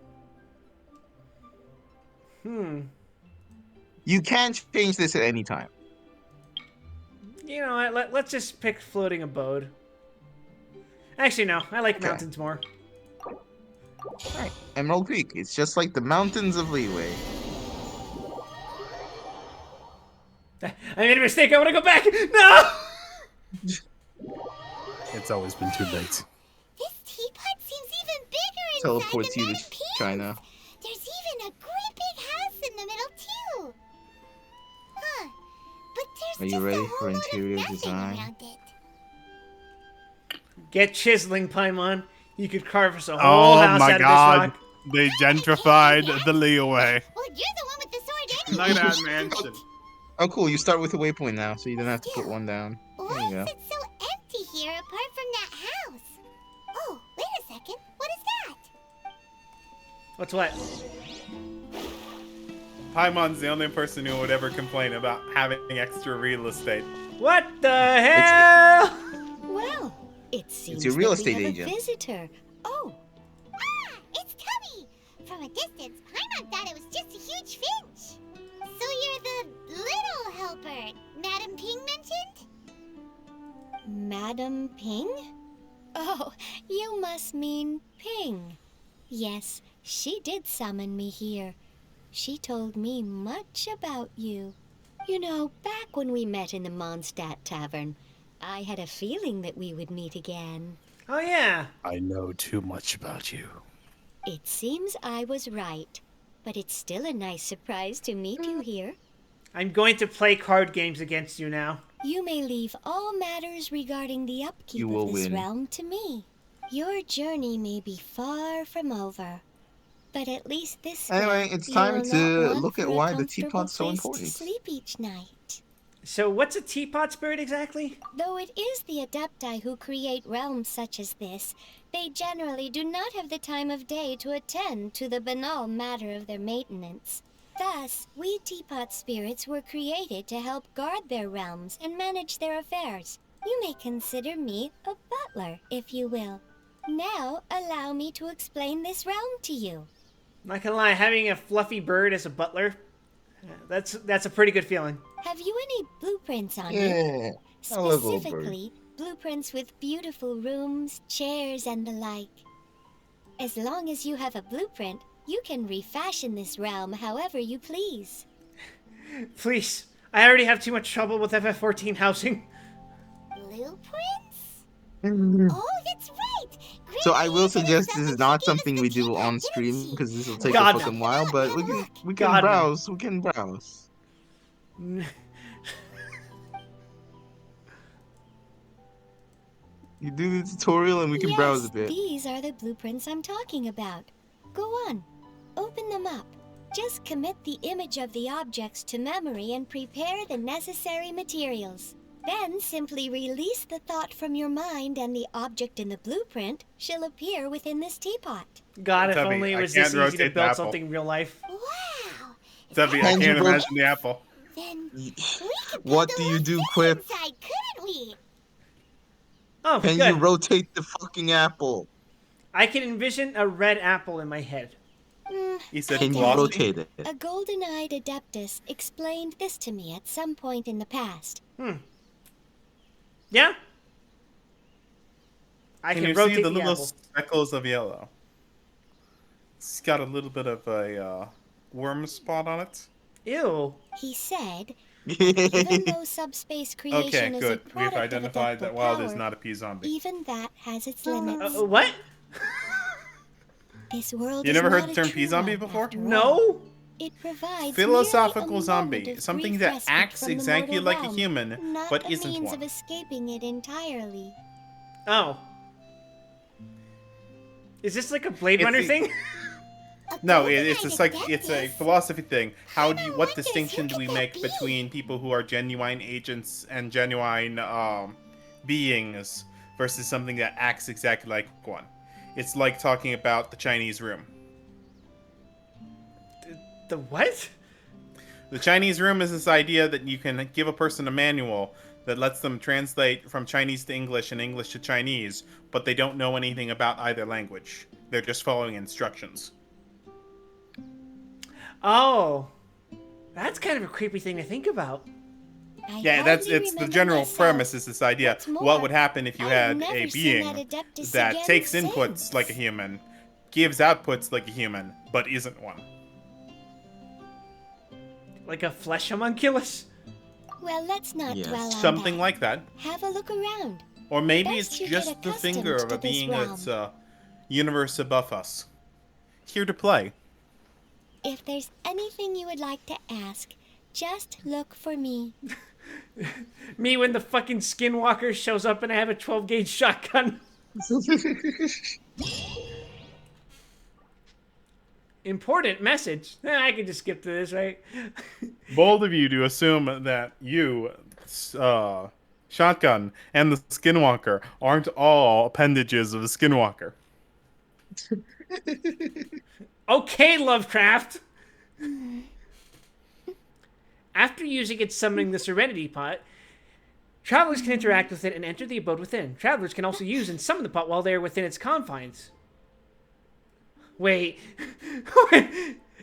you can change this at any time. You know what? Let's just pick floating abode. Actually, no. I like Okay. mountains more. Alright, Emerald Peak. It's just like the mountains of Leeway. I made a mistake. I want to go back. No! It's always been too late. This teapot seems even bigger inside Teleports the you to Madam Pins. China. There's even a great big house in the middle too. Huh? But there's Are you just ready a for whole lot interior of nothing design? around it. Get chiseling, Paimon. You could carve us a whole house out of this rock. They gentrified the Leeway. Well, you're the one with the sword Look anyway. at that mansion. Oh, cool. You start with a waypoint now, so you don't have to put one down. There Why you go. is it so empty here apart from that house? Oh, wait a second. What is that? What's what? Paimon's the only person who would ever complain about having extra real estate. What the hell? Well, it seems your real that estate we have agent. a visitor. Oh, Ah, it's Tubby! From a distance, Paimon thought it was just a huge finch. So you're the little helper Madam Ping mentioned? Madam Ping? Oh, you must mean Ping. Yes, she did summon me here. She told me much about you. You know, back when we met in the Mondstadt Tavern, I had a feeling that we would meet again. Oh, yeah. I know too much about you. It seems I was right, but it's still a nice surprise to meet you here. I'm going to play card games against you now. You may leave all matters regarding the upkeep You will of this win. realm to me. Your journey may be far from over, but at least this way, Anyway, it's you time will to not want look at for a why the comfortable teapot's so place important. to sleep each night. So what's a teapot spirit exactly? Though it is the Adepti who create realms such as this, they generally do not have the time of day to attend to the banal matter of their maintenance. Thus, we teapot spirits were created to help guard their realms and manage their affairs. You may consider me a butler, if you will. Now, allow me to explain this realm to you. Not gonna lie, having a fluffy bird as a butler, that's a pretty good feeling. Have you any blueprints on you? Yeah, I love little bird. Specifically, blueprints with beautiful rooms, chairs, and the like. As long as you have a blueprint, you can refashion this realm however you please. Please, I already have too much trouble with FF14 housing. Blueprints? Mm-hmm. Oh, that's right! Great So I will idea to suggest this summon is not Shigeru's something we do teapot, on didn't stream she? because this will take God, a fucking while, but we can God, no. browse. We can browse. You do the tutorial and we can browse a bit. These are the blueprints I'm talking about. Go on, open them up. Just commit the image of the objects to memory and prepare the necessary materials. Then simply release the thought from your mind and the object in the blueprint shall appear within this teapot. God, if Tubby, only it I was can't this easy to rotate the build apple. something in real life. Wow! Tubby, I Can you can't roll- imagine the apple. Then we could What build do a you whole do, city Quip? inside, couldn't we? Oh, Can good. you rotate the fucking apple? I can envision a red apple in my head. He said Can you glossy. rotate it? A golden-eyed adeptus explained this to me at some point in the past. Yeah? I Can can you rotate see the the little apple. speckles of yellow? It's got a little bit of a worm spot on it. Ew. He said, even though subspace creation Okay, is good. a We've product identified of that adeptal wild is power, not a pea zombie. even that has its limits. What? This world You is never heard not the a term true pea zombie one, before? after all. No? It provides Philosophical merely a zombie, moment of something brief that respite acts from the exactly mortal like a realm, human, not but a isn't means one. of escaping it entirely. Oh. Is this like a Blade It's Runner the- thing? No, it's a philosophy thing. How do you, what distinction do we make be? between people who are genuine agents and genuine beings versus something that acts exactly like one? It's like talking about the Chinese room. The what? The Chinese room is this idea that you can give a person a manual that lets them translate from Chinese to English and English to Chinese, but they don't know anything about either language. They're just following instructions. Oh, that's kind of a creepy thing to think about. Yeah, it's the general premise is this idea. What would happen if you had a being that takes inputs like a human, gives outputs like a human, but isn't one? Like a flesh homunculus? Well, let's not dwell on Something that. like that. Have a look around. Or maybe Best it's you get just the accustomed finger of to a this being realm. that's universe above us. Here to play. If there's anything you would like to ask, just look for me. Me when the fucking skinwalker shows up and I have a 12 gauge shotgun. Important message. I can just skip to this, right? Bold of you to assume that you, Shotgun, and the Skinwalker aren't all appendages of the Skinwalker. Okay, Lovecraft. After using and summoning the Serenity Pot, travelers can interact with it and enter the abode within. Travelers can also use and summon the pot while they are within its confines. Wait.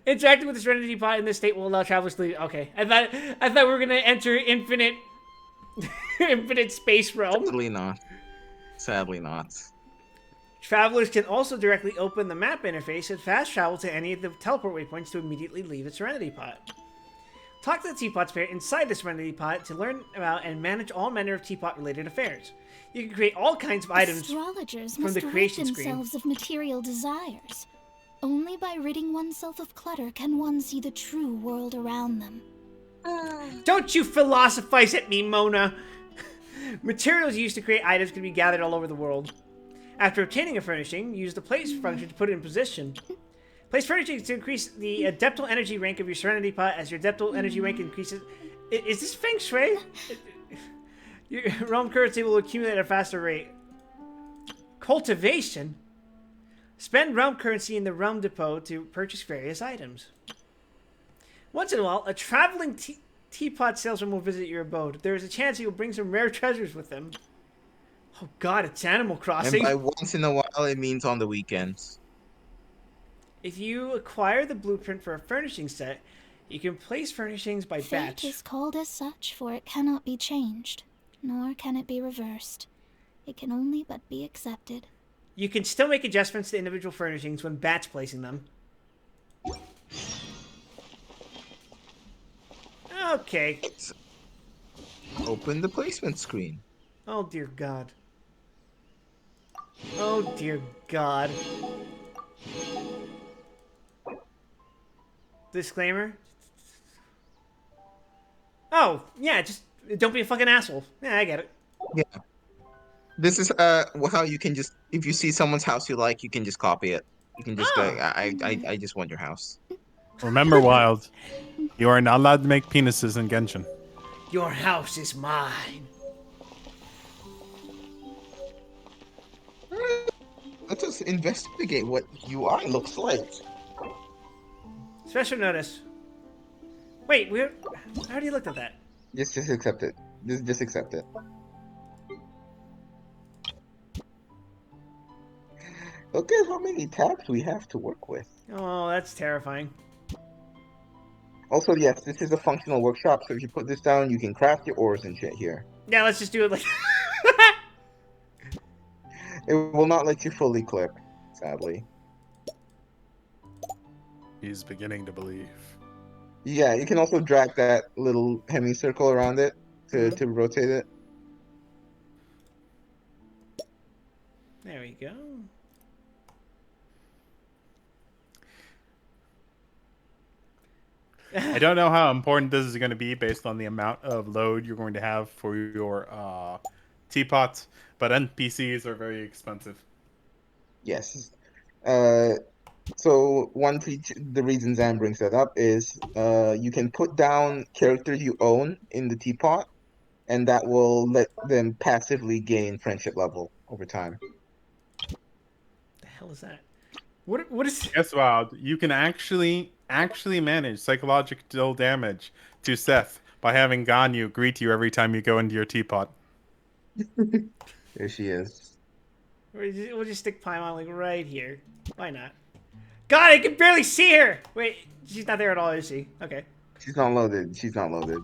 Interacting with the Serenity Pot in this state will allow travelers to leave. Okay. I thought we were gonna enter infinite space realm. Sadly not. Sadly not. Travelers can also directly open the map interface and fast travel to any of the teleport waypoints to immediately leave the Serenity Pot. Talk to the Teapot Spirit inside the Serenity Pot to learn about and manage all manner of Teapot-related affairs. You can create all kinds of items Astrologers from must the rid creation screen. themselves of material desires. Only by ridding oneself of clutter can one see the true world around them. Don't you philosophize at me, Mona! Materials used to create items can be gathered all over the world. After obtaining a furnishing, use the place function to put it in position. Place furnishings to increase the adeptal energy rank of your Serenity Pot as your adeptal energy rank increases. Is this Feng Shui? Your realm currency will accumulate at a faster rate. Cultivation? Spend realm currency in the realm depot to purchase various items. Once in a while, a traveling teapot salesman will visit your abode. There is a chance he will bring some rare treasures with him. Oh god, it's Animal Crossing. And by once in a while, it means on the weekends. If you acquire the blueprint for a furnishing set, you can place furnishings by Fate batch. is called as such, for it cannot be changed, nor can it be reversed. It can only but be accepted. You can still make adjustments to individual furnishings when batch placing them. Okay. Open the placement screen. Oh dear god. Oh dear god. Disclaimer. Oh, yeah, just don't be a fucking asshole. Yeah, I get it. Yeah. This is how you can just, if you see someone's house you like, you can just copy it. You can just go, I just want your house. Remember, Wild, you are not allowed to make penises in Genshin. Your house is mine. Let us investigate what UI looks like. Special notice. Wait, I already looked at that. Just accept it. Just accept it. Look at how many tabs we have to work with. Oh, that's terrifying. Also, yes, this is a functional workshop, so if you put this down, you can craft your ores and shit here. Yeah, let's just do it like... It will not let you fully clip, sadly. He's beginning to believe. Yeah, you can also drag that little semicircle around it to rotate it. There we go. I don't know how important this is going to be based on the amount of load you're going to have for your teapots, but NPCs are very expensive. Yes. So the reason Zan brings that up is you can put down characters you own in the teapot, and that will let them passively gain friendship level over time. The hell is that? What is? Yes, Wild. You can actually manage psychological damage to Seth by having Ganyu greet you every time you go into your teapot. There she is. We'll just stick Paimon like right here. Why not? God, I can barely see her! Wait, she's not there at all, is she? Okay. She's not loaded. She's not loaded.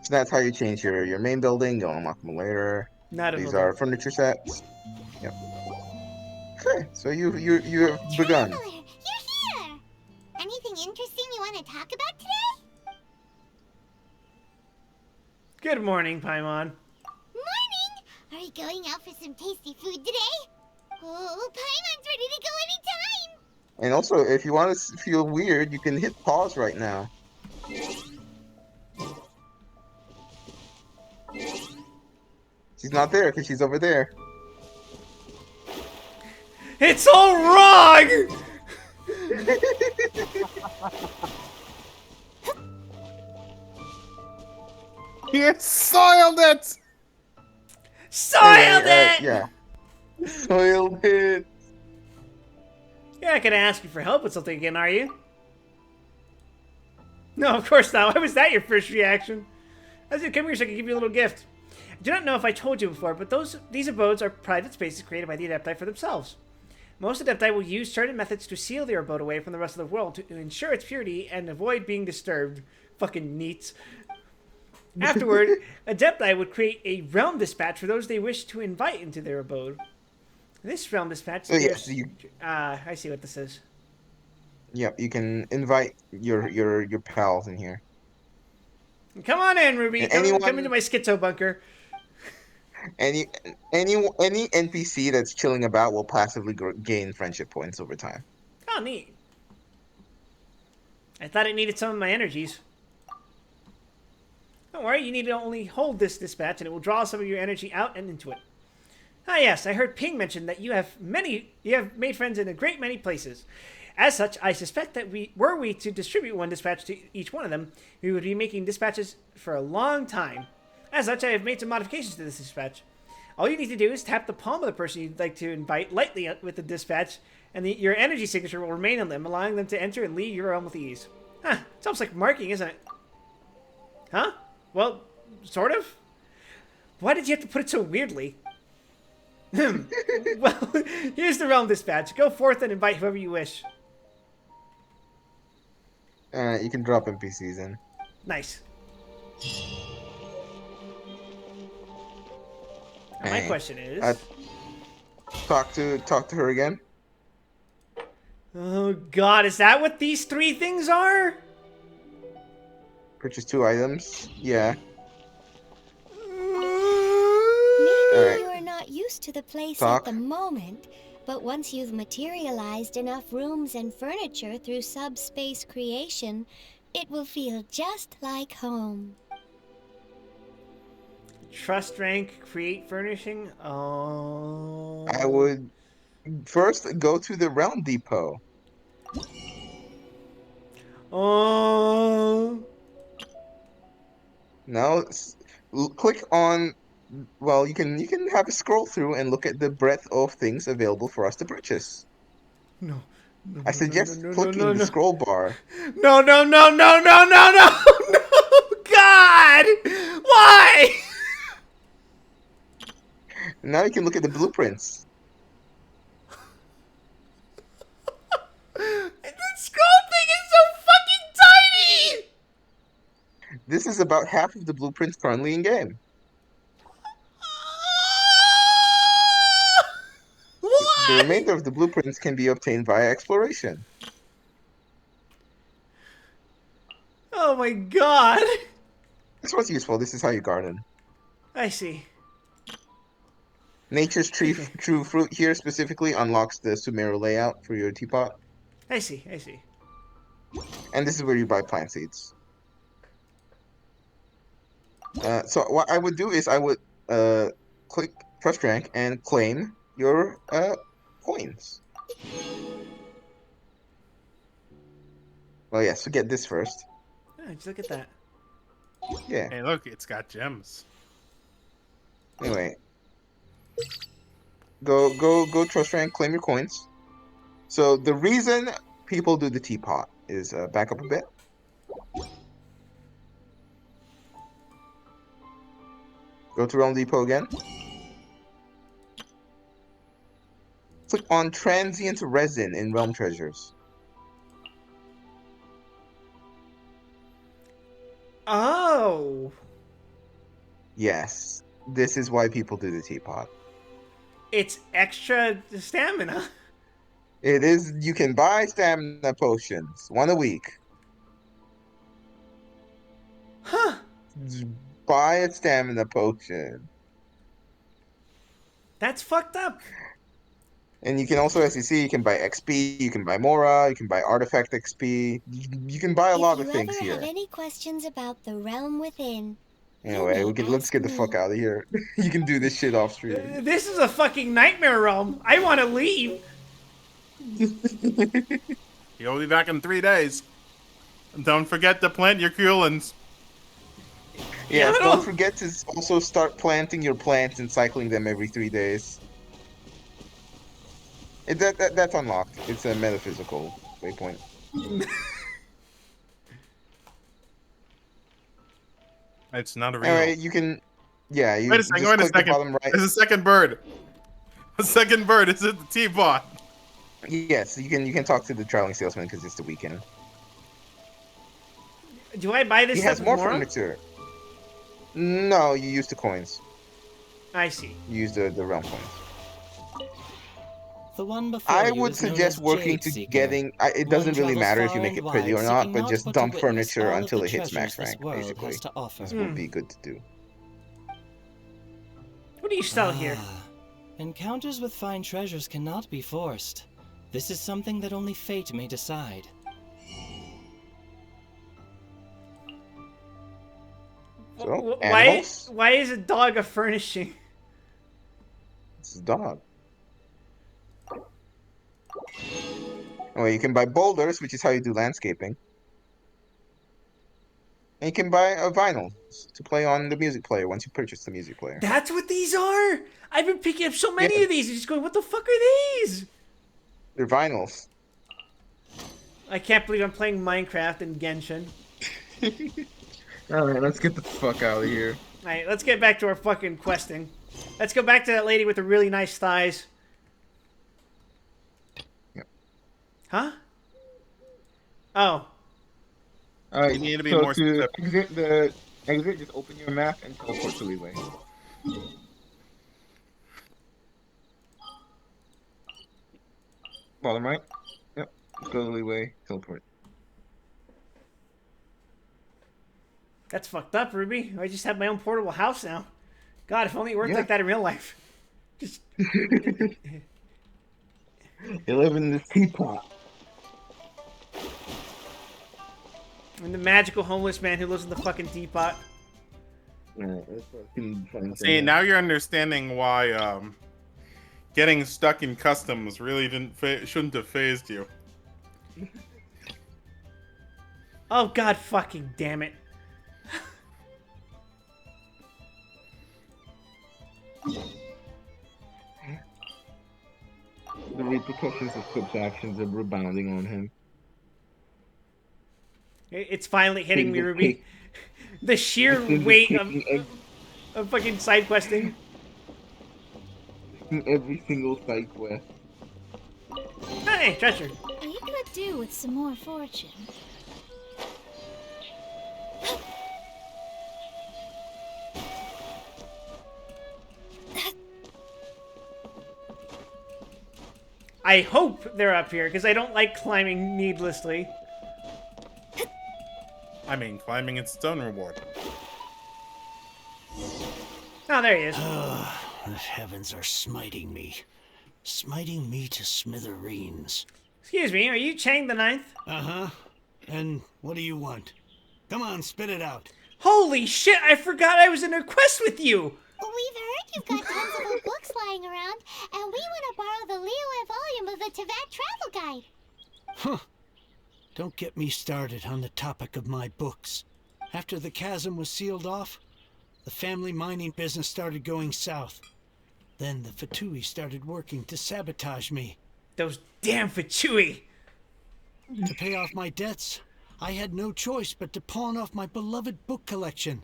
So that's how you change your main building. You'll unlock them later. Not a These building. are furniture sets. Yep. Okay, so you have begun. Traveler, you're here! Anything interesting you want to talk about today? Good morning, Paimon. Morning! Are we going out for some tasty food today? Oh, Paimon's ready to go anytime! And also, if you want to feel weird, you can hit pause right now. She's not there because she's over there. It's all wrong! You soiled it! Soiled it! Yeah. Soiled it. You're not gonna ask me for help with something again, are you? No, of course not. Why was that your first reaction? I said, come here so I can give you a little gift. I do not know if I told you before, but these abodes are private spaces created by the Adepti for themselves. Most Adepti will use certain methods to seal their abode away from the rest of the world to ensure its purity and avoid being disturbed. Fucking neats. Afterward, Adepti would create a realm dispatch for those they wish to invite into their abode. This realm dispatch... yes, I see what this is. Yep, you can invite your pals in here. Come on in, Ruby. Come into my schizo bunker. Any NPC that's chilling about will passively gain friendship points over time. Oh, neat. I thought it needed some of my energies. Don't worry, you need to only hold this dispatch and it will draw some of your energy out and into it. Ah yes, I heard Ping mention that you have made friends in a great many places. As such, I suspect that were we to distribute one dispatch to each one of them, we would be making dispatches for a long time. As such, I have made some modifications to this dispatch. All you need to do is tap the palm of the person you'd like to invite lightly with the dispatch, and your energy signature will remain on them, allowing them to enter and leave your realm with ease. Huh, sounds like marking, isn't it? Huh? Well, sort of. Why did you have to put it so weirdly? Well, here's the realm dispatch. Go forth and invite whoever you wish. You can drop NPCs in. Nice. My question is... talk to her again. Oh god, is that what these three things are? Purchase 2 items. Yeah. Maybe you're not used to the place at the moment, but once you've materialized enough rooms and furniture through subspace creation, it will feel just like home. Trust rank, create furnishing? Oh. I would first go to the Realm Depot. Oh. Now, click on... Well, you can have a scroll through and look at the breadth of things available for us to purchase. No. I suggest clicking the scroll bar. No. No, God! Why? Now you can look at the blueprints. The scroll thing is so fucking tiny! This is about half of the blueprints currently in game. The remainder of the blueprints can be obtained via exploration. Oh my god! This one's useful. This is how you garden. I see. Nature's true fruit here specifically unlocks the Sumeru layout for your teapot. I see. And this is where you buy plant seeds. So what I would do is I would click trust rank and claim your coins. Well, yeah, so get this first. Oh, just look at that. Yeah. Hey, look, it's got gems. Anyway. Go trust rank, claim your coins. So the reason people do the teapot is back up a bit. Go to Realm Depot again. Click on Transient Resin in Realm Treasures. Oh. Yes, this is why people do the teapot. It's extra stamina. It is. You can buy stamina potions, one a week. Huh. Just buy a stamina potion. That's fucked up. And you can also, as you see, you can buy XP, you can buy Mora, you can buy Artifact XP. You can buy a lot of things If you ever here. have any questions about the realm within, Anyway, let's get the fuck out of here. You can do this shit off stream. This is a fucking nightmare realm. I want to leave. You'll be back in 3 days. And don't forget to plant your Kulins. Yeah, don't forget to also start planting your plants and cycling them every 3 days. That's unlocked. It's a metaphysical waypoint. It's not a real. Alright, you can... Yeah, you Wait a second, just wait a click the second. bottom right. There's a second bird. A second bird. Is it the teapot? Yes, you can talk to the traveling salesman because it's the weekend. Do I buy this He stuff has more with Mora? furniture. No, you use the coins. I see. You use the realm coins. The one before I you would is known suggest as working Jade to Seeker. getting... it doesn't One really travels matter if far you make and it pretty or wide, not, seeking but naught just but dump to witness furniture all of until the it hits max treasures rank, this world basically. has to offer. This would be good to do. What do you sell here? Encounters with fine treasures cannot be forced. This is something that only fate may decide. So, Why animals? why is a dog a furnishing? It's a dog. Oh, you can buy boulders, which is how you do landscaping. And you can buy vinyls to play on the music player once you purchase the music player. That's what these are? I've been picking up so many of these and just going, what the fuck are these? They're vinyls. I can't believe I'm playing Minecraft and Genshin. Alright, let's get the fuck out of here. Alright, let's get back to our fucking questing. Let's go back to that lady with the really nice thighs. Yep. Huh? Oh. Alright, You need to be more specific. exit the exit, just open your map and teleport to Leeway. Bottom right. Yep. Let's go to Leeway, teleport. That's fucked up, Ruby. I just have my own portable house now. God, if only it worked Yeah. like that in real life. Just... You live in this teapot. I'm the magical homeless man who lives in the fucking teapot. See, now you're understanding why getting stuck in customs really shouldn't have phased you. Oh god fucking damn it. The repercussions of Quip's actions are rebounding on him. It's finally hitting me, Things are Ruby. The sheer Things are weight of taking fucking side questing. every single side quest. Hey, treasure. you could do with some more fortune. I hope they're up here, because I don't like climbing needlessly. I mean, climbing its own reward. Oh, there he is. The heavens are smiting me. Smiting me to smithereens. Excuse me, are you Chang the Ninth? Uh-huh. And what do you want? Come on, spit it out. Holy shit, I forgot I was in a quest with you! We've heard you've got tons of old books lying around, and we want to borrow the Liyue volume of the Teyvat Travel Guide. Huh. Don't get me started on the topic of my books. After the chasm was sealed off, the family mining business started going south. Then the Fatui started working to sabotage me. Those damn Fichui. To pay off my debts, I had no choice but to pawn off my beloved book collection.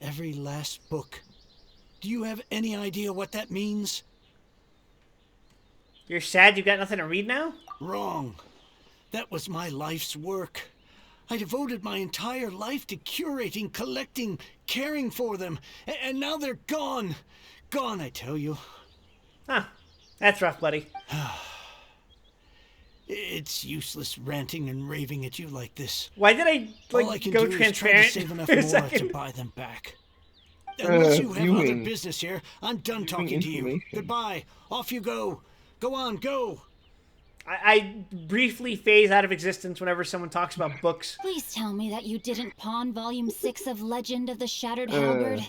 Every last book. Do you have any idea what that means? You're sad you got nothing to read now? Wrong. That was my life's work. I devoted my entire life to curating, collecting, caring for them. And now they're gone. Gone, I tell you. Huh. That's rough, buddy. It's useless ranting and raving at you like this. Why did I, like, all I can go do transparent is try to save enough for a more second? to buy them back. Unless you have other viewing. business here, I'm done talking to you. Goodbye. Off you go. Go on, go. I briefly phase out of existence whenever someone talks about books. Please tell me that you didn't pawn Volume 6 of Legend of the Shattered Halberd.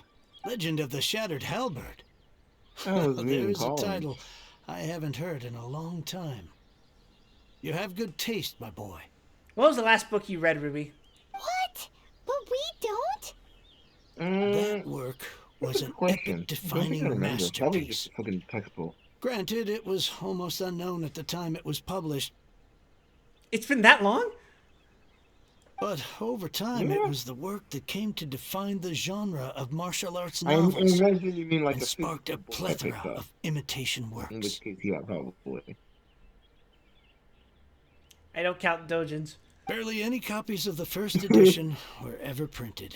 Legend of the Shattered Halberd. Oh, There's a title I haven't heard in a long time. You have good taste, my boy. What was the last book you read, Ruby? What? But we don't? That work was an epic-defining Probably just masterpiece. a fucking textbook. Granted, it was almost unknown at the time it was published. It's been that long? But over time, Yeah. it was the work that came to define the genre of martial arts I novels imagine you mean like and a sparked a physical plethora epic, of imitation in works. which case, yeah, probably. I don't count dojins. Barely any copies of the first edition were ever printed.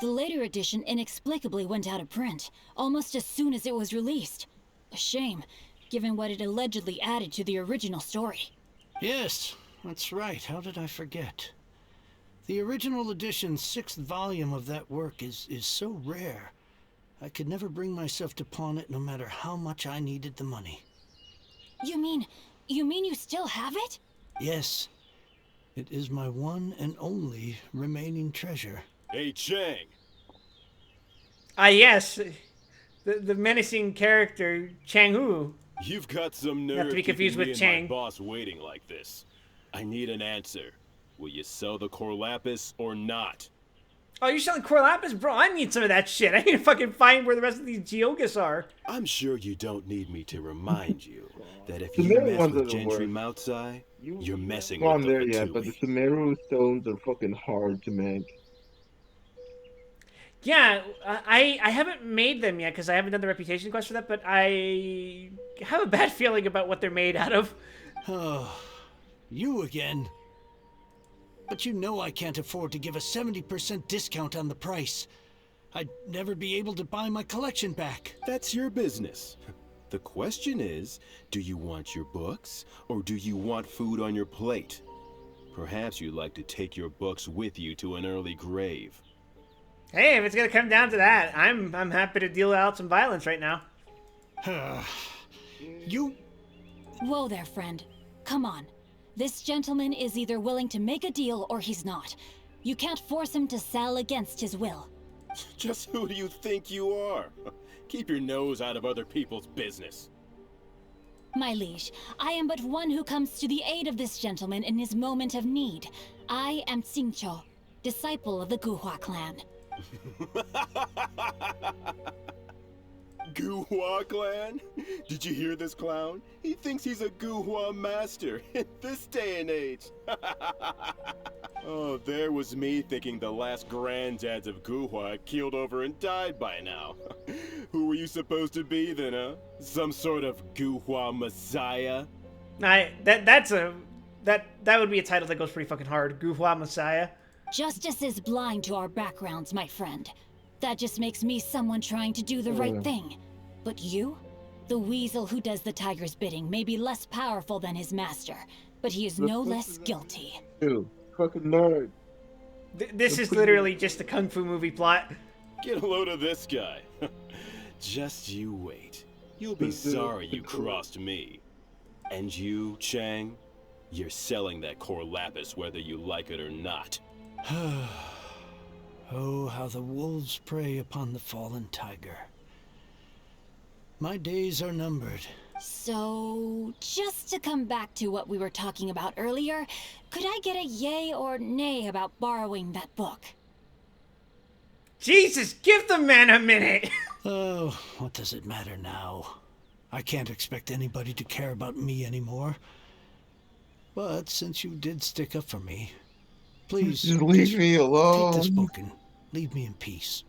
The later edition inexplicably went out of print, almost as soon as it was released. A shame, given what it allegedly added to the original story. Yes, that's right. How did I forget? The original edition's 6th volume of that work is so rare. I could never bring myself to pawn it no matter how much I needed the money. You mean you still have it? Yes, it is my one and only remaining treasure. Hey, Chang. Ah, yes. The menacing character, Chang-Hu. You've got some nerve Not to be confused keeping with me and Chang. my boss waiting like this. I need an answer. Will you sell the core lapis or not? Oh, you're selling Core Lapis? Bro, I need some of that shit. I need to fucking find where the rest of these Geogas are. I'm sure you don't need me to remind you that if The you middle mess ones are with the Gentry worst. Moutsai, you're messing Not with the there yet, but the Fatui. Sumeru stones are fucking hard to make. Yeah, I haven't made them yet because I haven't done the reputation quest for that, but I have a bad feeling about what they're made out of. Oh, you again. But you know I can't afford to give a 70% discount on the price. I'd never be able to buy my collection back. That's your business. The question is, do you want your books, or do you want food on your plate? Perhaps you'd like to take your books with you to an early grave. Hey, if it's gonna come down to that, I'm happy to deal out some violence right now. You... Whoa there, friend. Come on. This gentleman is either willing to make a deal or he's not. You can't force him to sell against his will. Just who do you think you are? Keep your nose out of other people's business. My liege, I am but one who comes to the aid of this gentleman in his moment of need. I am Xingqiu, disciple of the Guhua clan. Guhua clan? Did you hear this clown? He thinks he's a Guhua master in this day and age. Oh, there was me thinking the last granddads of Guhua had keeled over and died by now. Who were you supposed to be then, huh? Some sort of Guhua messiah? That would be a title that goes pretty fucking hard. Guhua Messiah. Justice is blind to our backgrounds, my friend. That just makes me someone trying to do the right thing. But you? The weasel who does the tiger's bidding may be less powerful than his master, but he is no less guilty. Ew, fucking nerd. This is literally just a kung fu movie plot. Get a load of this guy. Just you wait. You'll be sorry you crossed me. And you, Chang, you're selling that core lapis whether you like it or not. Oh, how the wolves prey upon the fallen tiger. My days are numbered. So, just to come back to what we were talking about earlier, could I get a yay or nay about borrowing that book? Jesus, give the man a minute! Oh, what does it matter now? I can't expect anybody to care about me anymore. But since you did stick up for me, please just leave me alone. Take this book and leave me in peace.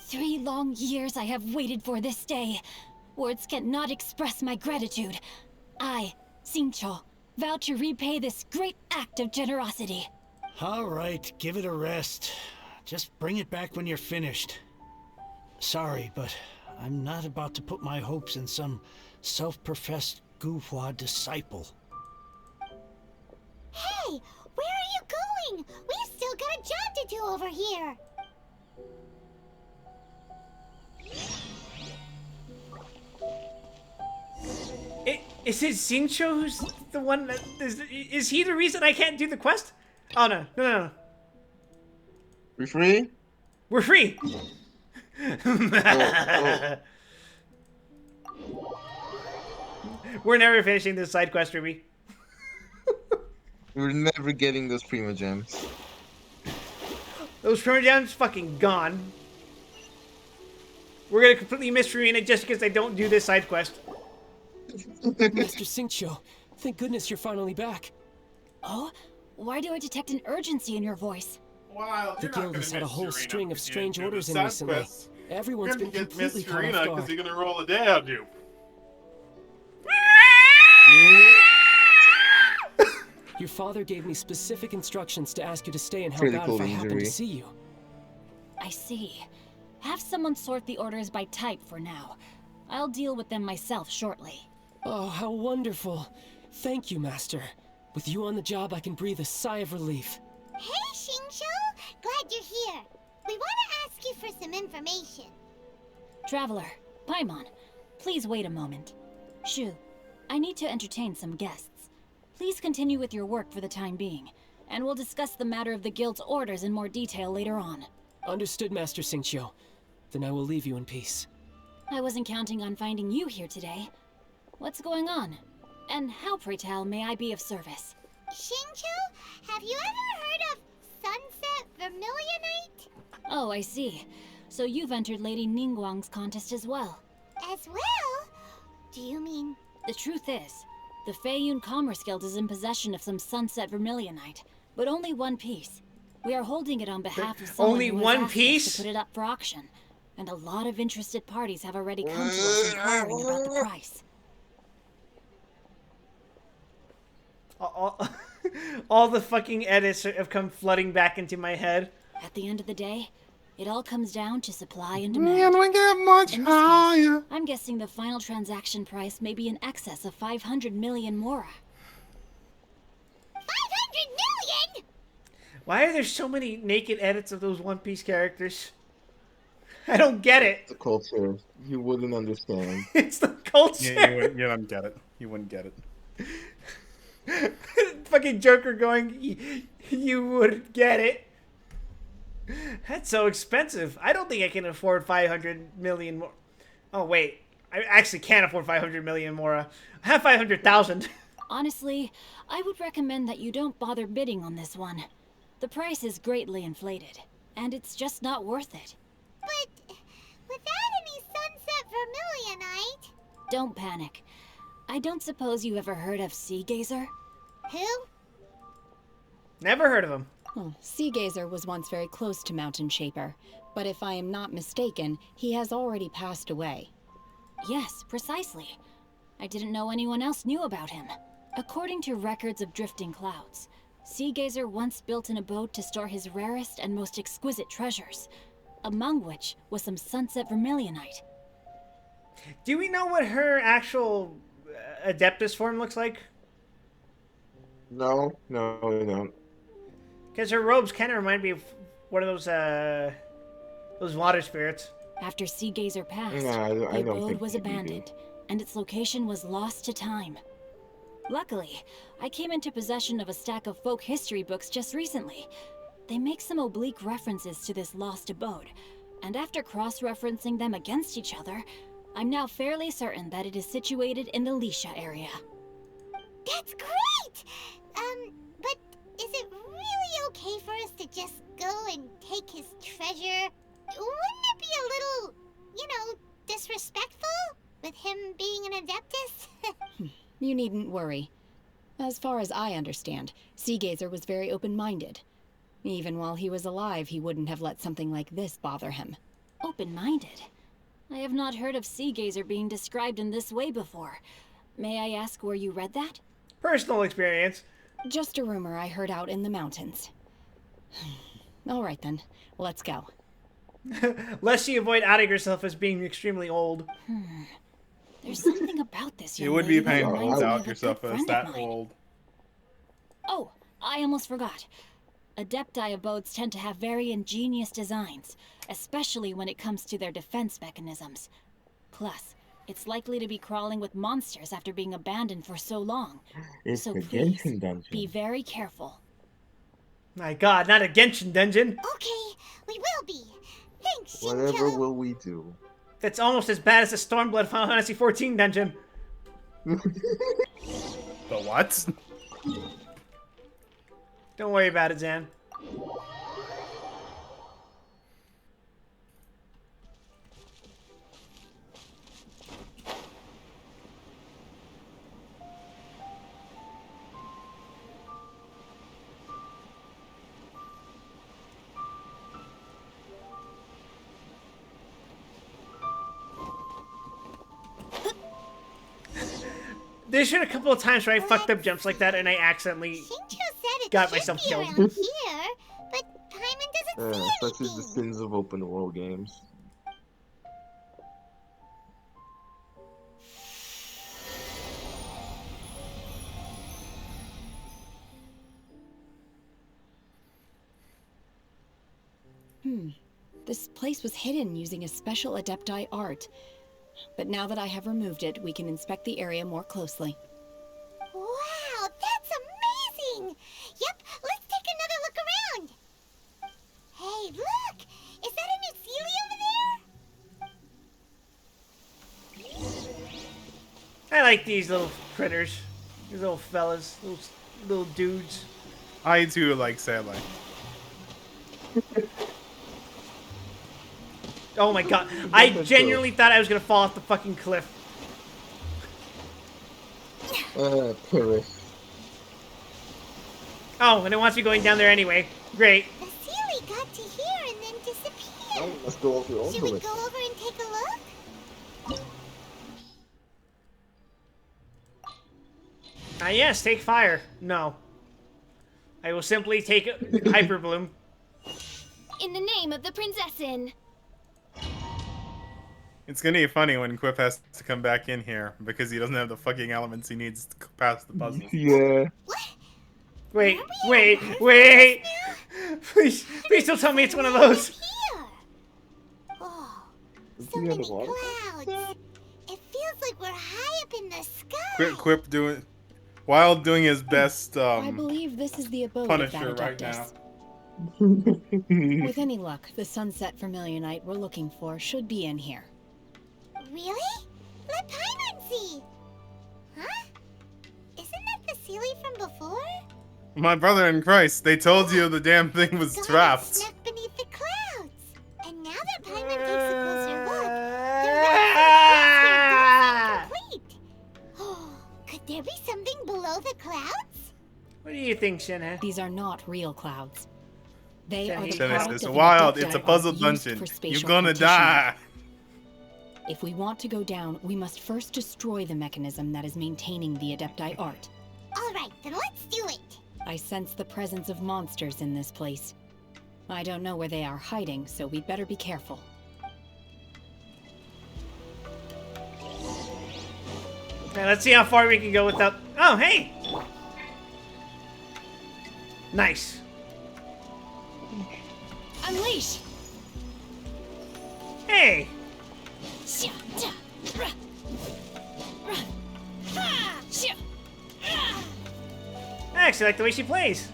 3 long years I have waited for this day. Words cannot express my gratitude. I, Sincho, vow to repay this great act of generosity. All right, give it a rest. Just bring it back when you're finished. Sorry, but I'm not about to put my hopes in some self-professed goofwad disciple. Hey, where are you going? We've still got a job to do over here. Is it Sincho who's the one that is he the reason I can't do the quest? Oh no. We free? We're free. We're never finishing this side quest, Ruby. We're never getting those Prima Gems. Those Prima Gems fucking gone. We're gonna completely miss Farina just because I don't do this side quest. Master Sincho, thank goodness you're finally back. Oh? Why do I detect an urgency in your voice? Wow, The guild has had a whole string of strange orders in recently. Everyone's been completely caught off guard. Because he's gonna roll a day on you. Your father gave me specific instructions to ask you to stay and help out if I happen to see you. I see. Have someone sort the orders by type for now. I'll deal with them myself shortly. Oh, how wonderful. Thank you, Master. With you on the job, I can breathe a sigh of relief. Hey, Xingqiu! Glad you're here. We want to ask you for some information. Traveler, Paimon, please wait a moment. Shu, I need to entertain some guests. Please continue with your work for the time being, and we'll discuss the matter of the guild's orders in more detail later on. Understood, Master Xingqiu. Then I will leave you in peace. I wasn't counting on finding you here today. What's going on? And how, pray tell, may I be of service? Xingqiu, have you ever heard of Sunset Vermilionite? Oh, I see. So you've entered Lady Ningguang's contest as well. As well? Do you mean... The truth is, the Feiyun Commerce Guild is in possession of some Sunset Vermilionite, but only one piece. We are holding it on behalf of someone only who has one asked piece? us to put it up for auction. And a lot of interested parties have already come to us inquiring about the price. All the fucking edits have come flooding back into my head. At the end of the day, it all comes down to supply and demand. We get much In this higher. case, I'm guessing the final transaction price may be in excess of 500 million mora. 500 million?! Why are there so many naked edits of those One Piece characters? I don't get it. The culture. You wouldn't understand. It's the culture. Yeah, you wouldn't get it. You wouldn't get it. Fucking Joker going, you would get it. That's so expensive. I don't think I can afford 500 million more. Oh, wait. I actually can't afford 500 million more. I have 500,000. Honestly, I would recommend that you don't bother bidding on this one. The price is greatly inflated, and it's just not worth it. But without any Sunset Vermilionite... Don't panic. I don't suppose you ever heard of Sea Gazer? Who? Never heard of him. Oh, Sea Gazer was once very close to Mountain Shaper, but if I am not mistaken, he has already passed away. Yes, precisely. I didn't know anyone else knew about him. According to records of drifting clouds, Sea Gazer once built an abode to store his rarest and most exquisite treasures, among which was some Sunset Vermilionite. Do we know what her actual Adeptus form looks like? No, we don't. Because her robes kind of remind me of one of those water spirits. After Sea Gazer passed, I the don't abode think was she do. abandoned, and its location was lost to time. Luckily, I came into possession of a stack of folk history books just recently. They make some oblique references to this lost abode, and after cross-referencing them against each other, I'm now fairly certain that it is situated in the Lisha area. That's great! But is it really okay for us to just go and take his treasure? Wouldn't it be a little, disrespectful? with him being an Adeptus? You needn't worry. As far as I understand, Seagazer was very open-minded. Even while he was alive, he wouldn't have let something like this bother him. Open-minded? I have not heard of Seagazer being described in this way before. May I ask where you read that? Personal experience. Just a rumor I heard out in the mountains. All right then, let's go. Lest you avoid outing yourself as being extremely old. There's something about this young You would be lady that painful reminds to me out of a yourself good as friend that of mine. old. Oh, I almost forgot. Adepti abodes tend to have very ingenious designs, especially when it comes to their defense mechanisms. Plus, it's likely to be crawling with monsters after being abandoned for so long. It's So the please, Genshin dungeon. be very careful. My god, not a Genshin dungeon. Okay, we will be. Thanks, Whatever Shinjo. will we do? That's almost as bad as the Stormblood Final Fantasy XIV dungeon. The what? Don't worry about it, Zan. There's been a couple of times where I fucked up jumps like that and I accidentally Shinjo said it got should myself be killed. around here, but Paimon doesn't see Such is the anything. sins of open world games. This place was hidden using a special Adepti art. But now that I have removed it, we can inspect the area more closely. Wow, that's amazing! Yep, let's take another look around. Hey, look! Is that a new Sealy over there? I like these little critters. These little fellas. Little dudes. I too like Sailor. Oh my god. I genuinely thought I was gonna fall off the fucking cliff. Paris. Oh, and it wants me going down there anyway. Great. The Sealy got to here and then disappeared. Oh, let's go over Should we it. go over and take a look? Yes, take fire. No. I will simply take Hyper Bloom. In the name of the Prinzessin. It's gonna be funny when Quip has to come back in here because he doesn't have the fucking elements he needs to pass the puzzle. Yeah. Wait. Please don't tell me it's one of those. Here. Oh, so many clouds. It feels like we're high up in the sky. Quip while doing his best I believe this is the abode Punisher of that right now. Adeptus. With any luck, the Sunset Vermilionite we're looking for should be in here. Really? Let Paimon see. Huh? Isn't that the Sealy from before? My brother in Christ, they told you the damn thing was trapped. Snuck beneath the clouds. And now that Paimon takes a closer look, the rest of the do seem complete. Oh, could there be something below the clouds? What do you think, Shinha? These are not real clouds. They are the Shinha product says, of an wild, Adepti it's a art puzzle used dungeon. for You're spatial gonna partitioning. die. If we want to go down, we must first destroy the mechanism that is maintaining the Adepti art. All right, then let's do it. I sense the presence of monsters in this place. I don't know where they are hiding, so we'd better be careful. Now let's see how far we can go without... Oh, hey! Nice. Unleash! Hey! I actually like the way she plays.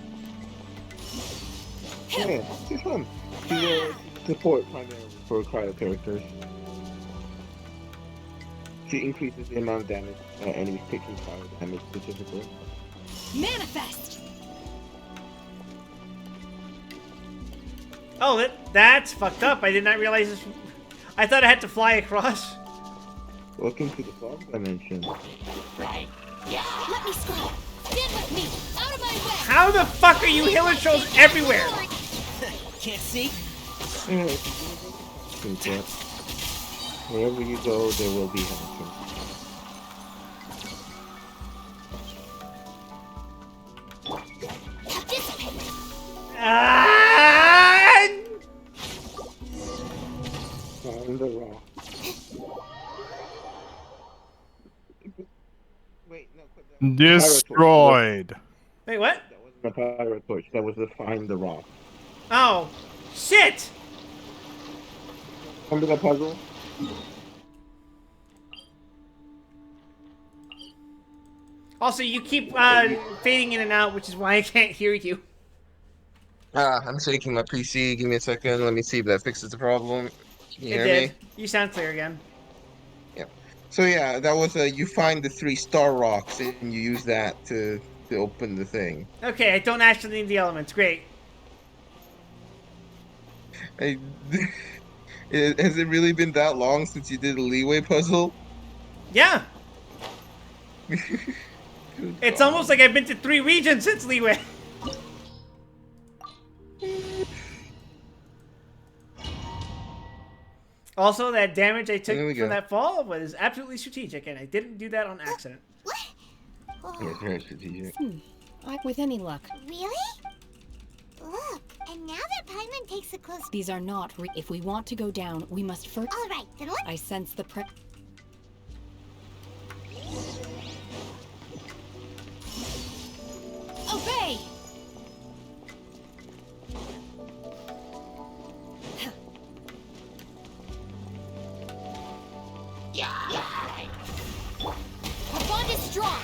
Yeah, she's fun. She's a support primarily for cryo characters. She increases the amount of damage enemies take from cryo damage specifically. Manifest! Oh, that's fucked up. I did not realize this. I thought I had to fly across. Welcome to the fog dimension. Right. Yeah. Let me scroll. Stand with me. Out of my way. How the fuck are you healer trolls everywhere? Can't see? Wherever you go, there will be hunting. Find the rock. Wait, no, Destroyed. Wait, what? That wasn't a pirate torch. That was the find the rock. Oh, shit! Remember the puzzle? Also, you keep fading in and out, which is why I can't hear you. I'm shaking my PC. Give me a second. Let me see if that fixes the problem. Can you hear me? You sound clear again. Yeah. So yeah, that was you find the 3 star rocks and you use that to open the thing. Okay, I don't actually need the elements. Great. Has it really been that long since you did a leeway puzzle? Yeah. It's almost like I've been to 3 regions since leeway. Also, that damage I took from that fall was absolutely strategic, and I didn't do that on accident. Yeah, very strategic. With any luck. Really? Look, and now that Paimon takes a close... These are not if we want to go down, we must first... Alright, then what? I sense the Obey! Our bond is strong.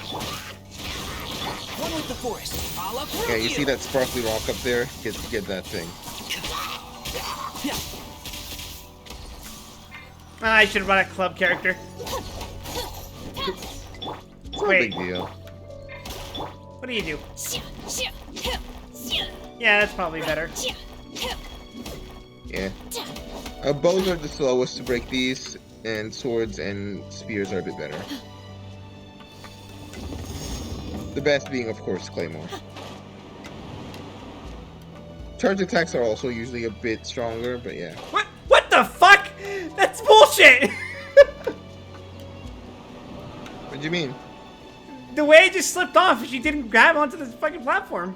One with the forest. I'll uproot Yeah, you see that sparkly rock up there? Get that thing. I should have brought a club character. It's no big deal. What do you do? Yeah, that's probably better. Yeah. Bows are the slowest to break these, and swords and spears are a bit better. The best being, of course, claymores. Charge attacks are also usually a bit stronger, but yeah. What the fuck? That's bullshit! What do you mean? The way I just slipped off is you didn't grab onto this fucking platform.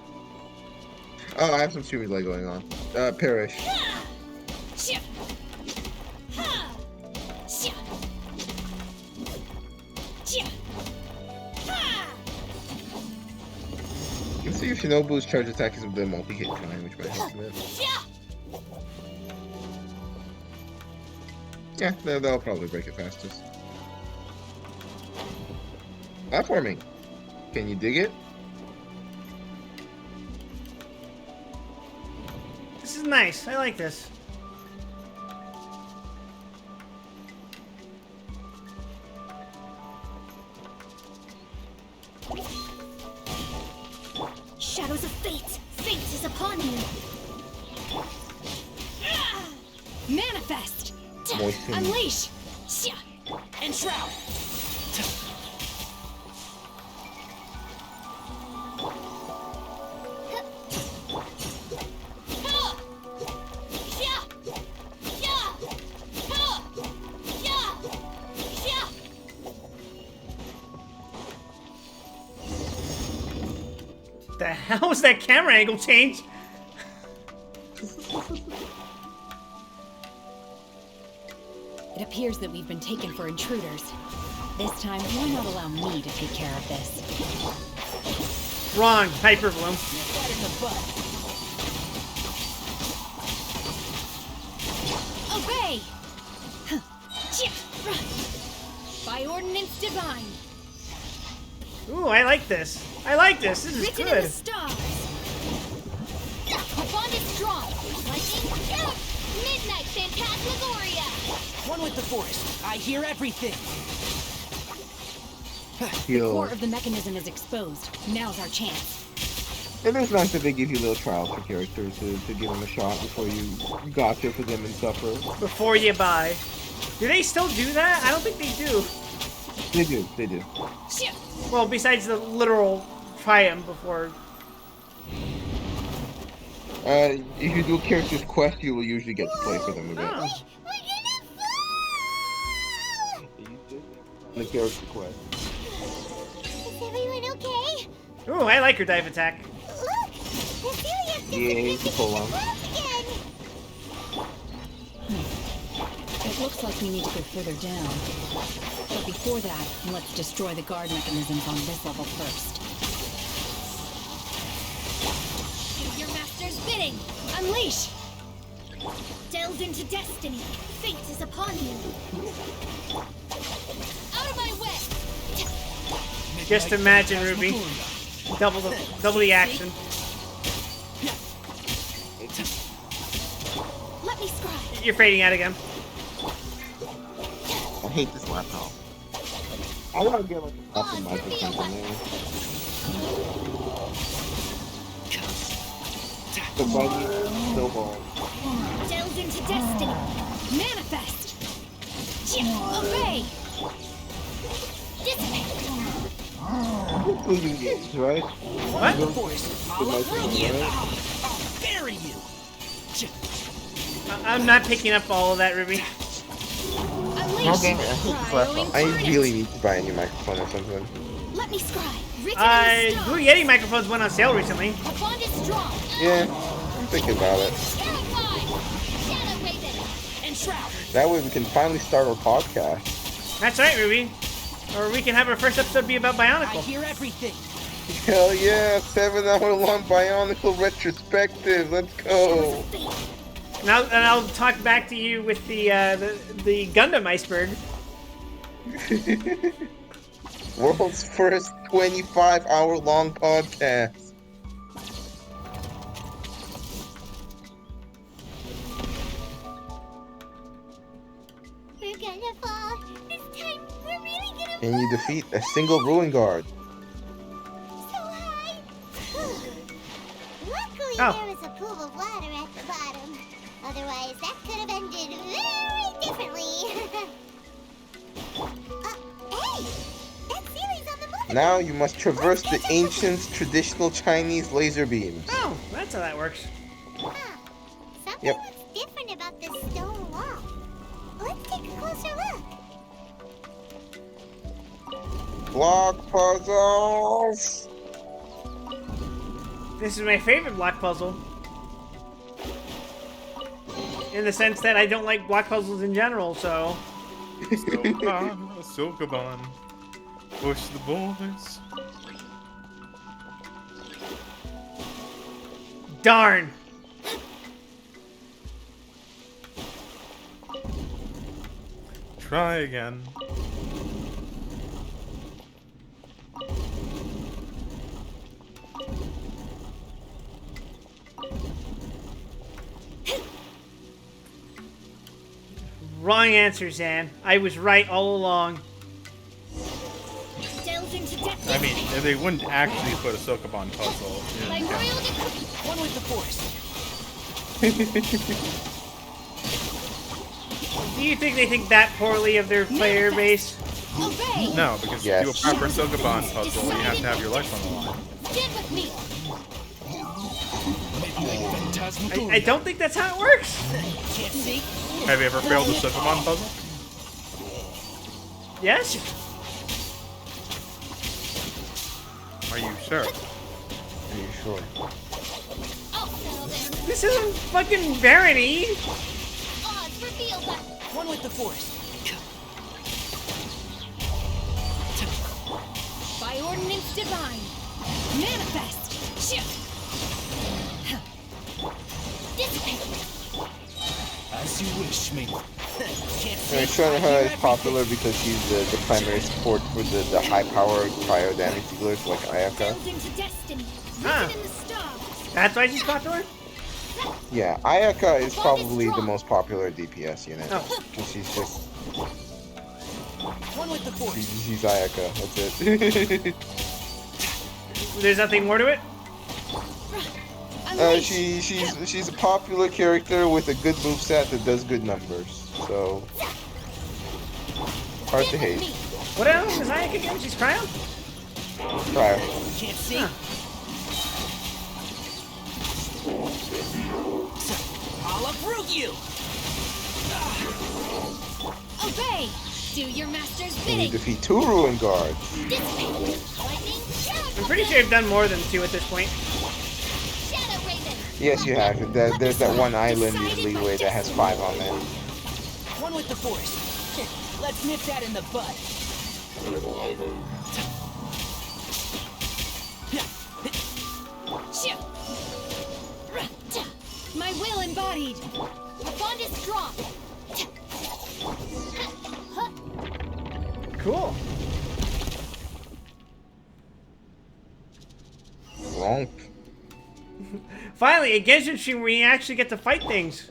Oh, I have some stream delay going on. Perish. You can see if Shinobu's charge attack is with the multi-hit time, which might help a bit. Yeah, that'll probably break it fastest. Platforming. Can you dig it? This is nice. I like this. Shadows of fate. Fate is upon you. Manifest. Moisten. Unleash. Enshroud. The hell was that camera angle change? It appears that we've been taken for intruders. This time, why not allow me to take care of this? Wrong. Hyper Bloom. Obey. By ordinance divine. Ooh, I like this. I like this. This is Written in the good. stars. Our bond is strong. Lightning. Midnight Phantasmagoria. One with the forest. I hear everything. The core of the mechanism is exposed. Now's our chance. It is nice that they give you little trials for characters to give them a shot before you gotcha for them and suffer. Before you buy. Do they still do that? I don't think they do. They do. They do. Well, besides the literal triumph before. If you do a character's quest, you will usually get to play for them a bit. Oh. The character quest. Is everyone okay? Ooh, I like her dive attack. Look! Cecilia Yeah, you can pull on. again! It looks like we need to go further down. But before that, let's destroy the guard mechanisms on this level first. Do your master's bidding. Unleash. Delve into destiny. Fate is upon you. Out of my way. Just imagine, Ruby. Double the action. Let me scribe. You're fading out again. I hate this laptop. I want to get like a fucking microphone in there. The buggy, so hard. Delve into destiny. Manifest. Obey. Dissipate. Including games, right? What? The Force. the microphone, right? I'll bury you. I'm not picking up all of that, Ruby. Okay, I hate this laptop. I really need to buy a new microphone or something. Let me scribe. Blue Yeti microphones went on sale recently. A bond is strong. Yeah, I'm thinking about it. Shadow Raven. And Shroud. That way we can finally start our podcast. That's right, Ruby. Or we can have our first episode be about Bionicle. I hear everything. Hell yeah, 7-hour-long Bionicle retrospective. Let's go. And I'll talk back to you with the Gundam iceberg. World's first 25-hour-long podcast. We're gonna fall. This time, we're really gonna fall. Can you defeat a single ruin guard? So high. Luckily, Oh. there was a pool of water at the bottom. Otherwise, that could have ended very differently. Hey! That series on the move. Now you must traverse the ancient traditional Chinese laser beams. Oh, that's how that works. Huh. Something Yep. looks different about this stone wall. Let's take a closer look. Block puzzles. This is my favorite block puzzle. In the sense that I don't like block puzzles in general, so. Sokoban. Push the boys. Darn. Try again. Wrong answer, Zan. I was right all along. Delve into destiny. I mean, they wouldn't actually put a Sokoban puzzle By in. royal decree. One with the Force. Do you think they think that poorly of their player base? Obey. No, because Yes. to do a proper Sokoban puzzle, you have to have your life on the line. Stand with me. I don't think that's how it works. Can't see. Have you ever failed a Sokoban puzzle? Yes? Are you sure? Are you sure? I'll settle there. This isn't fucking Barony. Odds reveal that. One with the Force. By ordinance divine. Manifest. Shift. Dissipate. As you wish, me. Shanaha is popular because she's the primary support for the high-powered cryo damage dealers like Ayaka. Delve into destiny. Huh. Written in the stars. That's why she's popular? Yeah, Ayaka is probably the most popular DPS unit. Oh. Because she's just... One with the Force. She's Ayaka, that's it. There's nothing more to it? She's a popular character with a good moveset that does good numbers. So hard to hate. What else is Ayaka again? She's cryo? Cryo. Can't see. Huh. I'll uproot you. Obey! Do your master's And you bidding! defeat 2 Ruin Guards. Dissipate! Lightning! I'm pretty sure I've done more than 2 at this point. Shadow Raven! Yes, you have. There's that one island in Leeway that has 5 on there. One with the force. Here, let's nip that in the bud. My will embodied! The bond is strong! Cool. Wrong. Finally, a Genshin stream where you actually get to fight things.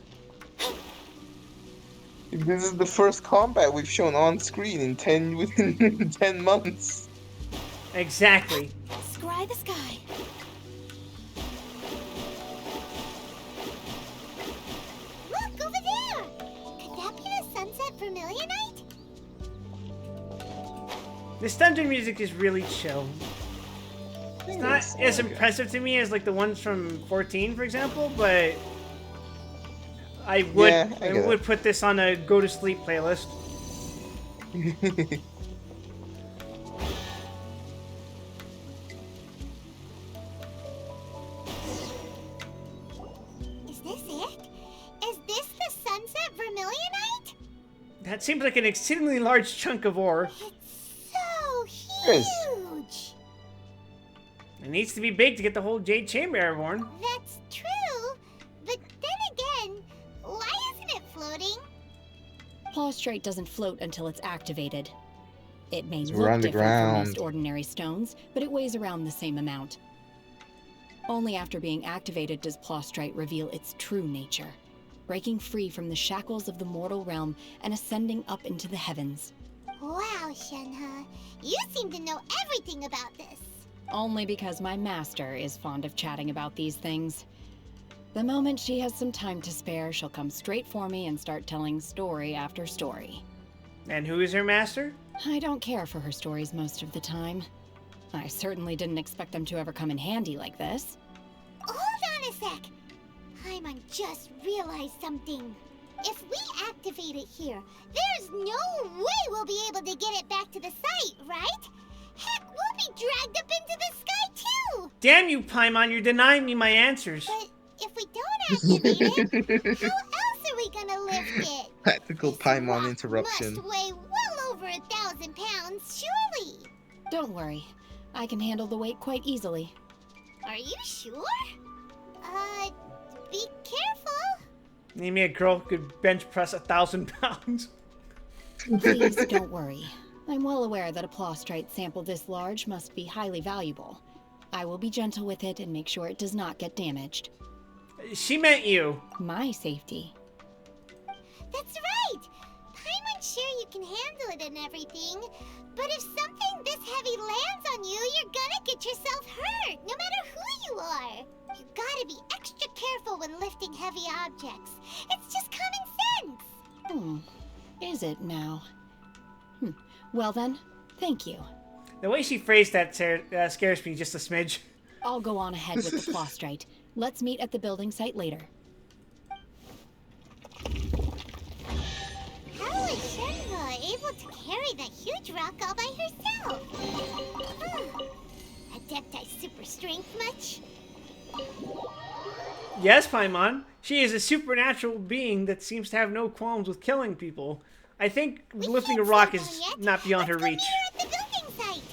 This is the first combat we've shown on screen in 10 10 months. Exactly. Scry the sky. Look, over there! Could that be the Sunset Vermilionite? This dungeon music is really chill. It's not as impressive to me as like the ones from 14, for example, but I would put this on a go to sleep playlist. Is this it? Is this the Sunset Vermilionite? That seems like an exceedingly large chunk of ore. So Yes. huge! It needs to be big to get the whole Jade Chamber airborne. That's true, but then again, why isn't it floating? Plaustrate doesn't float until it's activated. It may It's look different from underground. most ordinary stones, but it weighs around the same amount. Only after being activated does Plaustrate reveal its true nature, breaking free from the shackles of the mortal realm and ascending up into the heavens. Wow, Shenhe, you seem to know everything about this. Only because my master is fond of chatting about these things. The moment she has some time to spare, she'll come straight for me and start telling story after story. And who is her master? I don't care for her stories most of the time. I certainly didn't expect them to ever come in handy like this. Hold on a sec. Paimon just realized something. If we activate it here, there's no way we'll be able to get it back to the site, right? Heck, we'll be dragged up into the sky too! Damn you, Paimon, you're denying me my answers. But if we don't activate it, how else are we gonna lift it? Practical Paimon interruption. Must weigh well over 1,000 pounds, surely. Don't worry. I can handle the weight quite easily. Are you sure? Be careful. Name me a girl who could bench press 1,000 pounds. Please don't worry. I'm well aware that a plaustrite sample this large must be highly valuable. I will be gentle with it and make sure it does not get damaged. She meant you. My safety. That's right. Paimon's sure you can handle it and everything. But if something this heavy lands on you, you're gonna get yourself hurt, no matter who you are. You gotta be extra careful when lifting heavy objects. It's just common sense. Is it now? Well then, thank you. The way she phrased that scares me just a smidge. I'll go on ahead with the plaustrite. Let's meet at the building site later. How is Shenhe able to carry that huge rock all by herself? Adepti super strength much? Yes, Paimon. She is a supernatural being that seems to have no qualms with killing people. I think lifting a rock is not beyond her reach. At the building site.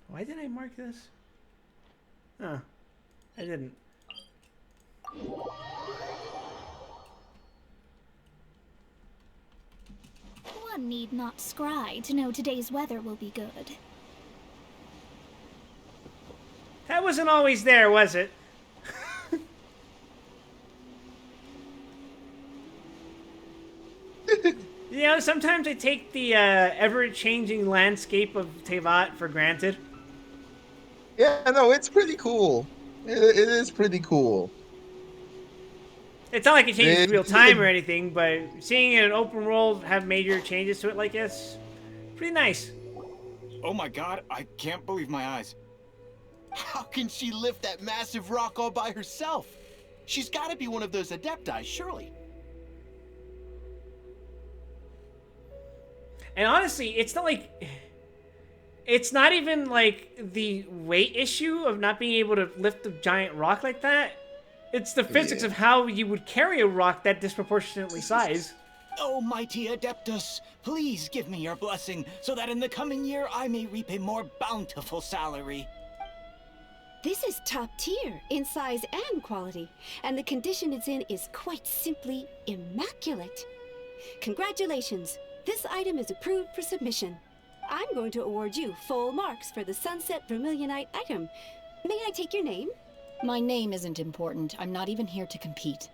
Why did I mark this? Huh. I didn't. One need not scry to know today's weather will be good. That wasn't always there, was it? You know, sometimes I take the ever-changing landscape of Tevat for granted. Yeah, no, it's pretty cool. It is pretty cool. It's not like it changes real time or anything, but seeing an open world have major changes to it like this, pretty nice. Oh my god, I can't believe my eyes. How can she lift that massive rock all by herself? She's got to be one of those Adepti, surely. And honestly, it's not like... It's not even like the weight issue of not being able to lift a giant rock like that. It's the physics of how you would carry a rock that disproportionately size. Oh, mighty Adeptus, please give me your blessing so that in the coming year I may reap a more bountiful salary. This is top tier in size and quality, and the condition it's in is quite simply immaculate. Congratulations, this item is approved for submission. I'm going to award you full marks for the Sunset Vermilionite item. May I take your name? My name isn't important. I'm not even here to compete.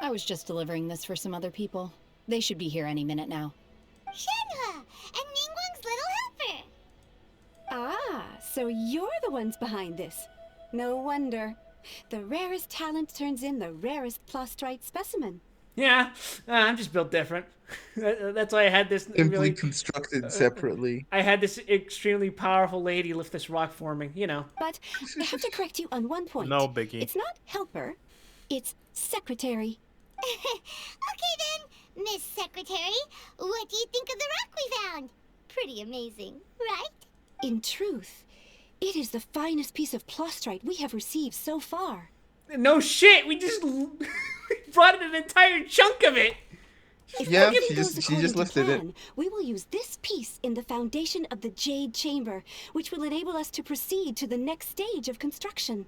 I was just delivering this for some other people. They should be here any minute now. Shenhe, and Ningguang's little helper. Ah, so you're the ones behind this. No wonder. The rarest talent turns in the rarest Plostrite specimen. Yeah, I'm just built different. That's why I had this Simply really constructed separately. I had this extremely powerful lady lift this rock for me, you know. But I have to correct you on one point. No biggie. It's not helper, it's secretary. Okay then, Miss Secretary, what do you think of the rock we found? Pretty amazing, right? In truth, it is the finest piece of Plostrite we have received so far. No shit, we just brought in an entire chunk of it. If Yeah, everything she goes just according to lifted it. plan, we will use this piece in the foundation of the Jade Chamber, which will enable us to proceed to the next stage of construction.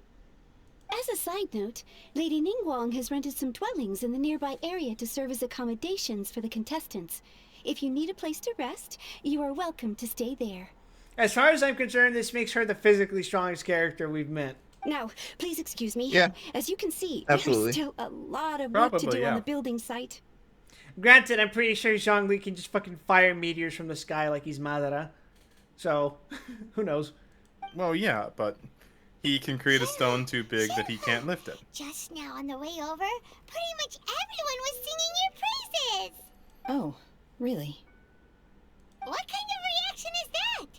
As a side note, Lady Ningguang has rented some dwellings in the nearby area to serve as accommodations for the contestants. If you need a place to rest, you are welcome to stay there. As far as I'm concerned, this makes her the physically strongest character we've met. Now, please excuse me. Yeah, As you can see, absolutely. there's still a lot of work to Probably, do on yeah. the building site. Granted, I'm pretty sure Zhongli can just fucking fire meteors from the sky like he's Madara. So, who knows? Well, yeah, but he can create a stone too big that he can't lift it. Just now on the way over, pretty much everyone was singing your praises. Oh, really? What kind of reaction is that?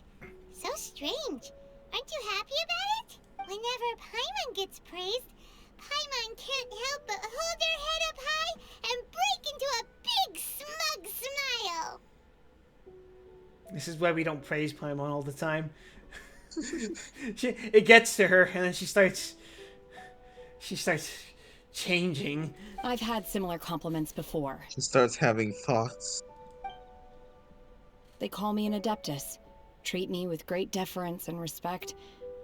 So strange. Aren't you happy about it? Whenever Paimon gets praised, Paimon can't help but hold her head up high and break into a big smug smile. This is why we don't praise Paimon all the time. It gets to her, and then she starts changing. I've had similar compliments before. She starts having thoughts. They call me an Adeptus, treat me with great deference and respect,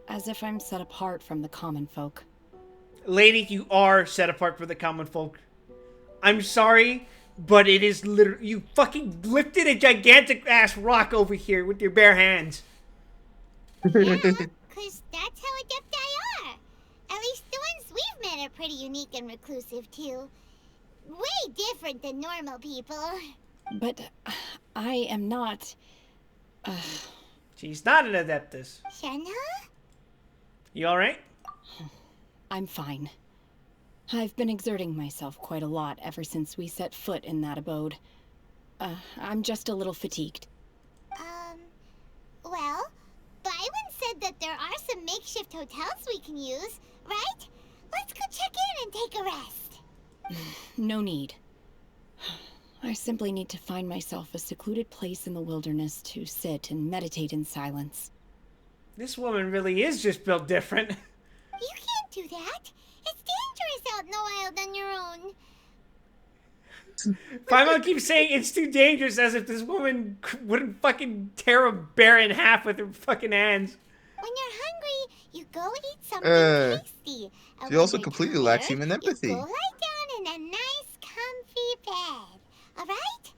as if I'm set apart from the common folk. Lady, you are set apart from the common folk. I'm sorry, but it is literally... You fucking lifted a gigantic-ass rock over here with your bare hands. Yeah, because that's how Adepti are. At least the ones we've met are pretty unique and reclusive, too. Way different than normal people. But I am not... She's not an Adeptus. Shenhe? You alright? I'm fine. I've been exerting myself quite a lot ever since we set foot in that abode. I'm just a little fatigued. Well, Byron said that there are some makeshift hotels we can use, right? Let's go check in and take a rest. No need. I simply need to find myself a secluded place in the wilderness to sit and meditate in silence. This woman really is just built different. You can't do that. It's dangerous out in the wild on your own. Paimon keeps saying it's too dangerous as if this woman wouldn't fucking tear a bear in half with her fucking hands. When you're hungry, you go eat something tasty. And She when also you're completely lacks human tired, empathy. You go lie down in a nice, comfy bed. Alright?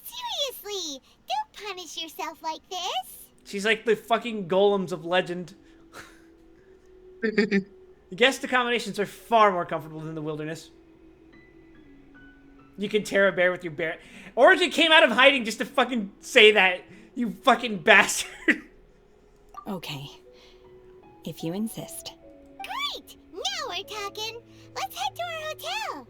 Seriously, don't punish yourself like this. She's like the fucking golems of legend. Guest accommodations are far more comfortable than the wilderness. You can tear a bear with your bear. Origin came out of hiding just to fucking say that. You fucking bastard. Okay. If you insist. Great! Now we're talking. Let's head to our hotel.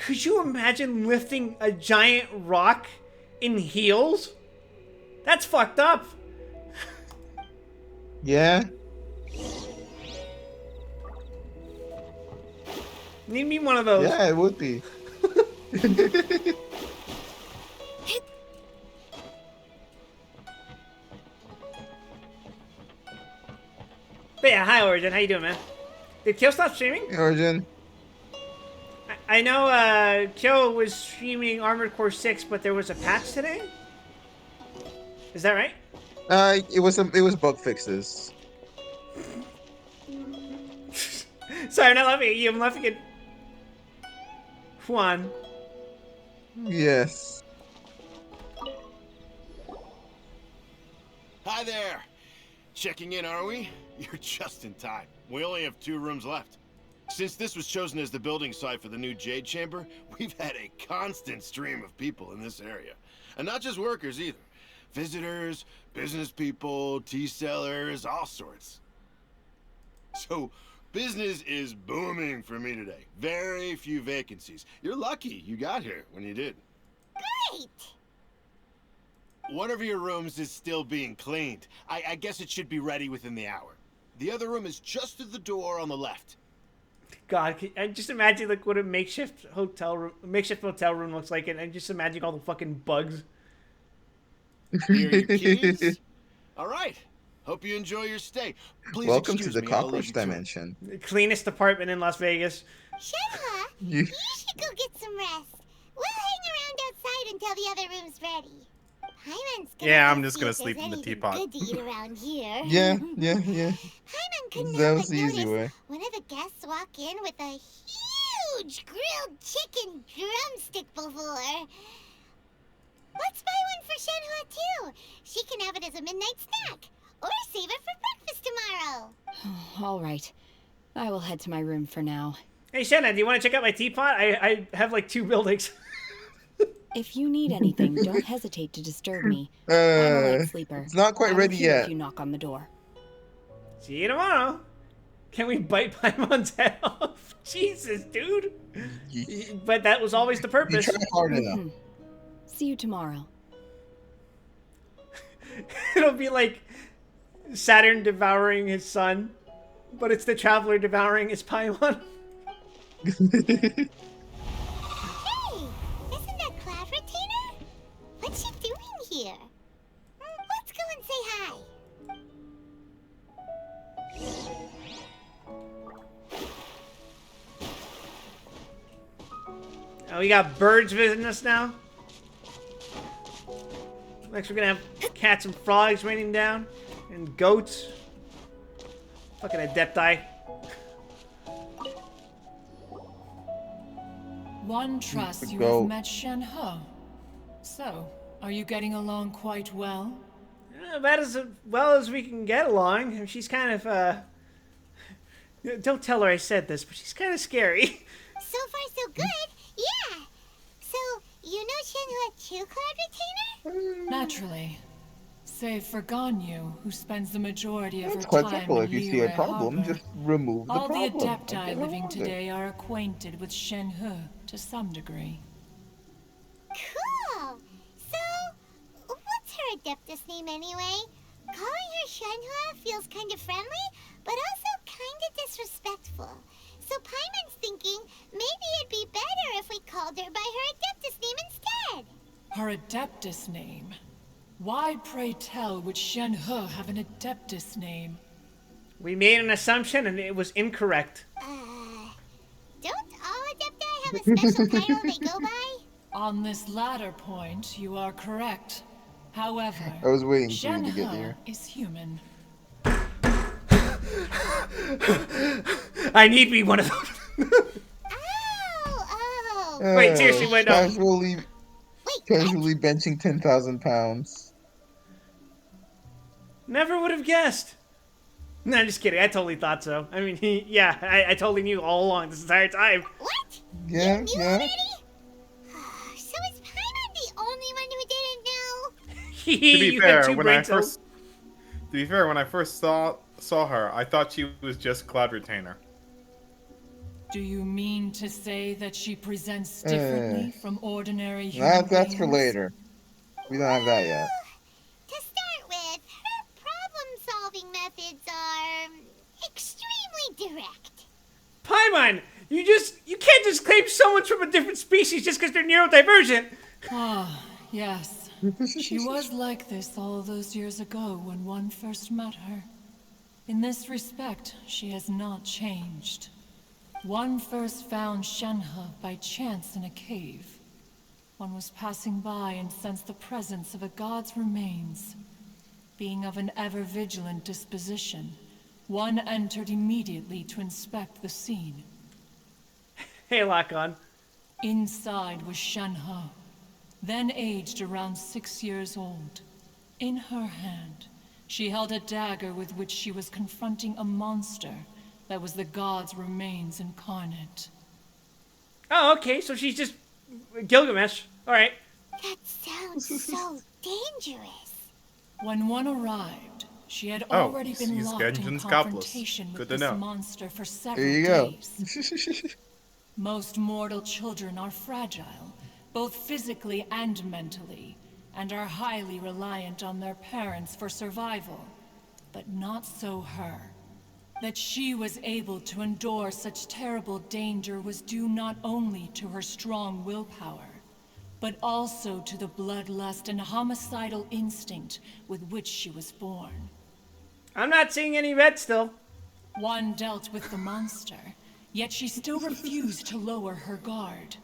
Could you imagine lifting a giant rock in heels? That's fucked up. Yeah. Need me one of those. Yeah, it would be. But yeah, hi Origin, how you doing, man? Did Kyo stop streaming? Hey, Origin. I know Kyo was streaming Armored Core 6, but there was a patch today? Is that right? It was bug fixes. Sorry, I'm not laughing at you, I'm laughing at Juan. Yes. Hi there. Checking in, are we? You're just in time. We only have 2 rooms left. Since this was chosen as the building site for the new Jade Chamber, we've had a constant stream of people in this area. And not just workers either. Visitors, business people, tea sellers, all sorts. So, business is booming for me today. Very few vacancies. You're lucky you got here when you did. Great! One of your rooms is still being cleaned. I guess it should be ready within the hour. The other room is just at the door on the left. God, I just imagine like what a makeshift hotel room looks like, and I just imagine all the fucking bugs. Here are your keys. All right. Hope you enjoy your stay. Please Welcome to excuse the me, I'll leave cockroach you to it. dimension. The cleanest apartment in Las Vegas. Shenhua, you should go get some rest. We'll hang around outside until the other room's ready. Paimon's gonna Yeah, go I'm just see gonna if sleep there's in the anything teapot. good to eat around here. Yeah. Paimon couldn't That help was but the easy notice way. one of the guests walk in with a huge grilled chicken drumstick before. Let's buy one for Shenhua too. She can have it as a midnight snack. Or save it for breakfast tomorrow. All right. I will head to my room for now. Hey Shanna, do you want to check out my teapot? I have like 2 buildings. If you need anything, don't hesitate to disturb me. I'm a light sleeper. It's not quite I will ready hear yet. if you knock on the door. See you tomorrow. Can we bite Paimon's head off? Jesus, dude. But that was always the purpose. You try hard enough. See you tomorrow. It'll be like Saturn devouring his son, but it's the Traveler devouring his Paimon. Hey, isn't that Cloud Retainer? What's she doing here? Let's go and say hi. Oh, we got birds visiting us now. Next, we're gonna have cats and frogs raining down, and goats. Fucking Adepti. One trusts you Go. have met Shenhe. So, are you getting along quite well? About as well as we can get along. She's kind of, don't tell her I said this, but she's kind of scary. So far, so good. Yeah. So, you know Shenhua too, Cloud Retainer? Naturally. Save for Ganyu, who spends the majority of It's her quite time simple. in If you see a Liyue problem, Harbor. just remove the All problem. the Adepti Get living around it. today are acquainted with Shenhe to some degree. Cool. So, what's her Adeptus name anyway? Calling her Shenhua feels kind of friendly, but also kind of disrespectful. So Paimon's thinking maybe it'd be better if we called her by her Adeptus name instead. Her Adeptus name? Why, pray tell, would Shenhe have an Adeptus name? We made an assumption, and it was incorrect. Don't all Adepti have a special title they go by? On this latter point, you are correct. However, I was waiting for you to get Shenhe here. is human. I need me one of those. Wait, seriously, wait, no. Casually benching 10,000 pounds. Never would have guessed. No, I'm just kidding. I totally thought so. I mean, yeah, I totally knew all along this entire time. What? Yeah, You knew yeah. already? So is Paimon the only one who didn't know? To be fair, when I first saw her, I thought she was just Cloud Retainer. Do you mean to say that she presents differently from ordinary human That's for beings? later. We don't have that yet. To start with, her problem-solving methods are extremely direct. Paimon, you can't just claim someone's from a different species just because they're neurodivergent. Ah, yes. She was like this all those years ago when one first met her. In this respect, she has not changed. One first found Shenhe by chance in a cave. One was passing by and sensed the presence of a god's remains. Being of an ever-vigilant disposition, one entered immediately to inspect the scene. Hey, Lock-On. Inside was Shenhe, then aged around 6 years old. In her hand, she held a dagger with which she was confronting a monster that was the god's remains incarnate. Oh, okay, so she's just Gilgamesh. Alright. That sounds so dangerous. When one arrived, she had already been she's locked in Genshin's confrontation Good with to this know. monster for There several you go. days. Most mortal children are fragile, both physically and mentally, and are highly reliant on their parents for survival. But not so her. That she was able to endure such terrible danger was due not only to her strong willpower, but also to the bloodlust and homicidal instinct with which she was born. I'm not seeing any red still. One dealt with the monster, yet she still refused to lower her guard.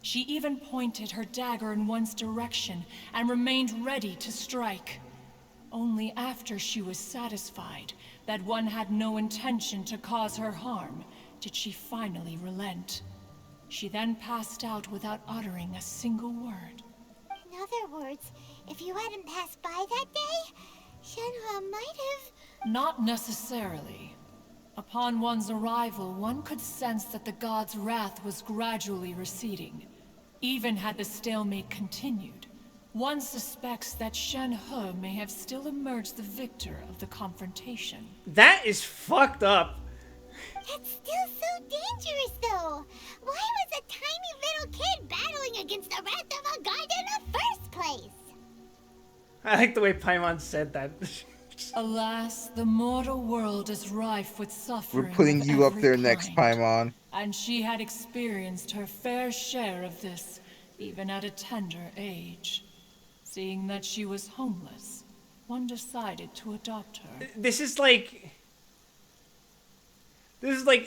She even pointed her dagger in one's direction and remained ready to strike. Only after she was satisfied that one had no intention to cause her harm did she finally relent. She then passed out without uttering a single word. In other words, if you hadn't passed by that day, Shenhe might have... Not necessarily. Upon one's arrival, one could sense that the god's wrath was gradually receding. Even had the stalemate continued, one suspects that Shenhe may have still emerged the victor of the confrontation. That is fucked up. That's still so dangerous, though. Why was a tiny little kid battling against the wrath of a god in the first place? I like the way Paimon said that. Alas, the mortal world is rife with suffering. We're putting you up there next, Paimon. And she had experienced her fair share of this, even at a tender age. Seeing that she was homeless, one decided to adopt her. This is like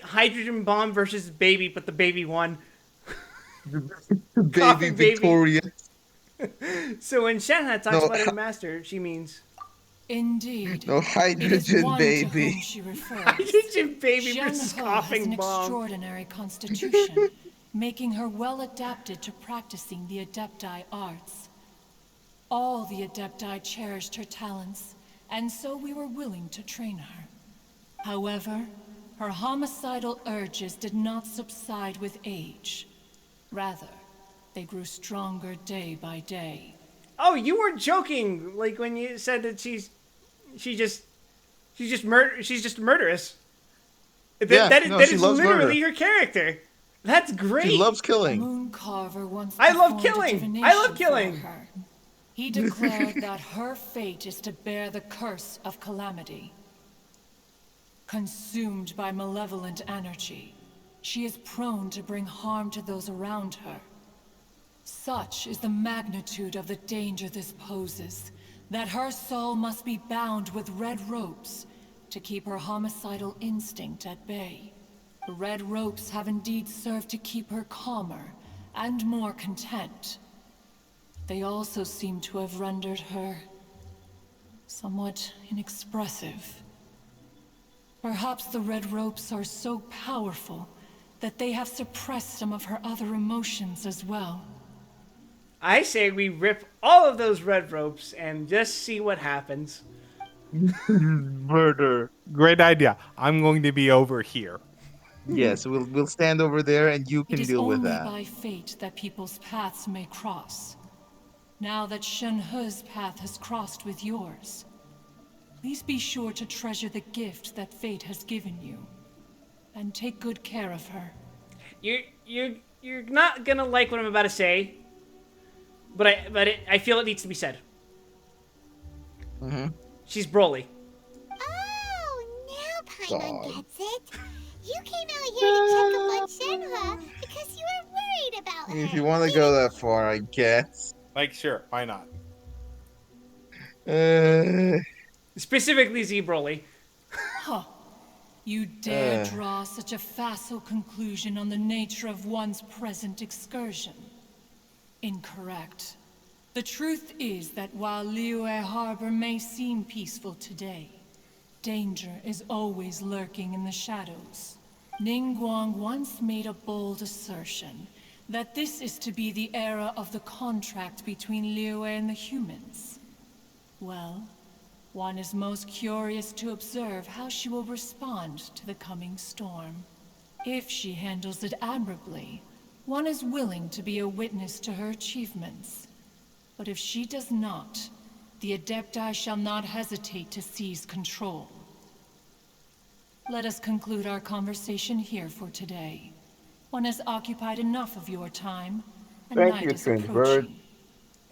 hydrogen bomb versus baby, but the baby won. Baby Victoria. So when Shenhe talks about her master, she means... Indeed. No hydrogen baby. Hydrogen baby versus Shenhe coughing has an bomb. extraordinary constitution, making her well adapted to practicing the Adepti arts. All the Adepti cherished her talents, and so we were willing to train her. However, her homicidal urges did not subside with age. Rather, they grew stronger day by day. Oh, you weren't joking, like when you said that she's just murderous. That is literally her character. That's great. She loves killing. Mooncarver once I love performed a killing. I love divination killing. for her. He declared that her fate is to bear the curse of calamity. Consumed by malevolent energy, she is prone to bring harm to those around her. Such is the magnitude of the danger this poses, that her soul must be bound with red ropes to keep her homicidal instinct at bay. The red ropes have indeed served to keep her calmer and more content. They also seem to have rendered her somewhat inexpressive. Perhaps the red ropes are so powerful that they have suppressed some of her other emotions as well. I say we rip all of those red ropes and just see what happens. Murder. Great idea. I'm going to be over here. Yes, we'll stand over there and you can deal with that. It is only by fate that people's paths may cross. Now that Shenhe's path has crossed with yours, please be sure to treasure the gift that fate has given you, and take good care of her. you're not gonna like what I'm about to say, but I feel it needs to be said. Mm-hmm. She's Broly. Oh, now Paimon gets it. You came out here to check up on Shenhua because you were worried about her. If you want to go that far, I guess. Like, sure, why not? Specifically Z Broly. Huh. You dare draw such a facile conclusion on the nature of one's present excursion? Incorrect. The truth is that while Liyue Harbor may seem peaceful today, danger is always lurking in the shadows. Ningguang once made a bold assertion that this is to be the era of the contract between Liyue and the humans. Well, one is most curious to observe how she will respond to the coming storm. If she handles it admirably, one is willing to be a witness to her achievements. But if she does not, the Adepti shall not hesitate to seize control. Let us conclude our conversation here for today. One has occupied enough of your time, and Thank night you, is Twin approaching. Bird.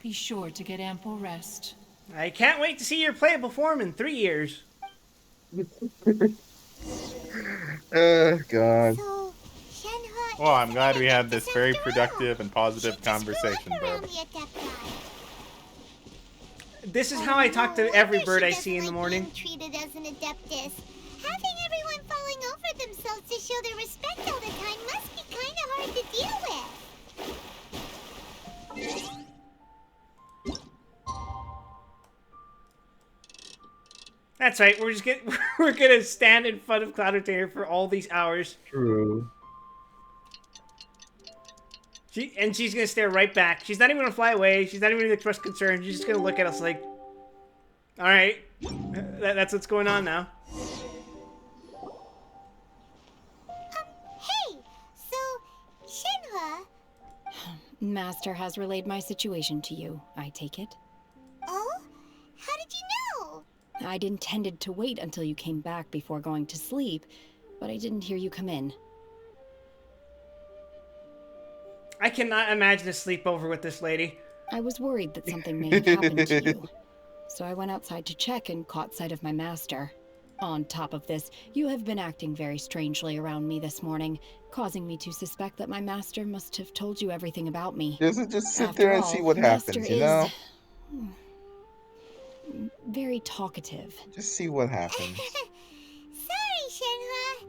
Be sure to get ample rest. I can't wait to see your playable form in 3 years. Oh, God. So, Shenhua Well, I'm glad we had this very productive and positive conversation, Bird. This is how I talk to every bird I see in the morning. Treated as an adeptus. Having everyone falling over themselves to show their respect all the time must be kind of hard to deal with. That's right. We're gonna stand in front of Cloud Container for all these hours. True. She's gonna stare right back. She's not even gonna fly away. She's not even gonna express concern. She's just gonna look at us like, all right, that's what's going on now. Hey, so Shenhua. Master has relayed my situation to you, I take it. Oh? How did you know? I'd intended to wait until you came back before going to sleep, but I didn't hear you come in. I cannot imagine a sleepover with this lady. I was worried that something may have happened to you, so I went outside to check and caught sight of my master. On top of this, you have been acting very strangely around me this morning, causing me to suspect that my master must have told you everything about me. Just sit After there and all, see what Master happens, you know? Very talkative. Just see what happens. Sorry, Shenhua.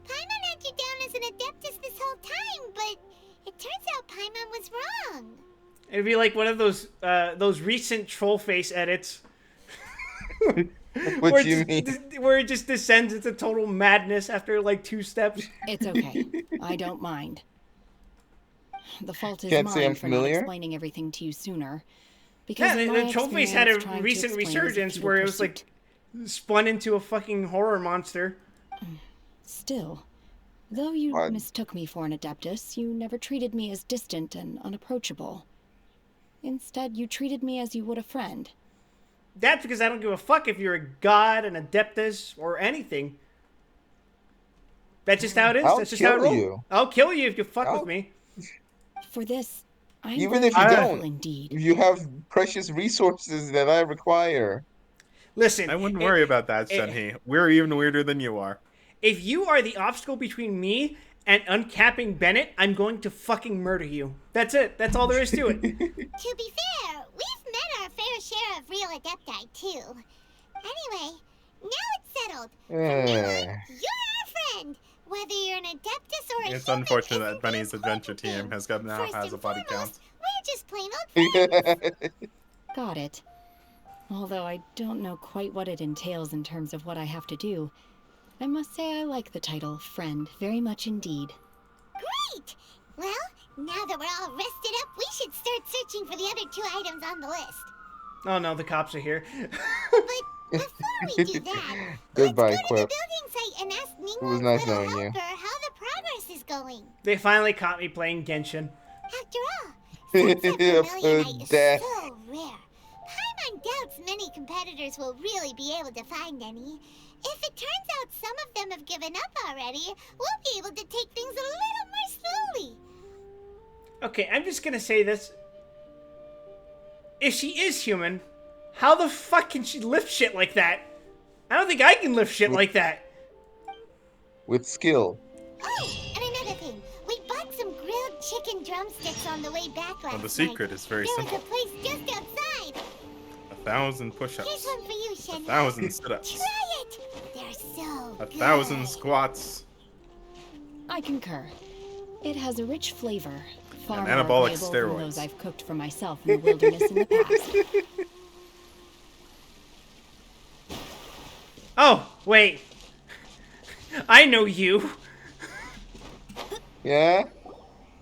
Paimon had you down as an adeptus this whole time, but it turns out Paimon was wrong. It'd be like one of those recent troll face edits. What do you mean? Where it just descends into total madness after like 2 steps. It's okay. I don't mind. The fault is Can't say I'm mine for not familiar? explaining everything to you sooner. Because Yeah, in my the troll face had experience a trying to recent explain this resurgence futile where it was pursuit- like spun into a fucking horror monster. Still, though you mistook me for an adeptus, you never treated me as distant and unapproachable. Instead, you treated me as you would a friend. That's because I don't give a fuck if you're a god, an adeptus, or anything. That's just how it is. I'll That's just how it kill rolls. you. I'll kill you if you fuck with me. For this, I'm Even if you grateful don't, indeed. you have precious resources that I require. Listen, I wouldn't worry about that, Shenhe. We're even weirder than you are. If you are the obstacle between me and uncapping Bennett, I'm going to fucking murder you. That's it. That's all there is to it. To be fair, we've met our fair share of real adepti, too. Anyway, now it's settled. From now on, you're our friend. Whether you're an adeptus or a It's human unfortunate isn't that Benny's adventure team has got now First has and a body count. We're just plain old friends. Got it. Although I don't know quite what it entails in terms of what I have to do, I must say I like the title friend very much indeed. Great! Well, now that we're all rested up, we should start searching for the other 2 items on the list. Oh no, the cops are here. Before we do that, Goodbye, let's go Quip. to the building site and ask It was Ningguang's nice little knowing you. helper how the progress is going. They finally caught me playing Genshin. After all, sunset vermilionite is Death. so rare. Paimon doubts many competitors will really be able to find any. If it turns out some of them have given up already, we'll be able to take things a little more slowly. Okay, I'm just gonna say this. If she is human, how the fuck can she lift shit like that? I don't think I can lift shit like that. With skill. Oh, and another thing. We bought some grilled chicken drumsticks on the way back last Well, the secret is very There simple. was a place just outside. 1,000 push-ups. Here's one for you, Shenmue. 1,000 sit-ups. Try it. They're so 1,000 squats. I concur. It has a rich flavor, far And more anabolic agreeable steroids. than those I've cooked for myself in the wilderness in the past. Oh, wait. I know you. Yeah?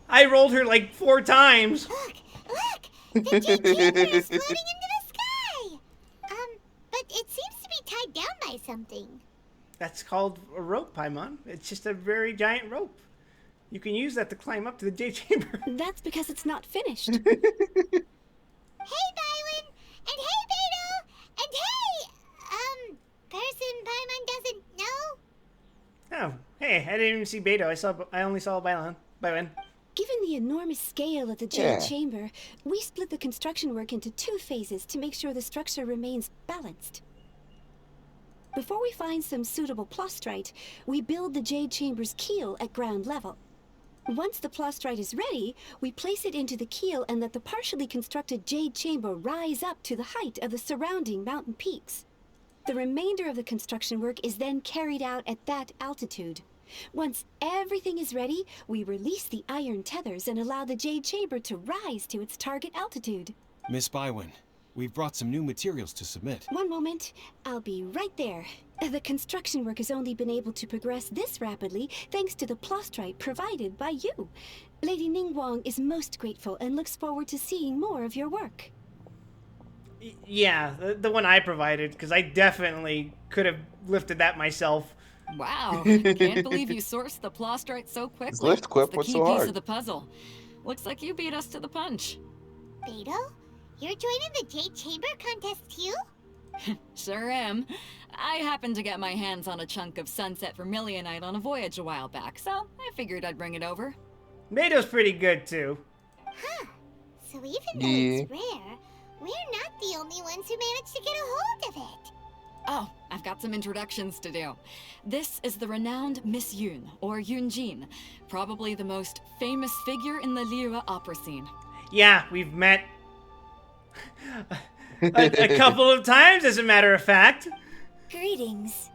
I rolled her like 4 times. The J chamber is floating into the sky. But it seems to be tied down by something. That's called a rope, Paimon. It's just a very giant rope. You can use that to climb up to the J chamber. That's because it's not finished. Hey, Bylin! And hey, Beto! And hey, person Paimon doesn't know? Oh, hey, I didn't even see Beto. I only saw Bylin. Given the enormous scale of the Jade Chamber, we split the construction work into 2 phases to make sure the structure remains balanced. Before we find some suitable plastrite, we build the Jade Chamber's keel at ground level. Once the plastrite is ready, we place it into the keel and let the partially constructed Jade Chamber rise up to the height of the surrounding mountain peaks. The remainder of the construction work is then carried out at that altitude. Once everything is ready, we release the iron tethers and allow the Jade Chamber to rise to its target altitude. Miss Bywin, we've brought some new materials to submit. One moment, I'll be right there. The construction work has only been able to progress this rapidly thanks to the plastrite provided by you. Lady Ningguang is most grateful and looks forward to seeing more of your work. Yeah, the one I provided, because I definitely could have lifted that myself. Wow, can't believe you sourced the plastrite so quickly. This lift quip, It's the what's key so piece hard? of the puzzle. Looks like you beat us to the punch. Beto? You're joining the Jade Chamber contest too? Sure am. I happened to get my hands on a chunk of sunset vermilionite on a voyage a while back, so I figured I'd bring it over. Beto's pretty good too. Huh. So even though it's rare, we're not the only ones who managed to get a hold of it. Oh, I've got some introductions to do. This is the renowned Miss Yoon, or Yoonjin, probably the most famous figure in the Liyue opera scene. Yeah, we've met a couple of times, as a matter of fact. Greetings.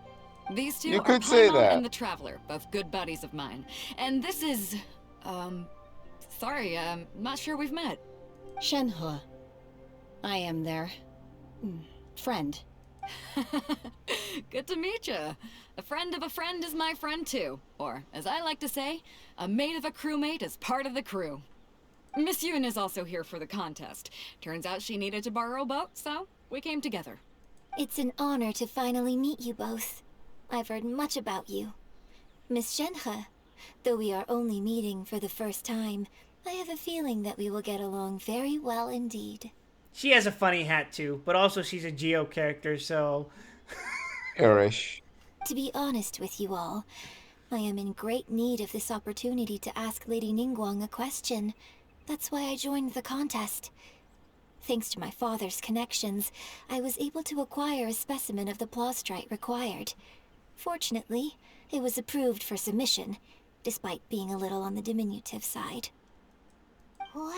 These two You are could say Paimon that. and the Traveler, both good buddies of mine. And this is, sorry, not sure we've met. Shenhe. I am their friend. Good to meet you. A friend of a friend is my friend too. Or, as I like to say, a mate of a crewmate is part of the crew. Miss Yoon is also here for the contest. Turns out she needed to borrow a boat, so we came together. It's an honor to finally meet you both. I've heard much about you. Miss Shenhe, though we are only meeting for the first time, I have a feeling that we will get along very well indeed. She has a funny hat too, but also she's a Geo character, so... Perish. To be honest with you all, I am in great need of this opportunity to ask Lady Ningguang a question. That's why I joined the contest. Thanks to my father's connections, I was able to acquire a specimen of the plastrite required. Fortunately, it was approved for submission, despite being a little on the diminutive side. Wow.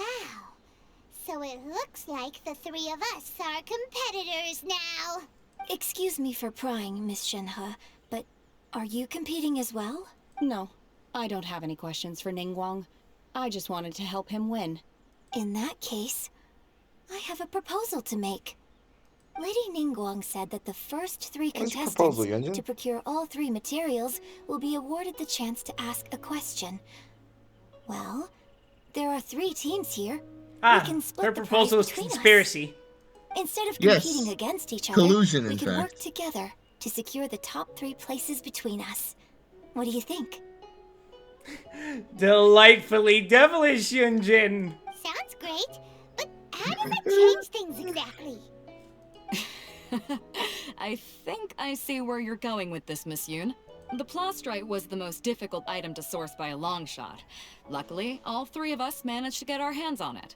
So it looks like the 3 of us are competitors now. Excuse me for prying, Miss Shenhe, but are you competing as well? No, I don't have any questions for Ningguang. I just wanted to help him win. In that case, I have a proposal to make. Lady Ningguang said that the first 3 What's your contestants proposal, Yunjin? to procure all 3 materials will be awarded the chance to ask a question. Well, there are 3 teams here. We can split her the prize proposal is between us. conspiracy. Instead of Yes. competing against each other, Collusion, we in can work fact. together to secure the top 3 places between us. What do you think? Delightfully devilish, Yunjin. Sounds great, but how does that change things exactly? I think I see where you're going with this, Miss Yoon. The Plostrite was the most difficult item to source by a long shot. Luckily, all three of us managed to get our hands on it.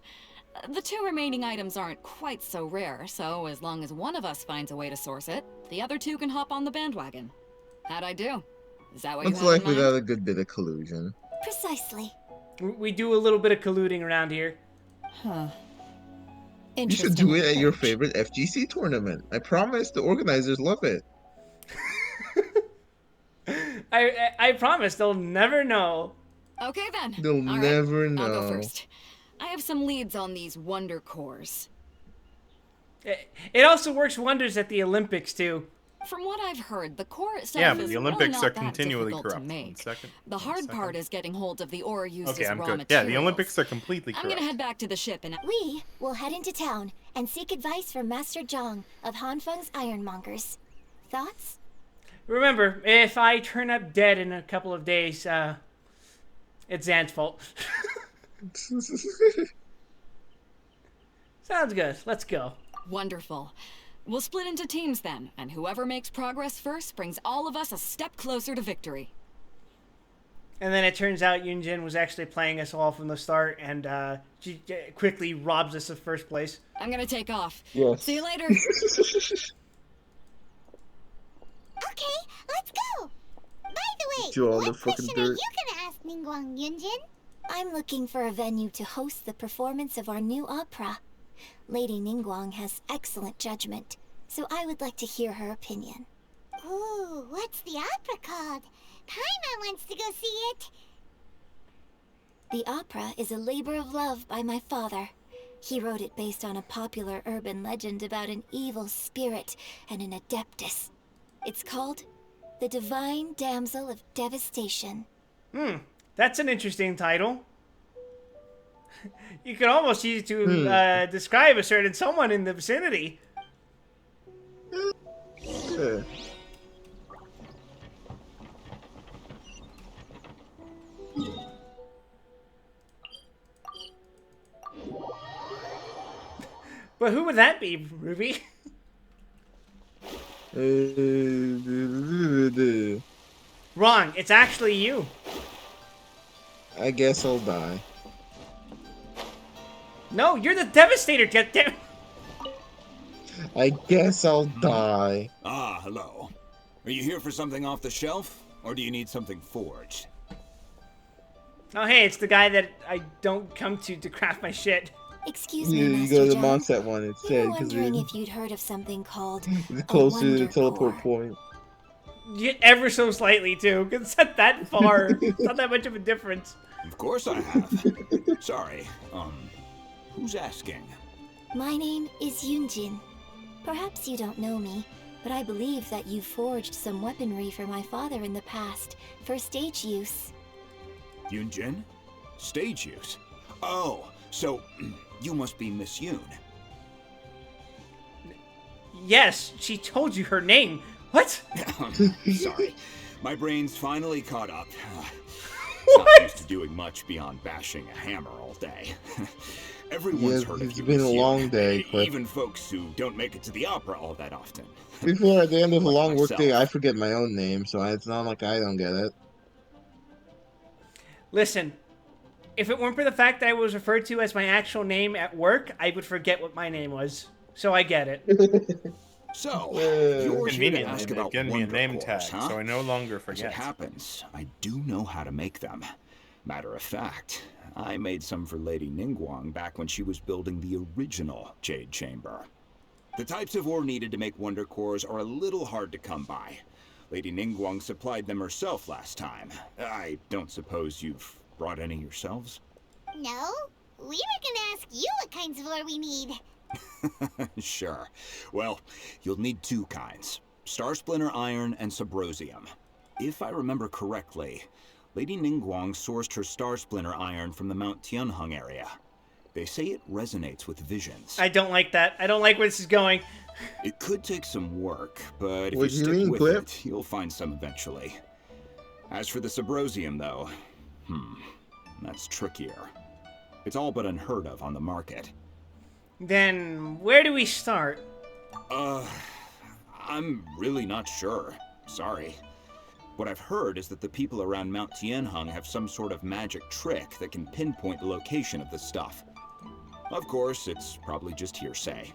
The two remaining items aren't quite so rare, so as long as one of us finds a way to source it, the other two can hop on the bandwagon. How'd I do? Is that what you What's have in life mind? without a good bit of collusion? Precisely. We do a little bit of colluding around here. Huh. You should do it at your favorite FGC tournament. I promise the organizers love it. I promise they'll never know. Okay then. They'll All right, never I'll know. go first. I have some leads on these wonder cores. It also works wonders at the Olympics too. From what I've heard, the core itself Yeah, but is the Olympics really are not that continually difficult corrupt. to One make. second. The hard part is getting hold of the ore used Okay, as I'm raw good. materials. Yeah, the Olympics are completely I'm corrupt. gonna head back to the ship and We will head into town and seek advice from Master Zhang of Hanfeng's Ironmongers. Thoughts? Remember, if I turn up dead in a couple of days, it's Zan's fault. Sounds good. Let's go. Wonderful. We'll split into teams then, and whoever makes progress first brings all of us a step closer to victory. And then it turns out Yunjin was actually playing us all from the start, and she quickly robs us of first place. I'm gonna take off. Yes. See you later. Okay, let's go. By the way, Do all the what fucking question are dirt. you gonna ask Ningguang Yunjin? I'm looking for a venue to host the performance of our new opera. Lady Ningguang has excellent judgment, so I would like to hear her opinion. Ooh, what's the opera called? Paimon wants to go see it. The opera is a labor of love by my father. He wrote it based on a popular urban legend about an evil spirit and an adeptus. It's called The Divine Damsel of Devastation. That's an interesting title. You could almost use it to describe a certain someone in the vicinity. Yeah. But who would that be, Ruby? Wrong. It's actually you. I guess I'll die. No, you're the Devastator. Damn. I guess I'll die. Ah, hello. Are you here for something off the shelf, or do you need something forged? Oh, hey, it's the guy that I don't come to craft my shit. Excuse You, me, you Master go to the John. Mondstadt one We instead, were because wondering if you'd heard of something called it's a closer to wonder the teleport core. point. Ever so slightly, too. It's not that far. It's not that much of a difference. Of course I have. Sorry, who's asking? My name is Yunjin. Perhaps you don't know me, but I believe that you forged some weaponry for my father in the past, for stage use. Yunjin? Stage use? Oh, so you must be Miss Yoon. Yes, she told you her name. What? Sorry. My brain's finally caught up. What? Not used to doing much beyond bashing a hammer all day. Everyone's Yeah, heard of it's you, been a Miss Yoon. long day, Cliff. Even folks who don't make it to the opera all that often. Before at the end of a Like long myself. workday, I forget my own name, so it's not like I don't get it. Listen, if it weren't for the fact that I was referred to as my actual name at work, I would forget what my name was. So I get it. So, you're here to Conveniently, ask they've about given me a wonder name cores, tag, huh? so I no longer As forget. it happens, I do know how to make them. Matter of fact, I made some for Lady Ningguang back when she was building the original Jade Chamber. The types of ore needed to make wonder cores are a little hard to come by. Lady Ningguang supplied them herself last time. I don't suppose you've brought any yourselves? No, we were gonna ask you what kinds of ore we need. Sure. Well, you'll need two kinds. Star Splinter Iron and Subrosium. If I remember correctly, Lady Ningguang sourced her Star Splinter Iron from the Mount Tianheng area. They say it resonates with visions. I don't like that. I don't like where this is going. It could take some work, but if What you do you stick mean, with Cliff? it, you'll find some eventually. As for the Subrosium, though, that's trickier. It's all but unheard of on the market. Then, where do we start? I'm really not sure. Sorry. What I've heard is that the people around Mount Tianheng have some sort of magic trick that can pinpoint the location of the stuff. Of course, it's probably just hearsay.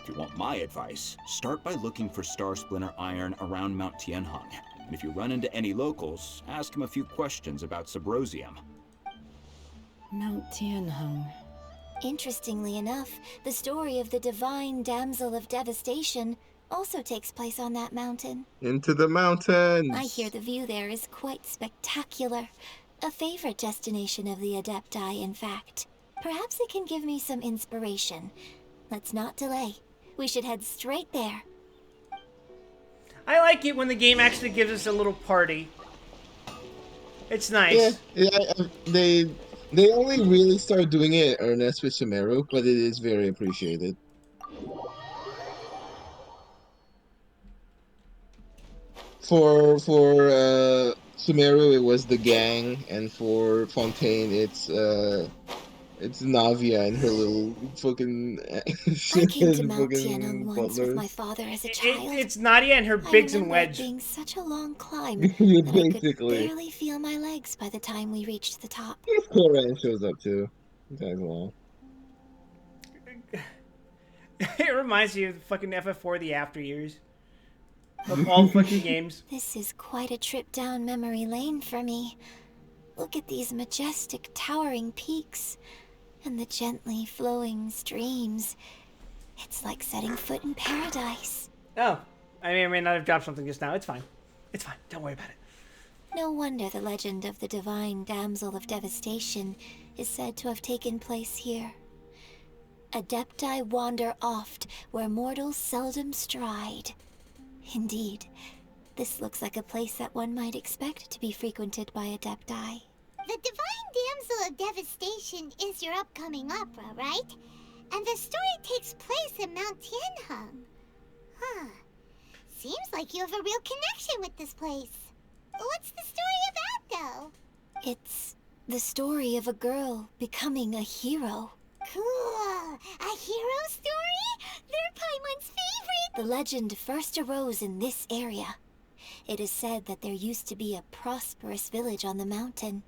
If you want my advice, start by looking for Star Splinter iron around Mount Tianheng. And if you run into any locals, ask them a few questions about Subrosium. Mount Tianheng. Interestingly enough, the story of the divine damsel of devastation also takes place on that mountain. Into the mountains. I hear the view there is quite spectacular. A favorite destination of the Adepti, in fact. Perhaps it can give me some inspiration. Let's not delay. We should head straight there. I like it when the game actually gives us a little party. It's nice. Yeah, they only really started doing it in earnest with Sumeru, but it is very appreciated. For Sumeru, it was the gang, and for Fontaine, it's Navia and her little fucking I came to Mount Tianheng once with my father as a child. It's Nadia and her Biggs and Wedge. It being such a long climb Yeah, that I could basically. barely feel my legs by the time we reached the top. Koran shows up too. Tags along. It reminds me of fucking FF4 the after years. Of all fucking games. This is quite a trip down memory lane for me. Look at these majestic towering peaks and the gently flowing streams. It's like setting foot in paradise. Oh, I may or may not have dropped something just now. It's fine. It's fine. Don't worry about it. No wonder the legend of the divine damsel of devastation is said to have taken place here. Adepti wander oft where mortals seldom stride. Indeed, this looks like a place that one might expect to be frequented by Adepti. The Divine Damsel of Devastation is your upcoming opera, right? And the story takes place in Mount Tianheng. Huh. Seems like you have a real connection with this place. What's the story about, though? It's the story of a girl becoming a hero. Cool. A hero story? They're Paimon's favorite. The legend first arose in this area. It is said that there used to be a prosperous village on the mountain.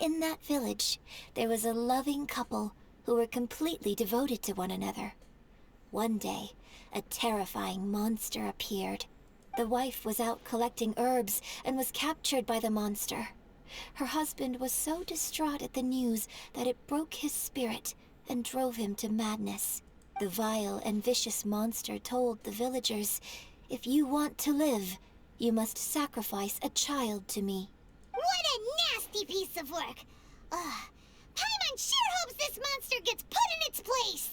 In that village, there was a loving couple who were completely devoted to one another. One day, a terrifying monster appeared. The wife was out collecting herbs and was captured by the monster. Her husband was so distraught at the news that it broke his spirit and drove him to madness. The vile and vicious monster told the villagers, "If you want to live, you must sacrifice a child to me." What a nasty piece of work! Paimon sure hopes this monster gets put in its place!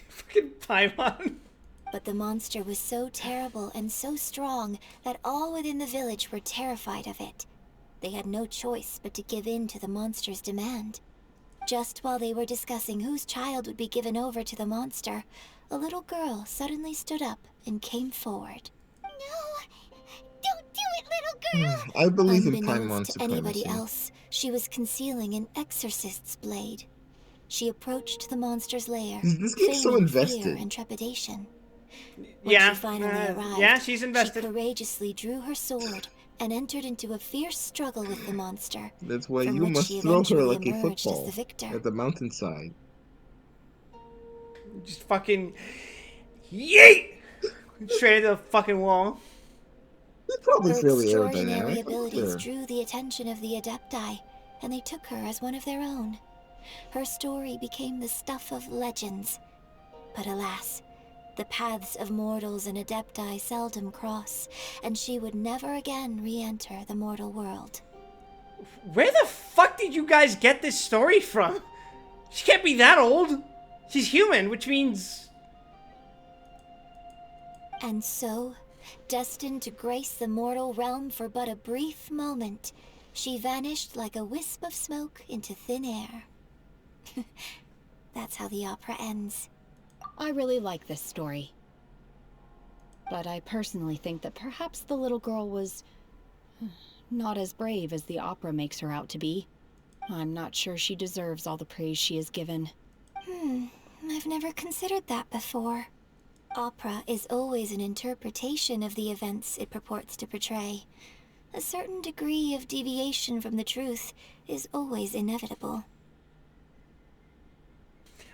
Fucking Paimon. But the monster was so terrible and so strong that all within the village were terrified of it. They had no choice but to give in to the monster's demand. Just while they were discussing whose child would be given over to the monster, a little girl suddenly stood up and came forward. No! Don't do it, little girl! I believe in Unbeknownst Paimon to anybody supremacy. else, she was concealing an exorcist's blade. She approached the monster's lair, This game's so feigning fear invested. and trepidation. When Yeah, she finally arrived, yeah, she's invested. She courageously drew her sword and entered into a fierce struggle with the monster. That's why from you which must she throw her eventually like a emerged as football the victor. at the mountainside. Just fucking yeet straight to the fucking wall. It's probably Her fairly extraordinary aerodynamic. abilities Sure. drew the attention of the Adepti, and they took her as one of their own. Her story became the stuff of legends. But alas, the paths of mortals and Adepti seldom cross, and she would never again re-enter the mortal world. Where the fuck did you guys get this story from? She can't be that old. She's human, which means... And so, destined to grace the mortal realm for but a brief moment, she vanished like a wisp of smoke into thin air. That's how the opera ends. I really like this story. But I personally think that perhaps the little girl was not as brave as the opera makes her out to be. I'm not sure she deserves all the praise she is given. I've never considered that before. Opera is always an interpretation of the events it purports to portray. A certain degree of deviation from the truth is always inevitable.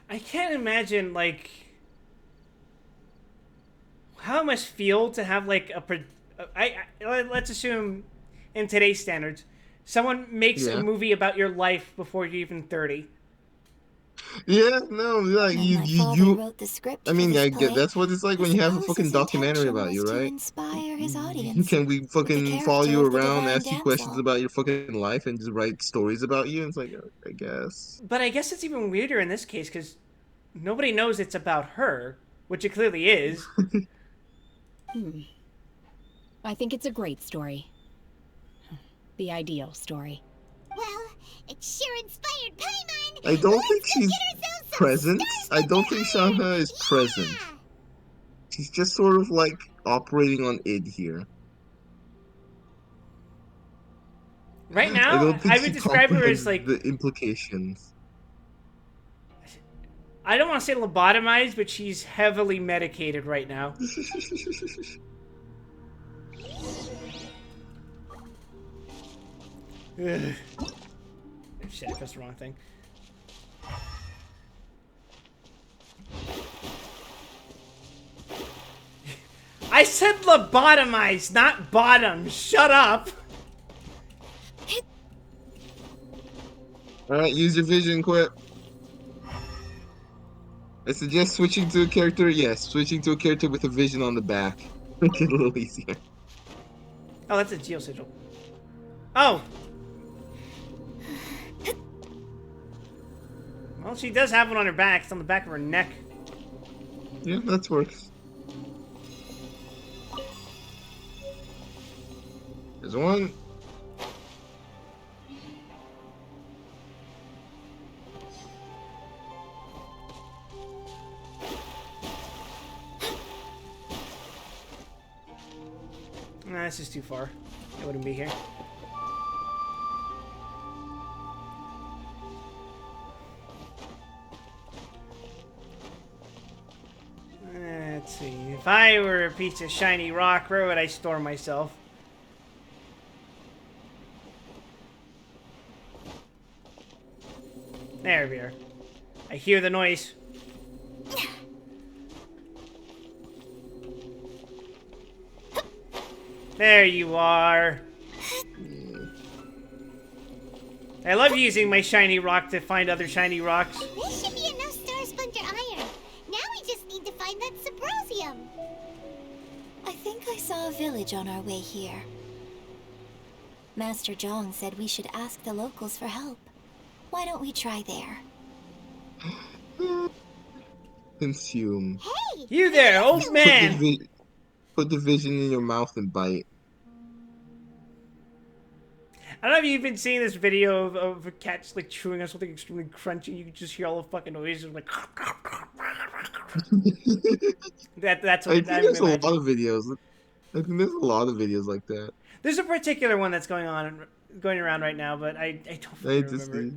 I can't imagine, like, how it must feel to have, like, let's assume, in today's standards, someone makes a movie about your life before you're even 30. Yeah, no, like you Wrote the script I mean, for this I get play. that's what it's like when you have a fucking documentary about you, To right? inspire his audience. Can we fucking follow character you of the around, divine ask you questions damsel. about your fucking life, and just write stories about you? And it's like, I guess. But I guess it's even weirder in this case because nobody knows it's about her, which it clearly is. I think it's a great story. The ideal story. Well, it sure inspired Paimon. I don't think she's some present. I don't think Shanha is present. She's just sort of like operating on id here. Right I now, don't think I she would describe her as comprehends like, the implications. I don't want to say lobotomized, but she's heavily medicated right now. Ugh. Shit, I pressed the wrong thing. I said lobotomized, not bottom. Shut up. Alright, use your vision, quick. I suggest switching to a character. Yes, switching to a character with a vision on the back. Make it a little easier. Oh, that's a geo sigil. Oh. Well, she does have one on her back. It's on the back of her neck. Yeah, that works. There's one. Nah, this is too far. It wouldn't be here. Let's see. If I were a piece of shiny rock, where would I store myself? There we are. I hear the noise. There you are. I love using my shiny rock to find other shiny rocks. This should be enough Star Splinter iron. Now we just need to find that Subrosium. I think I saw a village on our way here. Master Zhong said we should ask the locals for help. Why don't we try there? Consume. Hey! You there, old man! Put the vision in your mouth and bite. I don't know if you've been seeing this video of a cat just like chewing on something extremely crunchy. You can just hear all the fucking noises like. That's what I think there's a lot of videos. I think there's a lot of videos like that. There's a particular one that's going around right now, but I don't fucking remember it.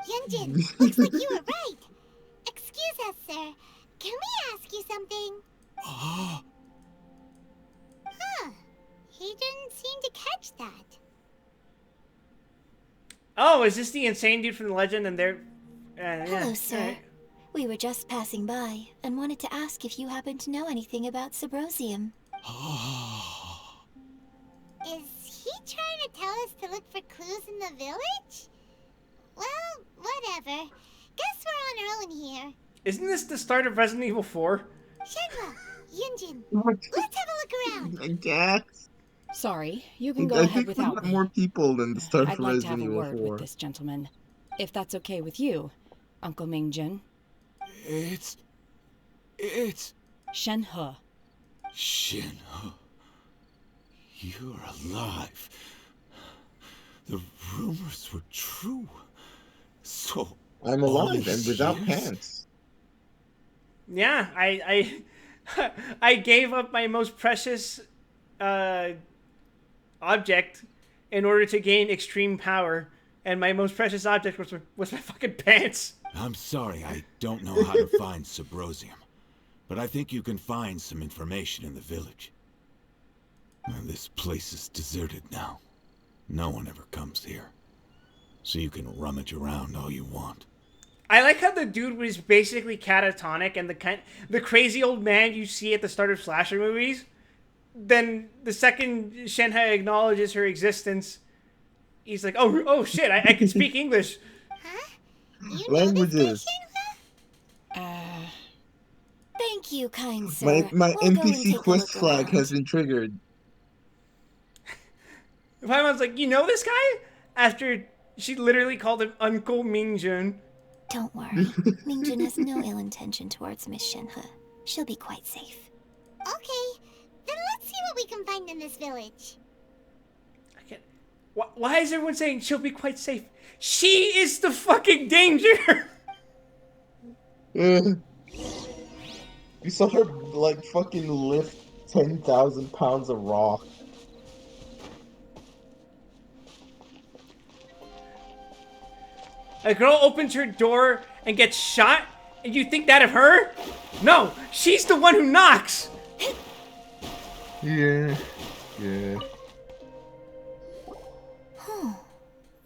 Yunjin, looks like you were right. Excuse us, sir. Can we ask you something? Huh. He didn't seem to catch that. Oh, is this the insane dude from the legend? And they're. Hello, sir. Right. We were just passing by and wanted to ask if you happen to know anything about Subrosium. Is he trying to tell us to look for clues in the village? Well, whatever. Guess we're on our own here. Isn't this the start of Resident Evil 4? Shenhua, Yunjin, let's have a look around. I guess. Sorry, you can go ahead without me. More people than the start I'd of like to have Resident a Evil word 4. with this gentleman, if that's okay with you, Uncle Mingjin. It's Shenhe. Shenhe. You're alive. The rumors were true. So I'm alive and without pants. Yeah, I gave up my most precious object in order to gain extreme power, and my most precious object was my fucking pants. I'm sorry, I don't know how to find Subrosium. but I think you can find some information in the village. This place is deserted now. No one ever comes here. So you can rummage around all you want. I like how the dude was basically catatonic, and the crazy old man you see at the start of slasher movies. Then the second Shenhe acknowledges her existence, he's like, "Oh shit! I can speak English." Languages. Thank you, kind sir. My We'll go and NPC take a quest look flag around. has bing triggered. Paimon's like, "You know this guy?" After she literally called him Uncle Mingjun. Don't worry. Mingjun has no ill intention towards Miss Shenhe. She'll be quite safe. Okay, then let's see what we can find in this village. Why is everyone saying she'll be quite safe? She is the fucking danger! You saw her, like, fucking lift 10,000 pounds of rock. A girl opens her door and gets shot, and you think that of her? No, she's the one who knocks! Yeah.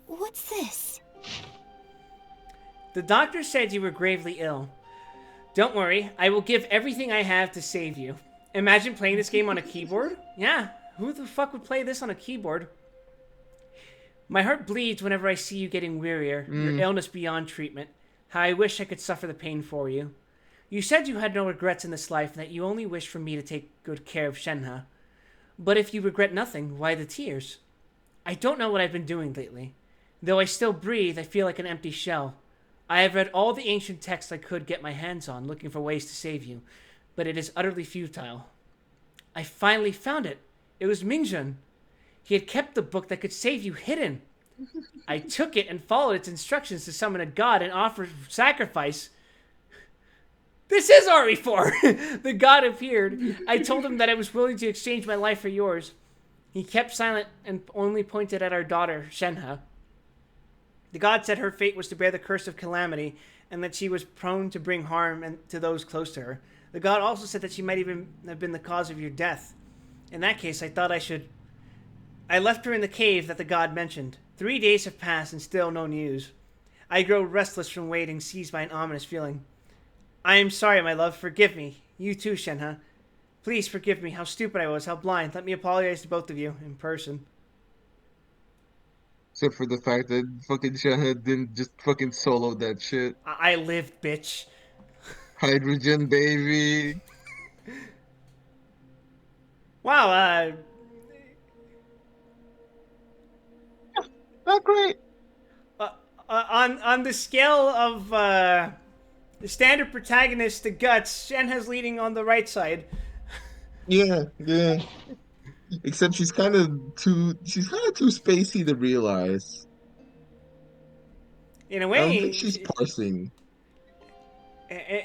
What's this? The doctor said you were gravely ill. Don't worry, I will give everything I have to save you. Imagine playing this game on a keyboard? Yeah, who the fuck would play this on a keyboard? My heart bleeds whenever I see you getting wearier, your illness beyond treatment. How I wish I could suffer the pain for you. You said you had no regrets in this life and that you only wished for me to take good care of Shenhe. But if you regret nothing, why the tears? I don't know what I've been doing lately. Though I still breathe, I feel like an empty shell. I have read all the ancient texts I could get my hands on, looking for ways to save you, but it is utterly futile. I finally found it. It was Mingjun. He had kept the book that could save you hidden. I took it and followed its instructions to summon a god and offer sacrifice. This is RE4! The god appeared. I told him that I was willing to exchange my life for yours. He kept silent and only pointed at our daughter, Shenhe. The god said her fate was to bear the curse of calamity, and that she was prone to bring harm to those close to her. The god also said that she might even have been the cause of your death. In that case, I thought I should... I left her in the cave that the god mentioned. 3 days have passed and still no news. I grow restless from waiting, seized by an ominous feeling. I am sorry, my love. Forgive me. You too, Shenhe. Please forgive me. How stupid I was. How blind. Let me apologize to both of you in person. Except for the fact that fucking Shahid didn't just fucking solo that shit. I lived, bitch. Hydrogen, baby. Wow, not great. On the scale of the standard protagonist to Guts, Shenhe's leading on the right side. Yeah. Except she's kind of too spacey to realize. In a I don't way, think she's parsing.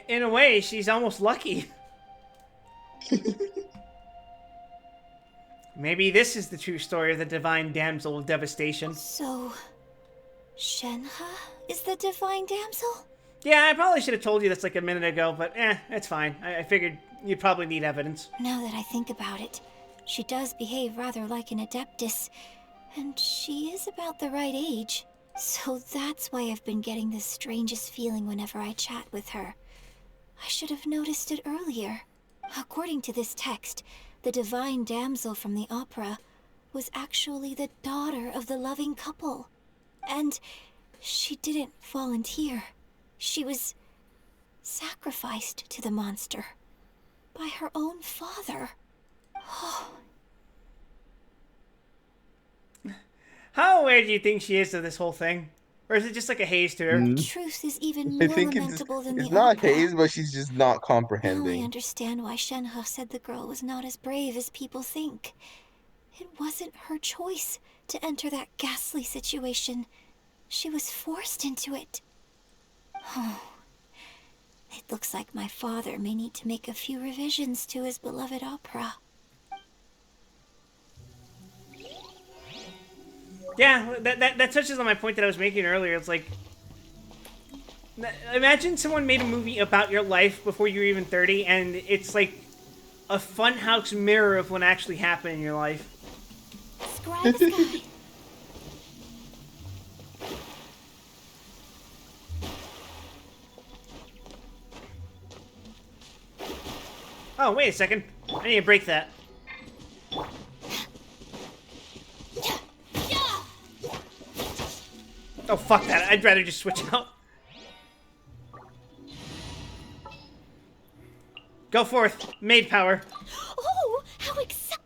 In a way, she's almost lucky. Maybe this is the true story of the divine damsel of devastation. So, Shenhe is the divine damsel? Yeah, I probably should have told you this like a minute ago, but it's fine. I figured you'd probably need evidence. Now that I think about it, she does behave rather like an adeptus, and she is about the right age. So that's why I've been getting the strangest feeling whenever I chat with her. I should have noticed it earlier. According to this text, the divine damsel from the opera was actually the daughter of the loving couple. And she didn't volunteer. She was sacrificed to the monster by her own father. How aware do you think she is of this whole thing? Or is it just like a haze to her? The truth is even more lamentable than it's the not opera. haze, but she's just not Now I comprehending. understand why Shenhe said the girl was not as brave as people think. It wasn't her choice to enter that ghastly situation. She was forced into it. It looks like my father may need to make a few revisions to his beloved opera. Yeah, that touches on my point that I was making earlier. It's like, Imagine someone made a movie about your life before you were even 30, and it's like a funhouse mirror of what actually happened in your life. Scribe the sky. Oh, wait a second. I need to break that. Oh, fuck that. I'd rather just switch out. Go forth. Maid power. Oh, how exciting!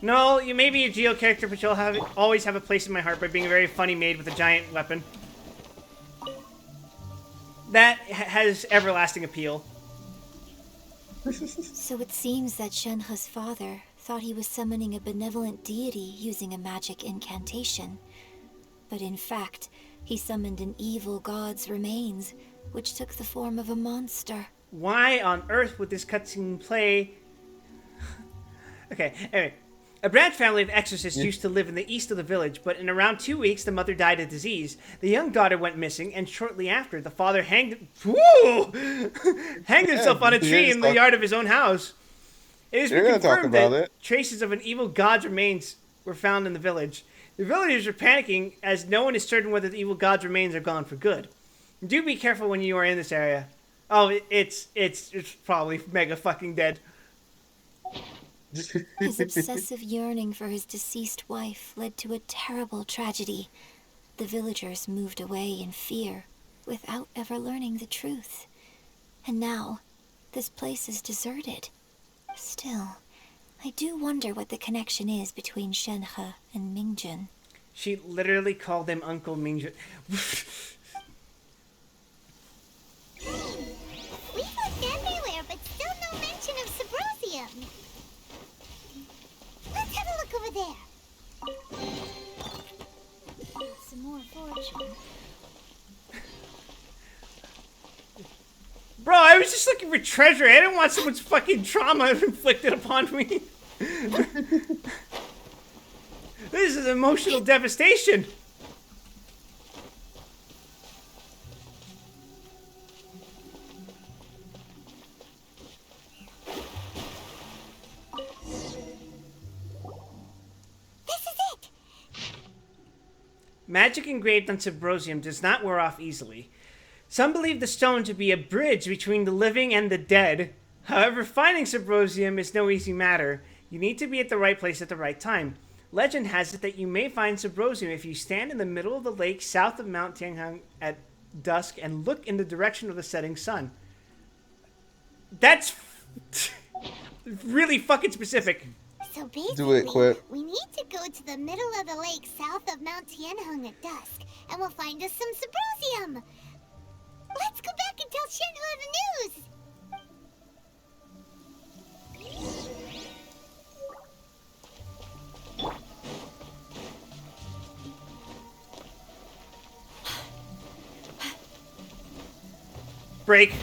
No, you may be a Geo character, but you'll always have a place in my heart by being a very funny maid with a giant weapon. That has everlasting appeal. So it seems that Shenhe's father thought he was summoning a benevolent deity using a magic incantation. But in fact, he summoned an evil god's remains, which took the form of a monster. Why on earth would this cutscene play? Okay, anyway. A branch family of exorcists used to live in the east of the village, but in around 2 weeks, the mother died of disease. The young daughter went missing, and shortly after, the father hanged himself on a tree in the yard of his own house. It has been confirmed that traces of an evil god's remains were found in the village. The villagers are panicking, as no one is certain whether the evil god's remains are gone for good. Do be careful when you are in this area. Oh, it's probably mega fucking dead. His obsessive yearning for his deceased wife led to a terrible tragedy. The villagers moved away in fear, without ever learning the truth. And now, this place is deserted. Still, I do wonder what the connection is between Shenhe and Mingjun. She literally called him Uncle Mingjun. We looked everywhere, but still no mention of Subrosium. Let's have a look over there. Some more fortune. Bro, I was just looking for treasure. I didn't want someone's fucking trauma inflicted upon me. This is emotional devastation. Magic engraved on Subrosium does not wear off easily. Some believe the stone to be a bridge between the living and the dead. However, finding Subrosium is no easy matter. You need to be at the right place at the right time. Legend has it that you may find Subrosium if you stand in the middle of the lake south of Mount Tianheng at dusk and look in the direction of the setting sun. That's really fucking specific. So basically, Do it, Quip. we need to go to the middle of the lake south of Mount Tianheng at dusk, and we'll find us some Subrosium. Let's go back and tell Shenhe the news. Break.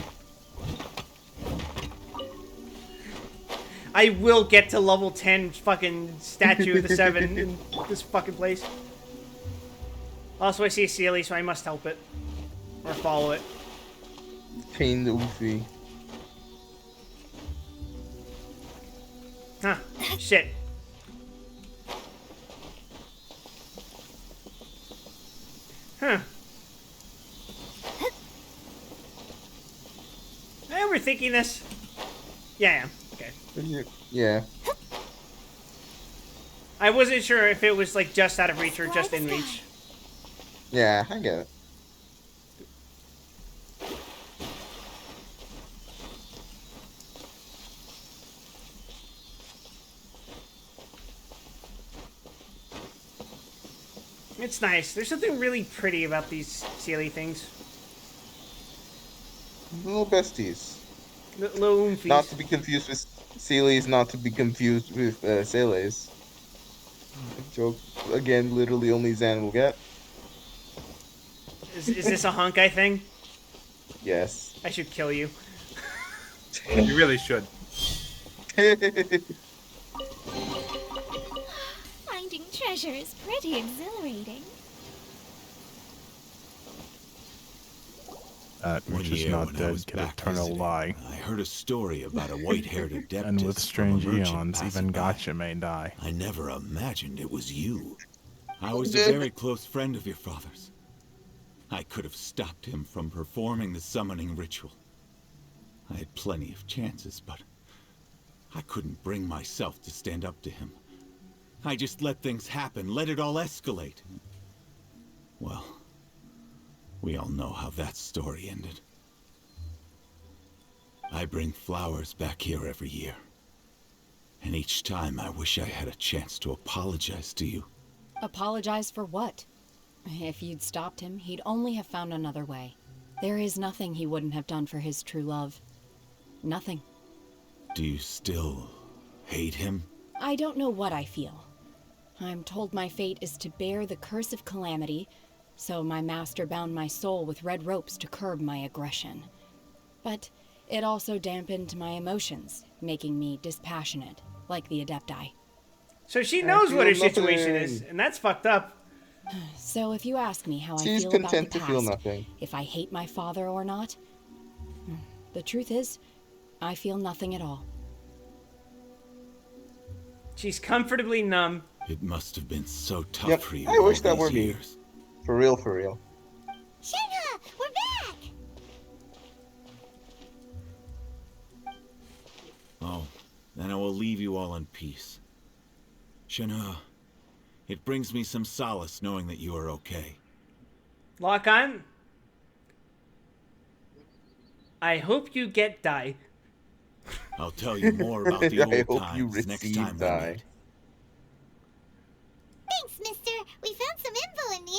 I will get to level 10 fucking statue of the 7 in this fucking place. Also, I see a Sealy, so I must help it. Or follow it. Pain the Ufi. Huh. Shit. Huh. Am I overthinking this? Yeah, I am. Okay. Yeah. I wasn't sure if it was like just out of reach or just in reach. Yeah, I get it. It's nice. There's something really pretty about these Sealy things. Little besties. Little oomfies. Not to be confused with Sealies, not to be confused with Seleys. Joke. Again, literally only Zan will get. Is this a Honkai thing? Yes. I should kill you. You really should. Finding treasure treasure is pretty exhilarating. That which is not dead can eternal lie. I heard a story about a white-haired adeptus And with from a strange merchant eons, passing even by. gotcha may die. I never imagined it was you. I was a very close friend of your father's. I could have stopped him from performing the summoning ritual. I had plenty of chances, but I couldn't bring myself to stand up to him. I just let things happen, let it all escalate. Well, we all know how that story ended. I bring flowers back here every year. And each time I wish I had a chance to apologize to you. Apologize for what? If you'd stopped him, he'd only have found another way. There is nothing he wouldn't have done for his true love. Nothing. Do you still hate him? I don't know what I feel. I'm told my fate is to bear the curse of calamity, so my master bound my soul with red ropes to curb my aggression. But it also dampened my emotions, making me dispassionate, like the Adepti. So she knows what her situation is, and that's fucked up. So if you ask me how She's I feel about the content to past, feel nothing. if I hate my father or not, the truth is, I feel nothing at all. She's comfortably numb. It must have been so tough for you. I wish that all were these me. years. For real, for real. Shenhe, we're back! Oh, then I will leave you all in peace. Shenhe, it brings me some solace knowing that you are okay. Lock on. I hope you get Dai. I'll tell you more about the I old hope you times next receive time we Dai. meet. Thanks, mister. We found some info in the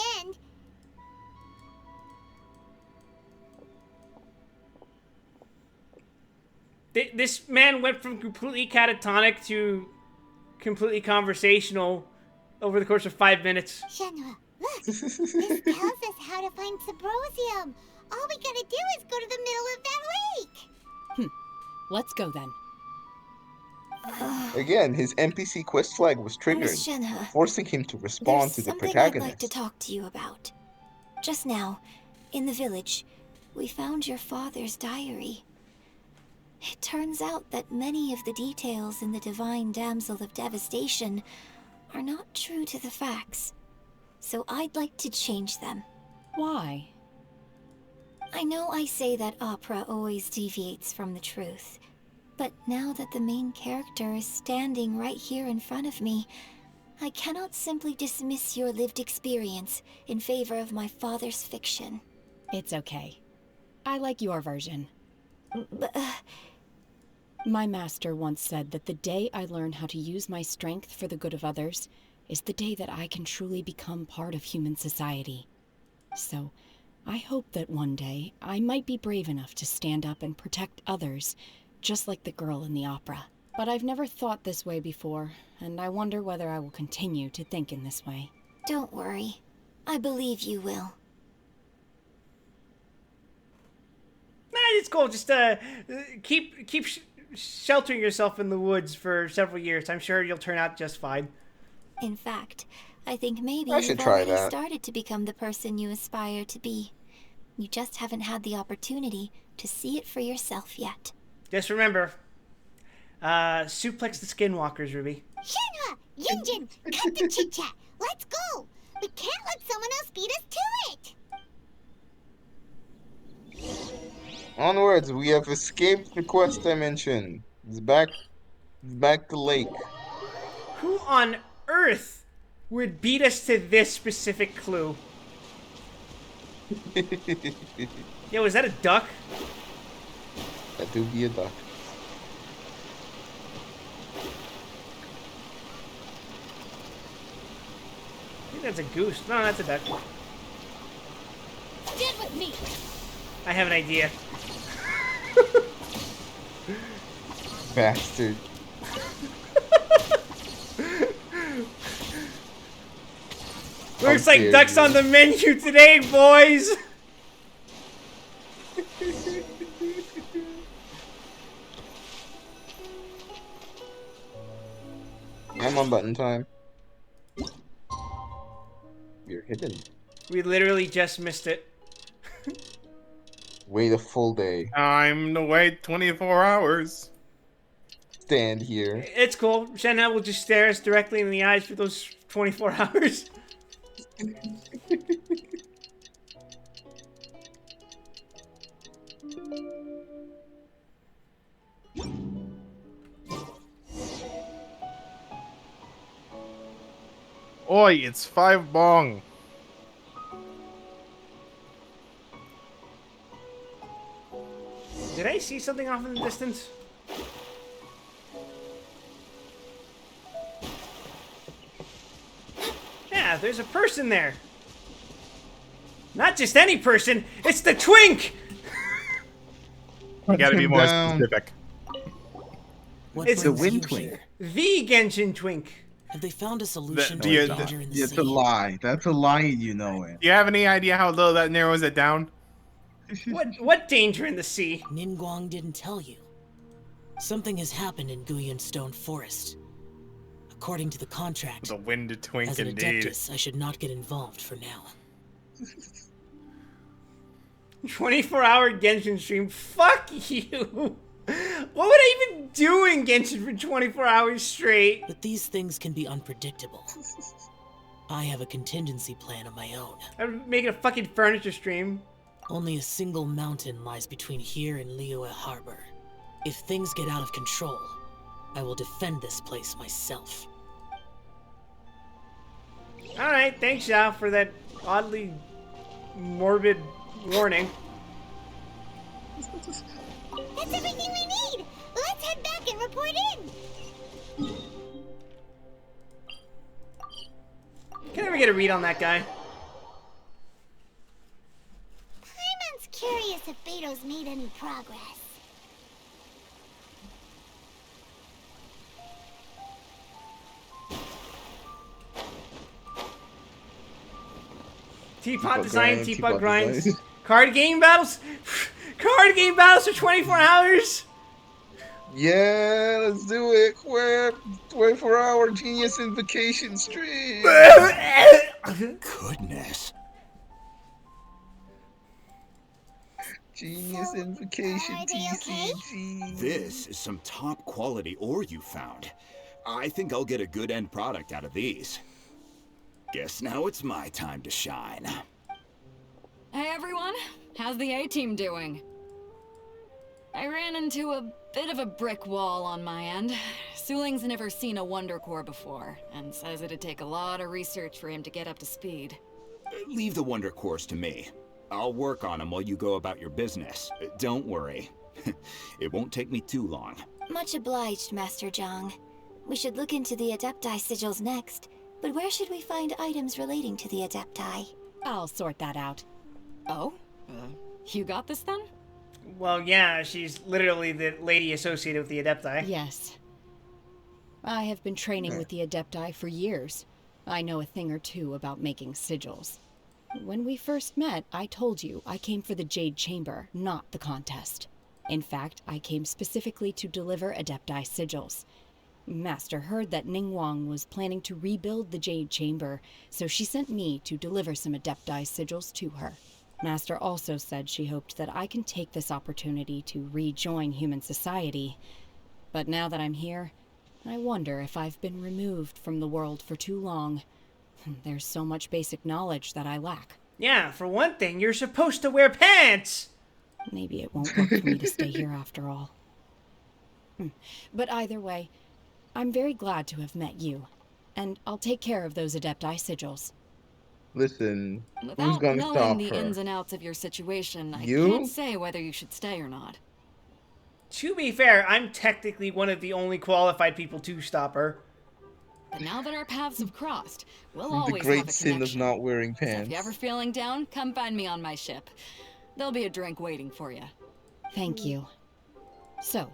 end. This man went from completely catatonic to completely conversational over the course of 5 minutes. Shenhe, look. This tells us how to find Symbrozium. All we gotta do is go to the middle of that lake. Let's go then. Again, his NPC quest flag was Miss triggered, Shenhe, forcing him to respond there's to the something protagonist. I'd like to talk to you about. Just now, in the village, we found your father's diary. It turns out that many of the details in the Divine Damsel of Devastation are not true to the facts. So I'd like to change them. Why? I know I say that opera always deviates from the truth, but now that the main character is standing right here in front of me, I cannot simply dismiss your lived experience in favor of my father's fiction. It's okay. I like your version. But, My master once said that the day I learn how to use my strength for the good of others is the day that I can truly become part of human society. So, I hope that one day I might be brave enough to stand up and protect others, just like the girl in the opera. But I've never thought this way before, and I wonder whether I will continue to think in this way. don't worry. I believe you will. Nah, it's cool. Just keep sheltering yourself in the woods for several years. I'm sure you'll turn out just fine. In fact, I think maybe I you've should try already that. started to become the person you aspire to be. You just haven't had the opportunity to see it for yourself yet. Just remember, suplex the skinwalkers, Ruby. Shenhe, Yunjin, cut the chit-chat. Let's go. We can't let someone else beat us to it. Onwards, we have escaped the quest dimension. It's back to lake. Who on earth would beat us to this specific clue? Yo, is that a duck? That do be a duck. I think that's a goose. No, that's a duck. Stand with me. I have an idea. Bastard. Looks like ducks on the menu today, boys! I'm on button time. You're hidden. We literally just missed it. Wait a full day. Time to wait 24 hours. Stand here. It's cool. Shenhe will just stare us directly in the eyes for those 24 hours. Oi, it's 5 bong. Did I see something off in the distance? Yeah, there's a person there. Not just any person, it's the Twink! You gotta be more down. specific. It's the Wind Twink. The Genshin Twink. Have they found a solution The- to the- the danger in the It's sea? a lie. That's a lie, and you know it. Do you have any idea how low that narrows it down? What danger in the sea? Ningguang didn't tell you. Something has happened in Guyun Stone Forest. According to the contract, The Wind Twink, as an indeed. adeptus, I should not get involved for now. 24-hour Genshin stream. Fuck you! What would I even do in Genshin for 24 hours straight? But these things can be unpredictable. I have a contingency plan of my own. I'm making a fucking furniture stream. Only a single mountain lies between here and Liyue Harbor. If things get out of control, I will defend this place myself. Alright, thanks, Xiao, for that oddly morbid warning. That's everything we need! Let's head back and report in! Can I ever get a read on that guy? Paimon's curious if Beto's made any progress. Teapot design, teapot grinds. Card game battles? Card game battles for 24 hours? Yeah, let's do it. We're 24-hour Genius Invocation stream. Goodness. Genius Invocation TCG. This is some top quality ore you found. I think I'll get a good end product out of these. Guess now it's my time to shine. Hey everyone, how's the A-team doing? I ran into a bit of a brick wall on my end. Suling's never seen a Wonder Core before, and says it'd take a lot of research for him to get up to speed. Leave the Wonder Cores to me. I'll work on them while you go about your business. Don't worry. It won't take me too long. Much obliged, Master Zhang. We should look into the Adepti sigils next, but where should we find items relating to the Adepti? I'll sort that out. Oh? You got this then? Well, yeah, she's literally the lady associated with the Adepti. Yes. I have been training with the Adepti for years. I know a thing or two about making sigils. When we first met, I told you I came for the Jade Chamber, not the contest. In fact, I came specifically to deliver Adepti sigils. Master heard that Ningguang was planning to rebuild the Jade Chamber, so she sent me to deliver some Adepti sigils to her. Master also said she hoped that I can take this opportunity to rejoin human society. But now that I'm here, I wonder if I've been removed from the world for too long. There's so much basic knowledge that I lack. Yeah, for one thing, you're supposed to wear pants! Maybe it won't work for me to stay here after all. But either way, I'm very glad to have met you. And I'll take care of those Adepti sigils. Listen, who's Without gonna knowing stop the her? ins and outs of your situation, I You? can't say whether you should stay or not. To be fair, I'm technically one of the only qualified people to stop her. But now that our paths have crossed, we'll The always have great a sin of connection. not wearing So if pants. you're ever feeling down, come find me on my ship. There'll be a drink waiting for you. Thank you. So,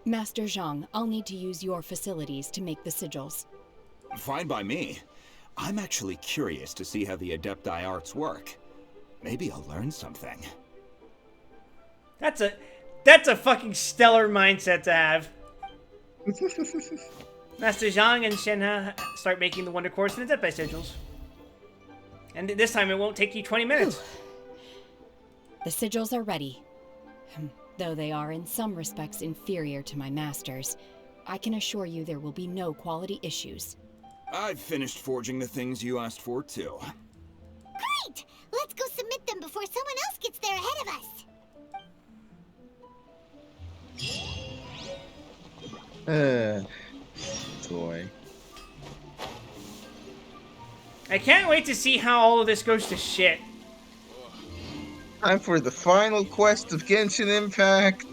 Master Zhang, I'll need to use your facilities to make the sigils. Fine by me. I'm actually curious to see how the Adepti arts work. Maybe I'll learn something. That's a fucking stellar mindset to have. Master Zhang and Shenhe start making the Wonder Cores and the Adepti sigils. And this time it won't take you 20 minutes. The sigils are ready. Though they are in some respects inferior to my master's, I can assure you there will be no quality issues. I've finished forging the things you asked for, too. Great! Let's go submit them before someone else gets there ahead of us. Toy. I can't wait to see how all of this goes to shit. Time for the final quest of Genshin Impact.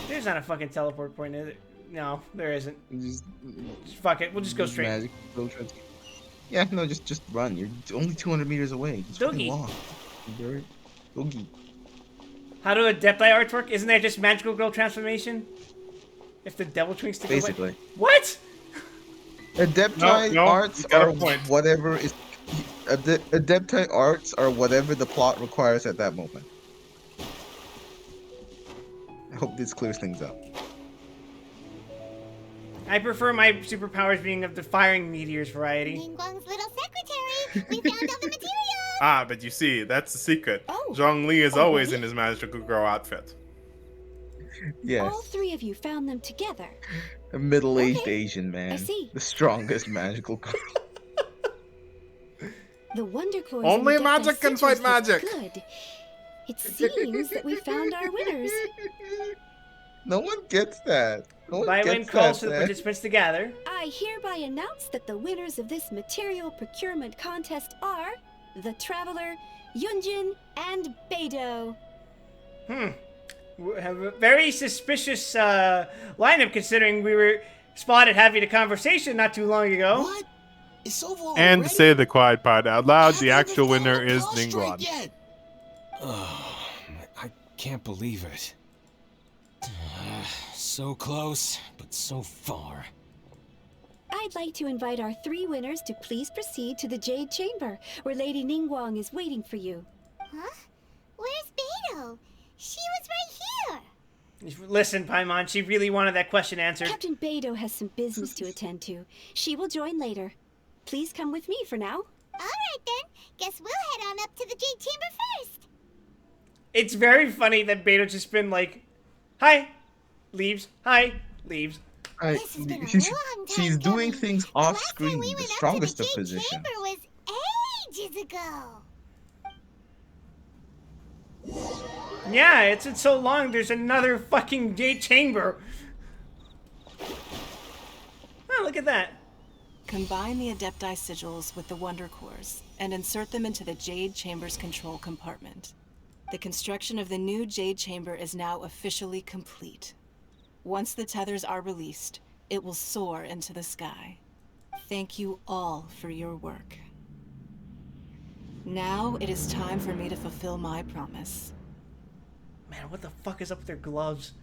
There's not a fucking teleport point, is it? No, there isn't. Just fuck it. We'll just go straight. Magic. Yeah, no, just run. You're only 200 meters away. Just fucking walk. Doogie. How do Adepti arts work? Isn't that just magical girl transformation? If the devil twinks to basically. What? Adepti arts are whatever is. Adepti arts are whatever the plot requires at that moment. I hope this clears things up. I prefer my superpowers being of the firing meteors variety. Ningguang's little secretary! We found all the materials! Ah, but you see, that's the secret. Zhongli is always in his magical girl outfit. Yes. All three of you found them together. A middle-aged Asian man. I see. The strongest magical girl. The Wonder Cores Only and magic can fight magic. Good. It seems that we found our winners. No one gets that. No one By gets when calls that, for the participants to gather. I hereby announce that the winners of this material procurement contest are the Traveler, Yunjin, and Beidou. We have a very suspicious lineup considering we were spotted having a conversation not too long ago. What? It's over already? And to say the quiet part out loud, the actual winner is Ningguang. Oh, I can't believe it. So close, but so far. I'd like to invite our three winners to please proceed to the Jade Chamber, where Lady Ningguang is waiting for you. Huh? Where's Beidou? She was right here! Listen, Paimon, she really wanted that question answered. Captain Beidou has some business to attend to. She will join later. Please come with me for now. Alright then, guess we'll head on up to the Jade Chamber first. It's very funny that Beto's just been like, hi, leaves, hi, leaves. She's doing things off screen, the strongest of Jade positions. Chamber was ages ago. Yeah, it's been so long, there's another fucking Jade Chamber. Oh, look at that. Combine the Adepti sigils with the Wonder Cores and insert them into the Jade Chamber's control compartment. The construction of the new Jade Chamber is now officially complete. Once the tethers are released, it will soar into the sky. Thank you all for your work. Now it is time for me to fulfill my promise. Man, what the fuck is up with their gloves?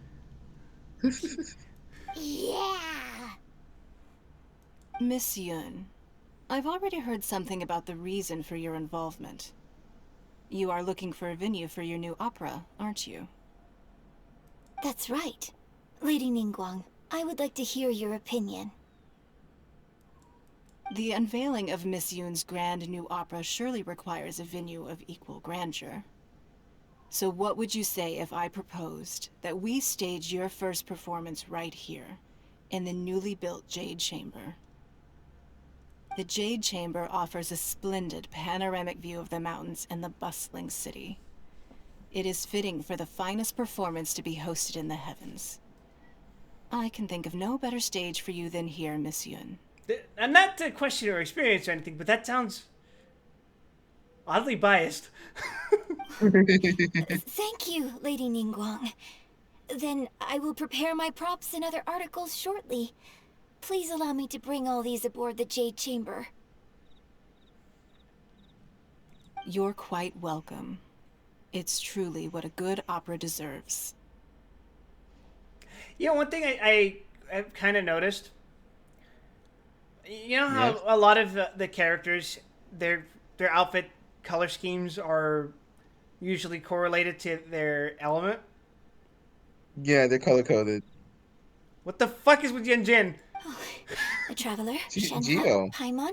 Yeah! Miss Yun, I've already heard something about the reason for your involvement. You are looking for a venue for your new opera, aren't you? That's right. Lady Ningguang, I would like to hear your opinion. The unveiling of Miss Yun's grand new opera surely requires a venue of equal grandeur. So what would you say if I proposed that we stage your first performance right here, in the newly built Jade Chamber? The Jade Chamber offers a splendid panoramic view of the mountains and the bustling city. It is fitting for the finest performance to be hosted in the heavens. I can think of no better stage for you than here, Miss Yun. I'm not to question your experience or anything, but that sounds oddly biased. Thank you, Lady Ningguang. Then I will prepare my props and other articles shortly. Please allow me to bring all these aboard the Jade Chamber. You're quite welcome. It's truly what a good opera deserves. You know, one thing I've kind of noticed. You know how a lot of the characters, their outfit color schemes are usually correlated to their element? Yeah, they're color coded. What the fuck is with Yen Jin? The Traveler, Geo. Shenhe, Paimon,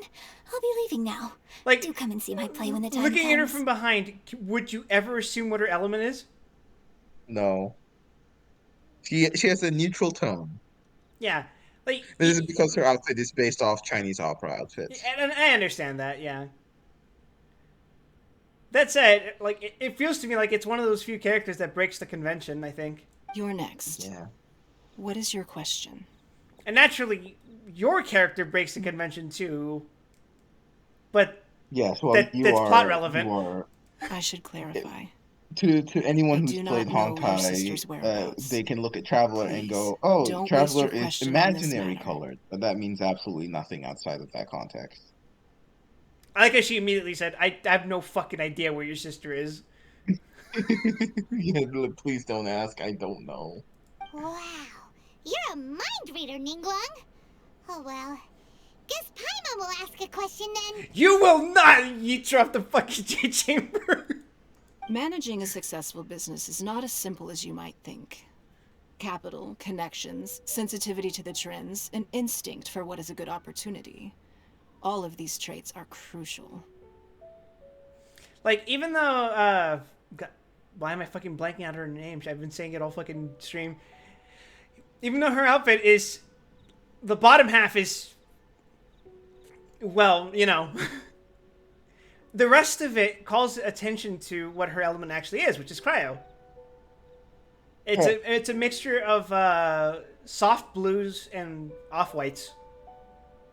I'll be leaving now. Like, do come and see my play when the time looking comes. at her from behind, would you ever assume what her element is? No. She has a neutral tone. Yeah. Like, this is because her outfit is based off Chinese opera outfits. And I understand that, yeah. That said, like, it feels to me like it's one of those few characters that breaks the convention, I think. You're next. Yeah. What is your question? And naturally, your character breaks the convention too. But yes, well, that's plot relevant. I should clarify. To anyone who's played Honkai, they can look at Traveler and go, "Oh, Traveler is imaginary colored," but that means absolutely nothing outside of that context. I like how she immediately said, "I have no fucking idea where your sister is." Yeah, please don't ask. I don't know. Wow, you're a mind reader, Ningguang. Oh well, guess Paimon will ask a question then. You will not yeet her off the fucking Jade Chamber. Managing a successful business is not as simple as you might think. Capital, connections, sensitivity to the trends, an instinct for what is a good opportunity. All of these traits are crucial. Like, even though, why am I fucking blanking out her name? I've been saying it all fucking stream. Even though her outfit is, the bottom half is, well, you know, the rest of it calls attention to what her element actually is, which is cryo. It's a mixture of soft blues and off-whites,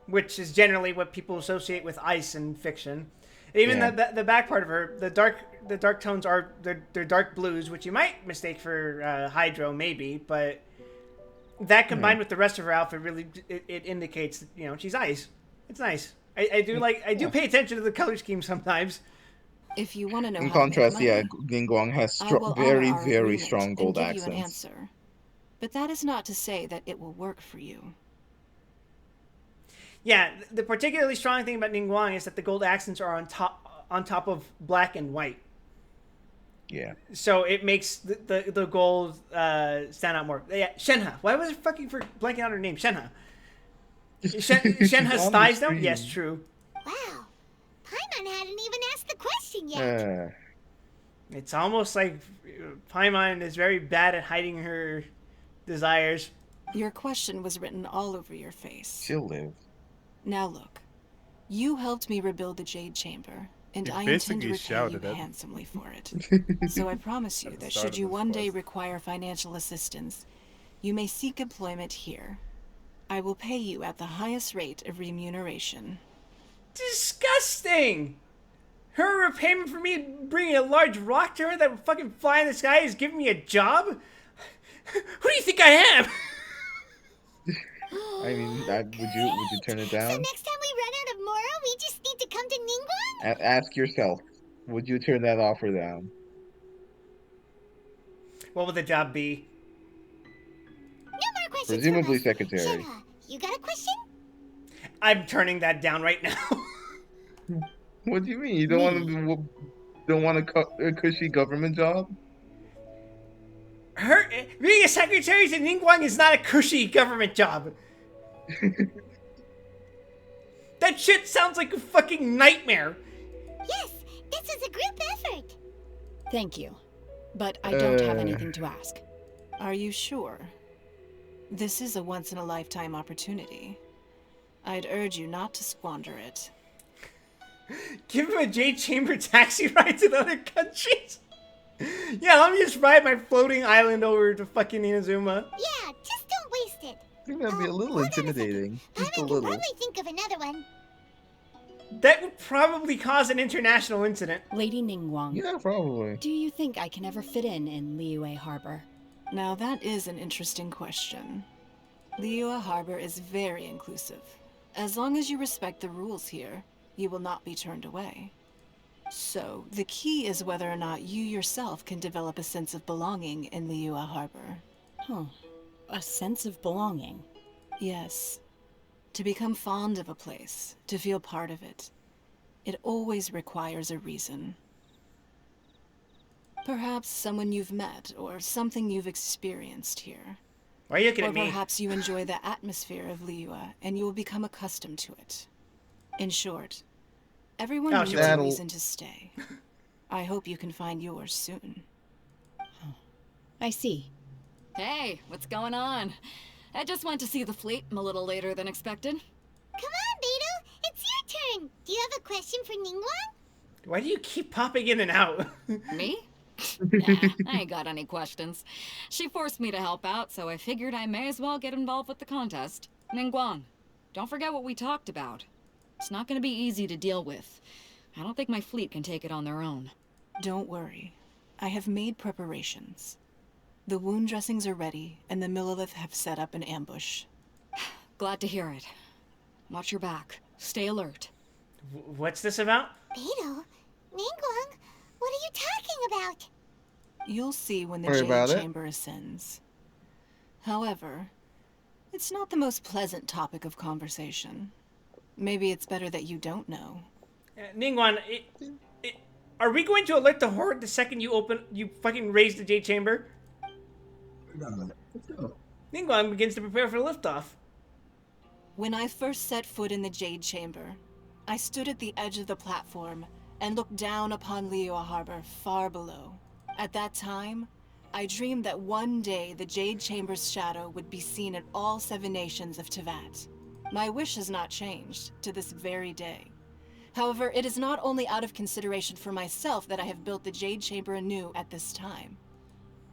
which is generally what people associate with ice in fiction. Even the back part of her, the dark tones are they're dark blues, which you might mistake for hydro maybe, but that combined with the rest of her outfit really it indicates that, you know, she's ice. It's nice. I do pay attention to the color scheme sometimes. If you want to know, in contrast, Ningguang has very strong gold accents. Give you an answer. But that is not to say that it will work for you. Yeah, the particularly strong thing about Ningguang is that the gold accents are on top of black and white. Yeah. So it makes the gold stand out more. Yeah, Shenhe. Why was I fucking blanking out her name? Shenhe. Shenhe's thighs though? Yes, true. Wow. Paimon hadn't even asked the question yet. It's almost like Paimon is very bad at hiding her desires. Your question was written all over your face. She'll live. Now look, you helped me rebuild the Jade Chamber, and I intend to repay you handsomely for it. So I promise you that should you one day require financial assistance, you may seek employment here. I will pay you at the highest rate of remuneration. Disgusting! Her repayment for me bringing a large rock to her that would fucking fly in the sky is giving me a job? Who do you think I am? I mean, would you turn it down? So next time we run out of Moro, we just need to come to Ningguang? Ask yourself, would you turn that offer down? What would the job be? No more questions. Presumably secretary. Shenhe, you got a question? I'm turning that down right now. What do you mean? You don't want a cushy government job? Being a secretary to Ningguang is not a cushy government job. That shit sounds like a fucking nightmare. Yes, this is a group effort. Thank you, but I don't have anything to ask. Are you sure? This is a once-in-a-lifetime opportunity. I'd urge you not to squander it. Give him a Jade Chamber taxi ride to the other countries? Yeah, let me just ride my floating island over to fucking Inazuma. Yeah, just don't waste it. I think that'd be a little intimidating. Just a little. I can probably think of another one. That would probably cause an international incident. Lady Ningguang. Yeah, probably. Do you think I can ever fit in Liyue Harbor? Now that is an interesting question. Liyue Harbor is very inclusive. As long as you respect the rules here, you will not be turned away. So, the key is whether or not you yourself can develop a sense of belonging in Liyue Harbor. Huh. A sense of belonging? Yes. To become fond of a place, to feel part of it, it always requires a reason. Perhaps someone you've met, or something you've experienced here. Why are you looking or at me? Perhaps you enjoy the atmosphere of Liyue, and you will become accustomed to it. In short, everyone needs a reason to stay. I hope you can find yours soon. I see. Hey, what's going on? I just went to see the fleet a little later than expected. Come on, Beidou! It's your turn! Do you have a question for Ningguang? Why do you keep popping in and out? Me? Nah, I ain't got any questions. She forced me to help out, so I figured I may as well get involved with the contest. Ningguang, don't forget what we talked about. It's not gonna be easy to deal with. I don't think my fleet can take it on their own. Don't worry. I have made preparations. The wound dressings are ready, and the Millelith have set up an ambush. Glad to hear it. Watch your back. Stay alert. What's this about? Beidou, Ningguang, what are you talking about? You'll see when the Jade Chamber ascends. However, it's not the most pleasant topic of conversation. Maybe it's better that you don't know. Ningguang, are we going to alert the Horde the second you fucking raise the Jade Chamber? Ningguang begins to prepare for liftoff. When I first set foot in the Jade Chamber, I stood at the edge of the platform and looked down upon Liyue Harbor far below. At that time, I dreamed that one day the Jade Chamber's shadow would be seen in all 7 nations of Teyvat. My wish has not changed to this very day. However, it is not only out of consideration for myself that I have built the Jade Chamber anew at this time.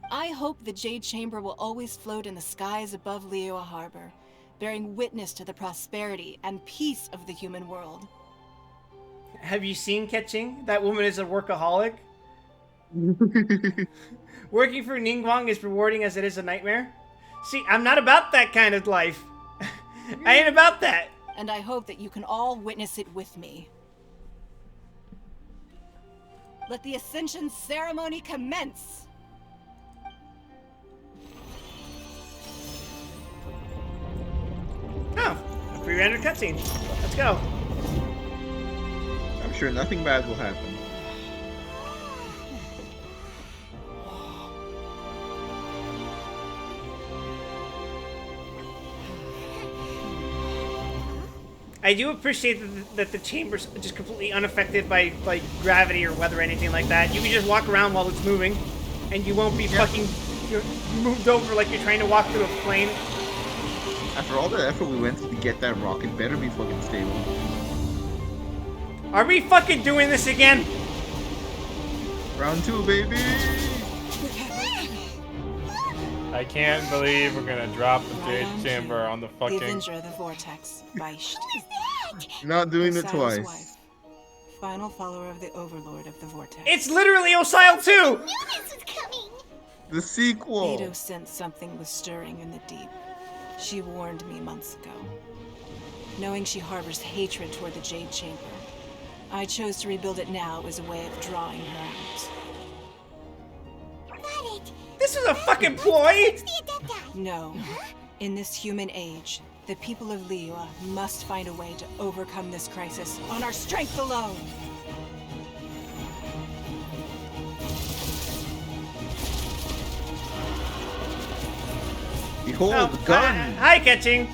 I hope the Jade Chamber will always float in the skies above Liyue Harbor, bearing witness to the prosperity and peace of the human world. Have you seen Keqing? That woman is a workaholic. Working for Ningguang is rewarding as it is a nightmare. See, I'm not about that kind of life. I ain't about that. And I hope that you can all witness it with me. Let the Ascension ceremony commence! Oh, a pre-rendered cutscene. Let's go. I'm sure nothing bad will happen. I do appreciate that the chamber's just completely unaffected by like gravity or weather or anything like that. You can just walk around while it's moving, and you won't be fucking moved over like you're trying to walk through a plane. After all the effort we went to get that rocket, better be fucking stable. Are we fucking doing this again? Round 2, baby! I can't believe we're gonna drop the Jade Chamber on the fucking... The Avenger of the Vortex, Beisht. Not doing it Osial's twice. wife, final follower of the Overlord of the Vortex. It's literally Osial 2! The sequel! Beidou sensed something was stirring in the deep. She warned me months ago. Knowing she harbors hatred toward the Jade Chamber, I chose to rebuild it now as a way of drawing her out. This is a fucking ploy! No. In this human age, the people of Liyue must find a way to overcome this crisis on our strength alone! Behold, the gun! Hi, Keqing!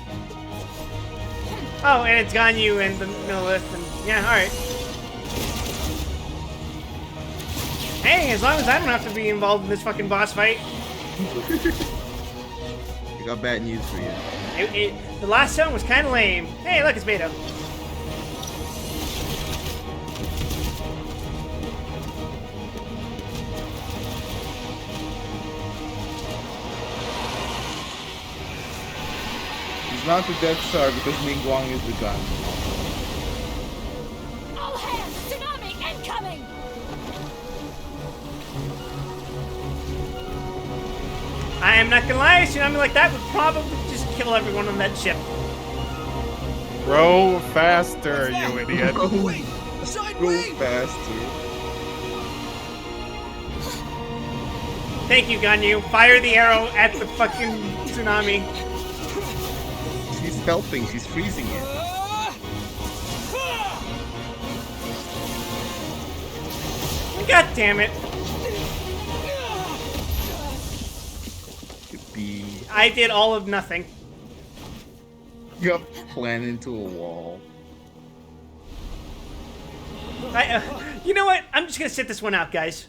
Oh, and it's Ganyu and the Millelith, and yeah, alright. Hey, as long as I don't have to be involved in this fucking boss fight. I got bad news for you. The last one was kind of lame. Hey, look, it's Beidou. He's not the Death Star because Ningguang is the gun. All hands! Tsunami incoming! I am not gonna lie, a tsunami like that would probably just kill everyone on that ship. Row faster, you idiot. Go faster. Thank you, Ganyu. Fire the arrow at the fucking tsunami. She's helping, she's freezing it. God damn it. I did all of nothing. Yup, plan into a wall. You know what? I'm just gonna sit this one out, guys.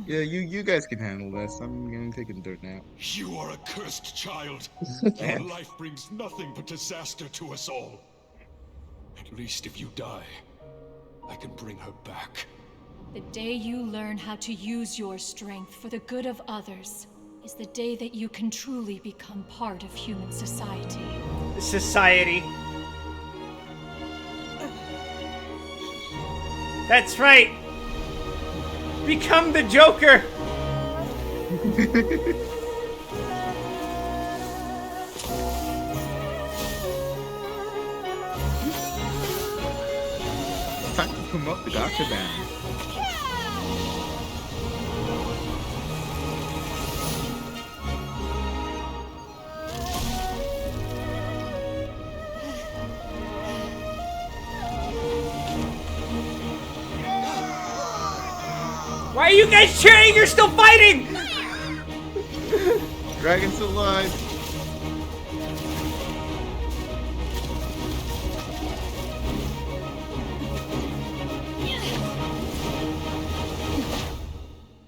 Yeah, you guys can handle this. I'm gonna take a dirt nap. You are a cursed child. Your life brings nothing but disaster to us all. At least if you die, I can bring her back. The day you learn how to use your strength for the good of others is the day that you can truly become part of human society. Society. That's right. Become the Joker. Time to promote the Gotcha Band. Why are you guys cheering? You're still fighting! Dragon's still alive.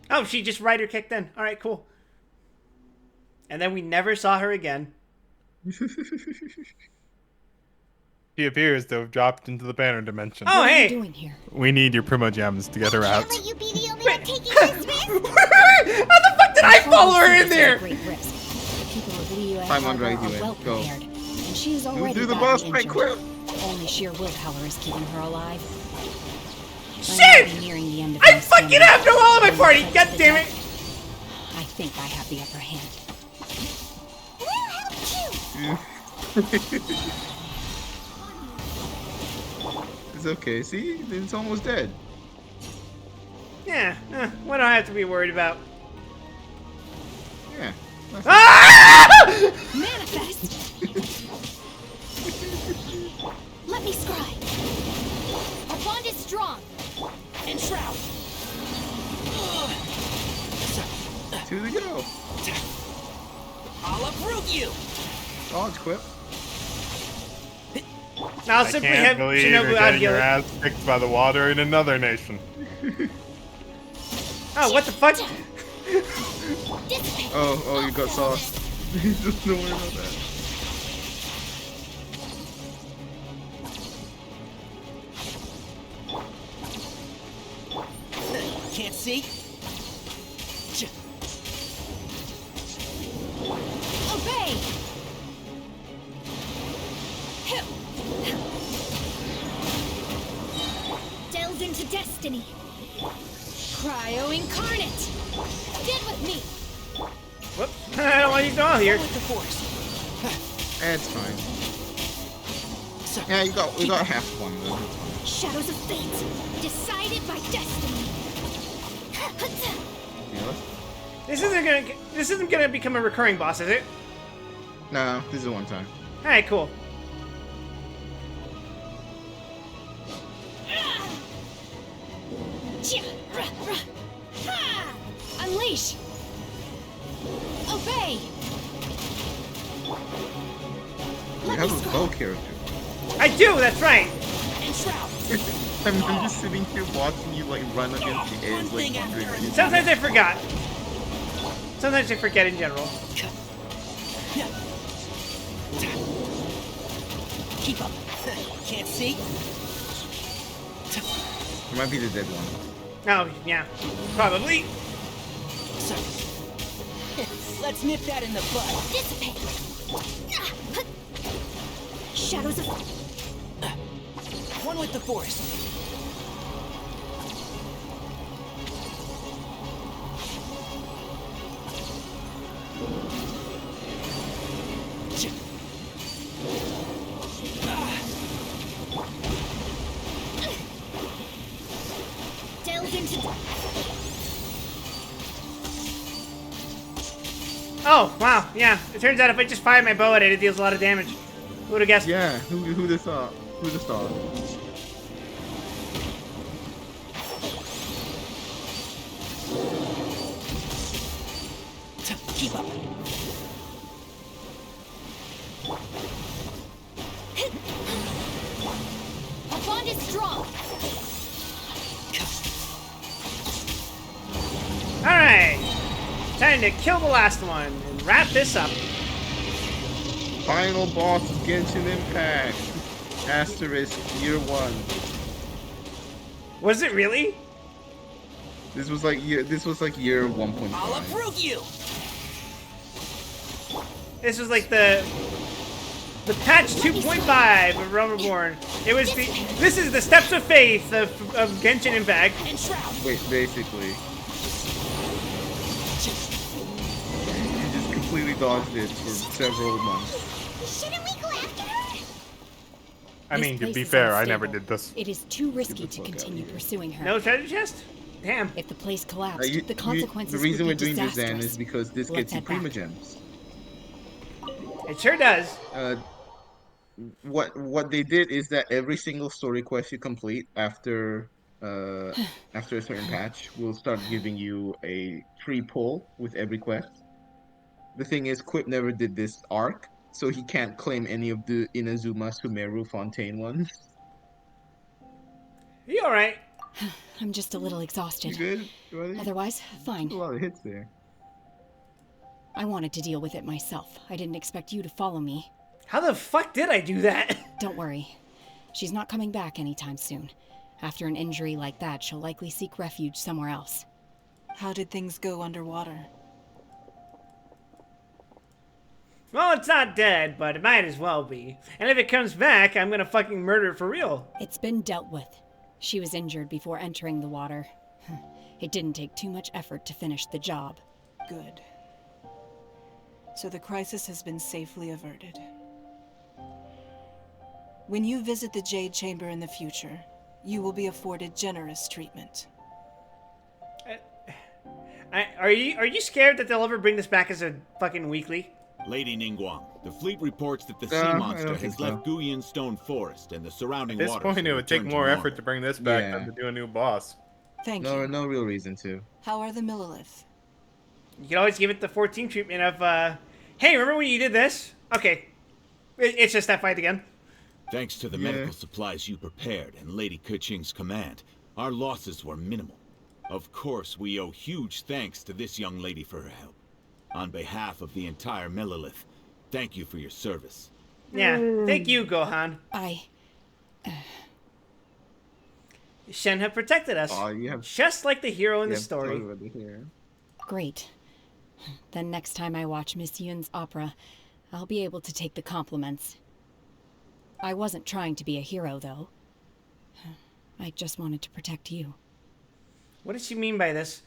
Oh, she just rider kicked in. Alright, cool. And then we never saw her again. She appears to have dropped into the banner dimension. Oh, hey! What are you doing here? We need your Primo Gems to get her out. Will you be the only one taking this risk? How the fuck did I follow her in there? Great risk. The people of Liyue Time on Harbor drag are you in. well Go. prepared, and she is already do the badly boss fight injured. quick. Only sheer willpower is keeping her alive. Shit! I'm already nearing the end of I my fucking stamina. have no all of my party! When God to the damn it! death, I think I have the upper hand. It's okay. See, it's almost dead. Yeah, what do I have to be worried about? Yeah. Ah! Manifest! Let me scry. Our bond is strong. And Shroud. Two to go. I'll uproot you. Dodge quip. I'll I simply can't have believe you're Shinobu out getting heal your it. ass kicked by the water in another nation. Oh, what the fuck? Oh, you got sauce. Just don't worry about that. Can't see. Obey! Delve into destiny. Cryo incarnate. Get with me. Whoops. I don't want you to all here. With the force. It's fine. Yeah, we got half one though. Shadows of fate. Decided by destiny. This isn't gonna become a recurring boss, is it? No, this is a one time. Alright, cool. Unleash. Obey. You have a bow character. I do, that's right. And Shroud. I'm just sitting here watching you like run against the edge, like wondering. Sometimes I forgot. Sometimes I forget in general. Keep up. Can't see. It might be the dead one. Oh, yeah. Probably. So, let's nip that in the bud. Dissipate. Shadows of... One with the force. Delve into... Oh, wow, yeah. It turns out if I just fire my bow at it, it deals a lot of damage. Who would have guessed? Yeah, who'd have thought? Who'd have thought? Keep up. bond is strong. Alright. Time to kill the last one and wrap this up. Final boss of Genshin Impact. Asterisk year 1. Was it really? This was like year 1.5. I'll approve you. This was like the patch 2.5 of Realm Reborn. It was this is the steps of faith of Genshin Impact. Wait, basically. You just completely dodged it for several months. Shouldn't we go after her? I mean, to be fair, I never did this. It is too risky to continue pursuing her. No treasure chest? Damn. If the place collapsed, the consequences the reason would we're be doing this, Zan, disastrous. is because this gets you head Prima back. Gems. It sure does. What they did is that every single story quest you complete after after a certain patch will start giving you a free pull with every quest. The thing is, Quip never did this arc, so he can't claim any of the Inazuma Sumeru Fontaine ones. You alright? I'm just a little exhausted. You good, buddy? Otherwise, fine. There's a lot of hits there. I wanted to deal with it myself. I didn't expect you to follow me. How the fuck did I do that? Don't worry. She's not coming back anytime soon. After an injury like that, she'll likely seek refuge somewhere else. How did things go underwater? Well, it's not dead, but it might as well be. And if it comes back, I'm gonna fucking murder it for real. It's been dealt with. She was injured before entering the water. It didn't take too much effort to finish the job. Good. So the crisis has been safely averted. When you visit the Jade Chamber in the future, you will be afforded generous treatment. Are you scared that they'll ever bring this back as a fucking weekly? Lady Ningguang, the fleet reports that the sea monster has left Guyan Stone Forest and the surrounding At this waters. point, it would take more effort to bring this back than to do a new boss. Thank you. No real reason to. How are the Millilith? You can always give it the 14 treatment of, hey, remember when you did this? Okay. It's just that fight again. Thanks to the medical supplies you prepared and Lady Keqing's command, our losses were minimal. Of course, we owe huge thanks to this young lady for her help. On behalf of the entire Millilith, thank you for your service. Yeah, thank you, Gohan. Shenhe protected us, just like the hero in the story. Great. Then next time I watch Miss Yun's opera, I'll be able to take the compliments. I wasn't trying to be a hero, though. I just wanted to protect you. What does she mean by this?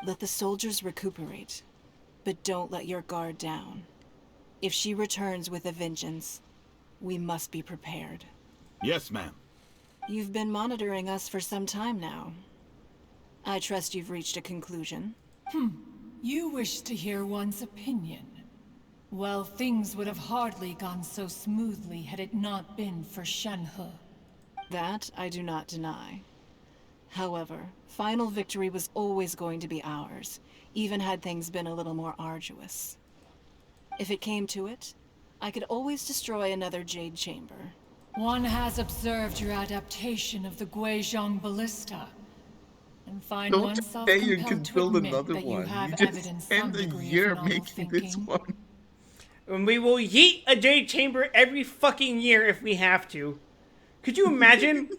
Let the soldiers recuperate, but don't let your guard down. If she returns with a vengeance, we must be prepared. Yes, ma'am. You've been monitoring us for some time now. I trust you've reached a conclusion. You wish to hear one's opinion. Well, things would have hardly gone so smoothly had it not been for Shenhe. That I do not deny. However, final victory was always going to be ours, even had things been a little more arduous. If it came to it, I could always destroy another Jade Chamber. One has observed your adaptation of the Guizhong Ballista, and find Don't oneself say you compelled can to build admit another that you one. have You just evidence spend some a degree year of novel making this thinking. one. And we will yeet a Jade Chamber every fucking year if we have to. Could you imagine?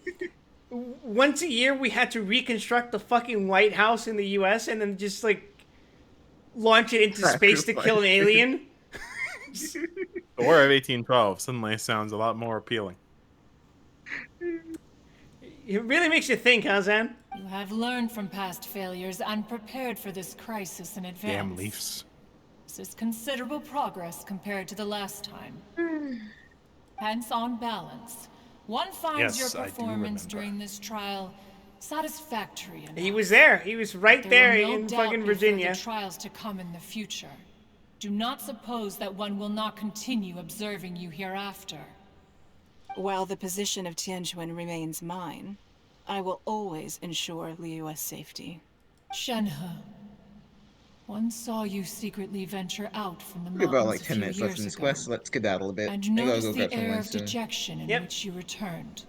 Once a year we had to reconstruct the fucking White House in the US and then just, like, launch it into space to kill an alien? The War of 1812 suddenly sounds a lot more appealing. It really makes you think, huh, Zan? You have learned from past failures and prepared for this crisis in advance. Damn Leafs. This is considerable progress compared to the last time. Hence, on balance, one finds Yes, your I do performance remember. during this trial satisfactory enough. He was there. He was right there There will no in doubt fucking be Virginia. further trials to come in the future. Do not suppose that one will not continue observing you hereafter. While the position of Tianquan remains mine, I will always ensure Liyue's safety. Shenhe, one saw you secretly venture out from the We mountains got about like a 10 few minutes left years in this ago, quest. Let's skedaddle a bit. and I gotta noticed go the grab some air lunch of soon. dejection in which you returned.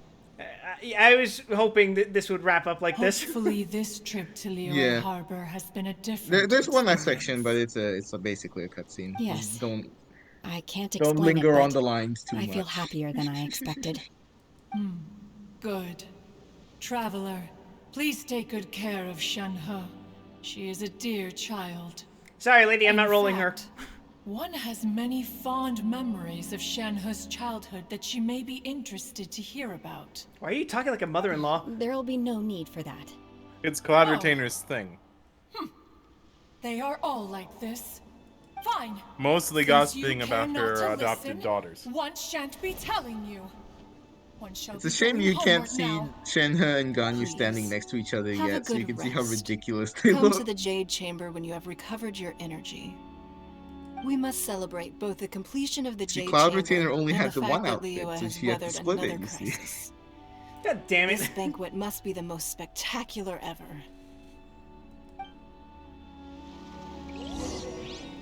I was hoping that this would wrap up like this. Hopefully, this trip to Liyue Harbor has been a different. There's one last section, but it's basically a cutscene. Yes. I can't Don't explain linger it, on the lines too I much. feel happier than I expected. Good. Traveler, please take good care of Shenhe. She is a dear child. Sorry, lady, I'm not rolling her. One has many fond memories of Shenhe's childhood that she may be interested to hear about. Why are you talking like a mother-in-law? There'll be no need for that. It's Cloud Retainer's thing. They are all like this. Fine. Mostly Since gossiping you about care not her to adopted listen, daughters. One shan't be telling you. One shall It's a be shame going you can't homeward see now. Shenhe and Ganyu standing next to each other Have a yet, so you good can see how rest. ridiculous they Come look. to the Jade Chamber when you have recovered your energy. We must celebrate both the completion of the Jade Cloud Chamber Retainer only and had the the fact one that outfit, Liyue so has she had to weathered split it, another you see. crisis. God damn it. This banquet must be the most spectacular ever.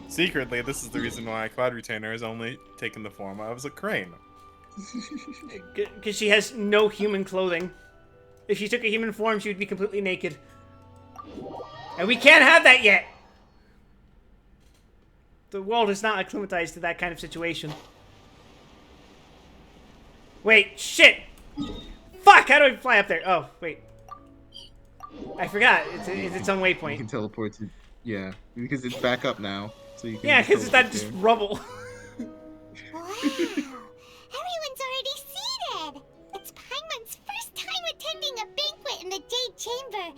Secretly, this is the reason why Cloud Retainer has only taken the form of a crane. Because she has no human clothing. If she took a human form, she would be completely naked. And we can't have that yet! The world is not acclimatized to that kind of situation. Wait, shit! Fuck, how do I fly up there? Oh, wait. I forgot, it's its own waypoint. You can teleport to... Yeah, because it's back up now. So you can yeah, because it's not teleport just there. rubble. Wow! Everyone's already seated! It's Paimon's first time attending a banquet in the Jade Chamber.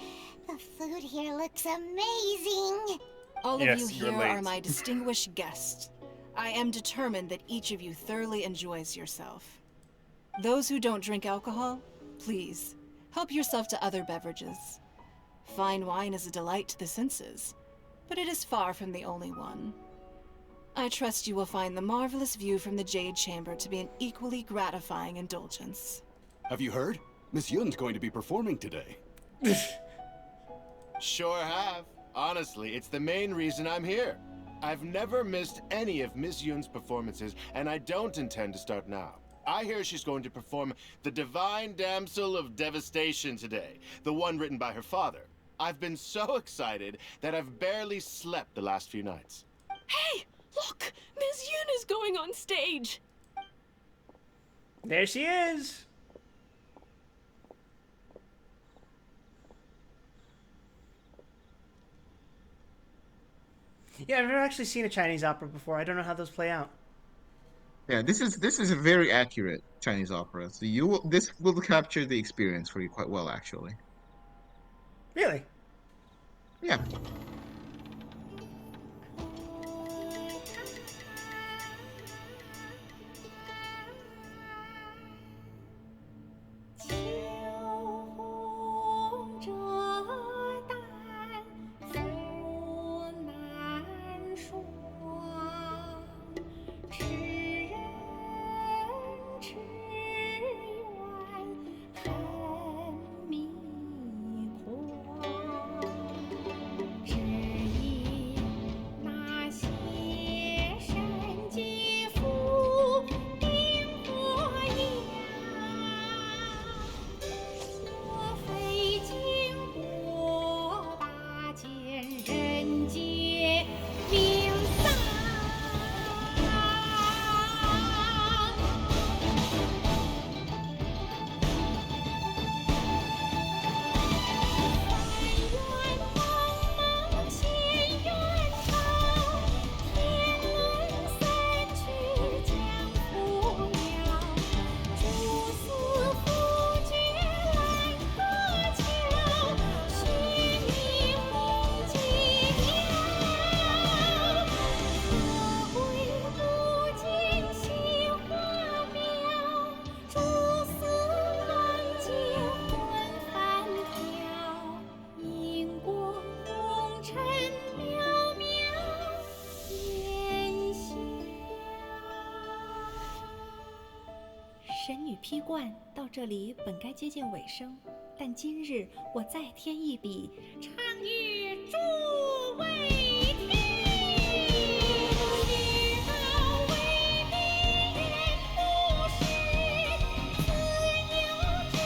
The food here looks amazing. All Yes, of you you're here late. are my distinguished guests. I am determined that each of you thoroughly enjoys yourself. Those who don't drink alcohol, please, help yourself to other beverages. Fine wine is a delight to the senses, but it is far from the only one. I trust you will find the marvelous view from the Jade Chamber to be an equally gratifying indulgence. Have you heard? Miss Yun's going to be performing today. Sure have. Honestly, it's the main reason I'm here. I've never missed any of Miss Yun's performances, and I don't intend to start now. I hear she's going to perform The Divine Damsel of Devastation today, the one written by her father. I've been so excited that I've barely slept the last few nights. Hey, look! Miss Yun is going on stage! There she is! Yeah, I've never actually seen a Chinese opera before. I don't know how those play out. Yeah, this is a very accurate Chinese opera. So this will capture the experience for you quite well, actually. Really? Yeah.神女劈冠到这里本该接近尾声，但今日我再添一笔，唱与诸位听。知道为敌人不是，自有知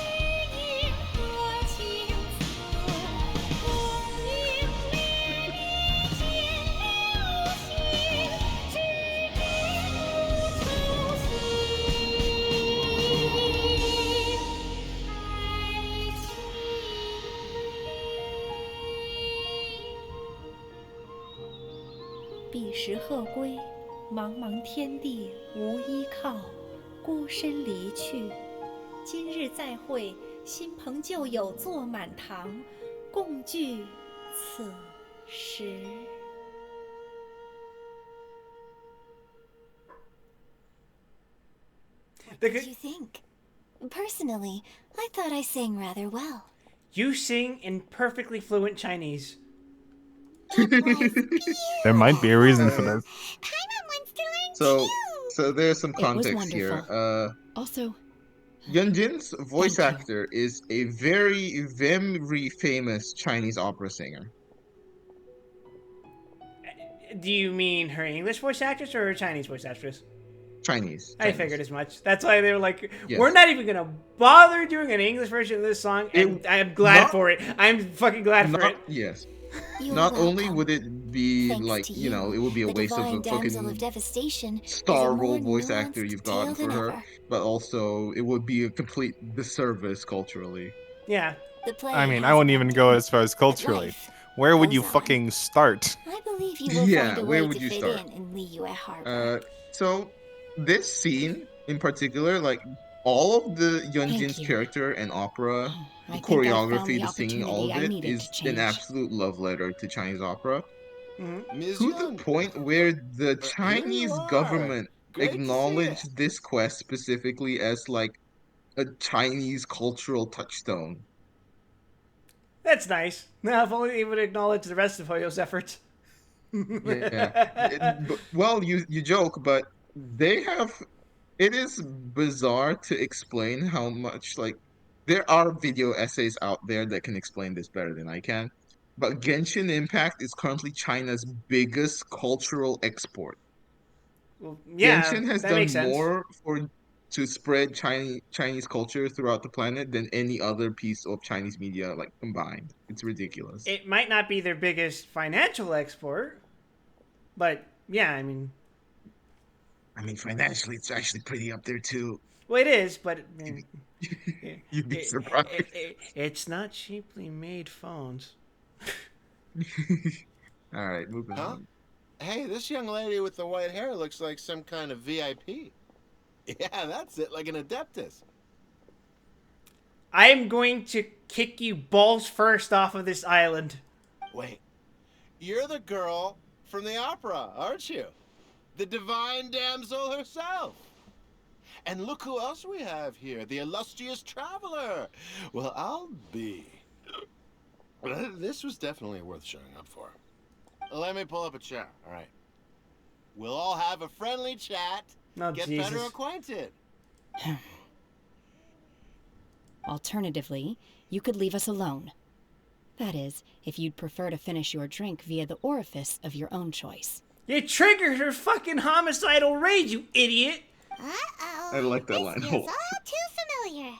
彼时鹤归，茫茫天地无依靠，孤身离去。今日再会，新朋旧友坐满堂，共聚此时。What did you think? Personally, I thought I sang rather well. You sing in perfectly fluent Chinese. There might be a reason for this. So there's some context here. Also, Yunjin's voice actor is a very, very famous Chinese opera singer. Do you mean her English voice actress or her Chinese voice actress? Chinese. I figured as much. That's why they were like, Yes. we're not even gonna bother doing an English version of this song, and I'm glad for it. I'm fucking glad for it. Yes. Not only would it be like, you know, it would be a waste of a fucking star role voice actor you've gotten for her, but also it would be a complete disservice culturally. Yeah. I mean, I wouldn't even go as far as culturally. Where would you fucking start? I believe you will find a way to fit in Liyue Harbor. So this scene in particular, like all of the Yunjin's character and opera, the choreography, the singing, all of it is an absolute love letter to Chinese opera. To the point where the Chinese government acknowledged this quest specifically as like a Chinese cultural touchstone. That's nice. Now, if only they would acknowledge the rest of Hoyo's efforts. Well, you joke, but they have. It is bizarre to explain how much like there are video essays out there that can explain this better than I can. But Genshin Impact is currently China's biggest cultural export. Well, yeah, Genshin has that done makes sense. more to spread Chinese culture throughout the planet than any other piece of Chinese media like combined. It's ridiculous. It might not be their biggest financial export, but yeah, I mean, financially, it's actually pretty up there too. Well, it is, but you'd be surprised. It's not cheaply made phones. All right, moving on. Hey, this young lady with the white hair looks like some kind of VIP. Yeah, that's it, like an Adeptus. I am going to kick you balls first off of this island. Wait, you're the girl from the opera, aren't you? The divine damsel herself. And look who else we have here, the illustrious traveler. Well, I'll be. This was definitely worth showing up for. Let me pull up a chair, all right? We'll all have a friendly chat, get better acquainted. Alternatively, you could leave us alone. That is, if you'd prefer to finish your drink via the orifice of your own choice. You triggered her fucking homicidal rage, you idiot! Uh-oh. I like that line. This feels all too familiar.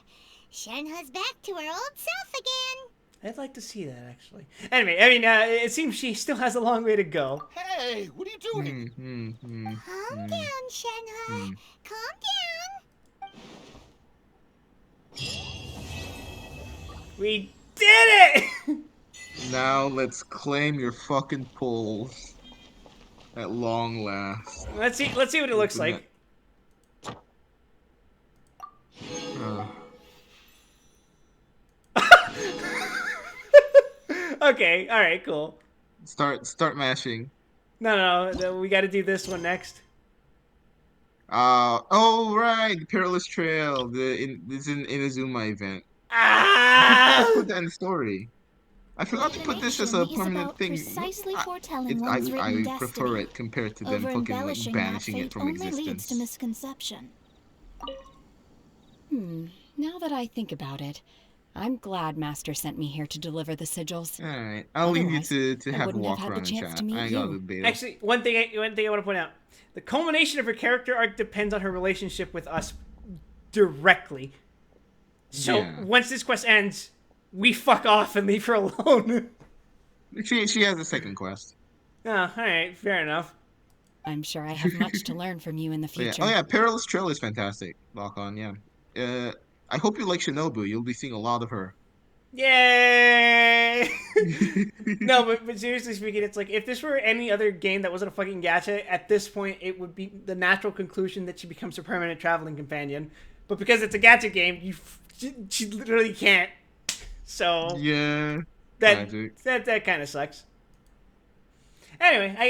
Shenhe's back to her old self again. I'd like to see that, actually. Anyway, I mean, it seems she still has a long way to go. Hey, what are you doing? Calm down, Shenhe. Calm down. We did it! Now let's claim your fucking pulls. At long last. Let's see what it looks like. Okay, alright, cool. Start mashing. No, we gotta do this one next. Oh right, the Perilous Trail. It's in Inazuma event. Ah! Put that in the story. I forgot to put this as a permanent thing. I prefer it compared to them fucking like banishing it from existence. Leads to misconception. Now that I think about it, I'm glad Master sent me here to deliver the sigils. Alright, I'll leave you to have a walk around and chat. I got the beta. Actually, one thing I want to point out. The culmination of her character arc depends on her relationship with us directly. So once this quest ends, we fuck off and leave her alone. She has a second quest. Oh, alright, fair enough. I'm sure I have much to learn from you in the future. Oh yeah, Perilous Trail is fantastic. Lock on, yeah. I hope you like Shinobu. You'll be seeing a lot of her. Yay! No, but seriously speaking, it's like if this were any other game that wasn't a fucking gacha, at this point it would be the natural conclusion that she becomes a permanent traveling companion. But because it's a gacha game, she literally can't. So yeah, that kind of sucks. Anyway, I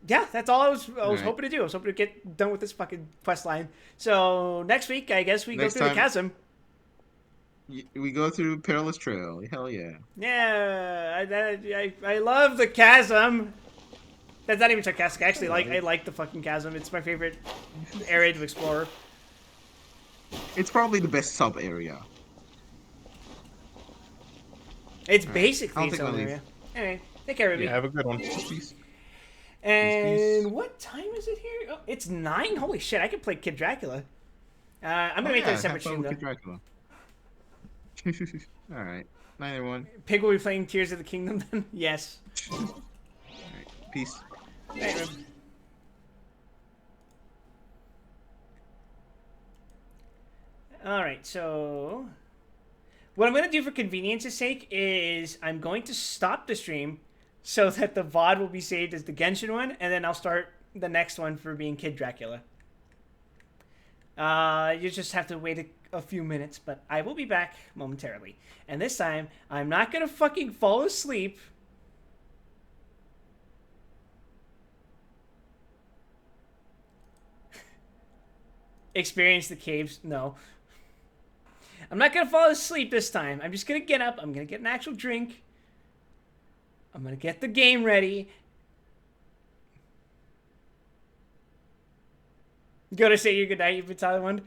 guess that's all I was hoping to do. I was hoping to get done with this fucking quest line. So next week, I guess we go through the chasm. We go through Perilous Trail. Hell yeah. Yeah, I love the chasm. That's not even sarcastic. Actually, I like the fucking chasm. It's my favorite area to explore. It's probably the best sub area. It's basically its own area. Anyway, take care of me. Yeah, have a good one. Peace. And what time is it here? Oh, it's 9. Holy shit! I can play Kid Dracula. I'm gonna make that a separate stream though. Kid Dracula. All right. Night, everyone. Pig will be playing Tears of the Kingdom then. Yes. All right. Peace. Night, Rib. All right. So, what I'm gonna do for convenience's sake is I'm going to stop the stream so that the VOD will be saved as the Genshin one, and then I'll start the next one for being Kid Dracula. You just have to wait a few minutes, but I will be back momentarily. And this time, I'm not gonna fucking fall asleep. Experience the caves? No. I'm not gonna fall asleep this time. I'm just gonna get up. I'm gonna get an actual drink. I'm gonna get the game ready. Go to say your goodnight, you've been silent one.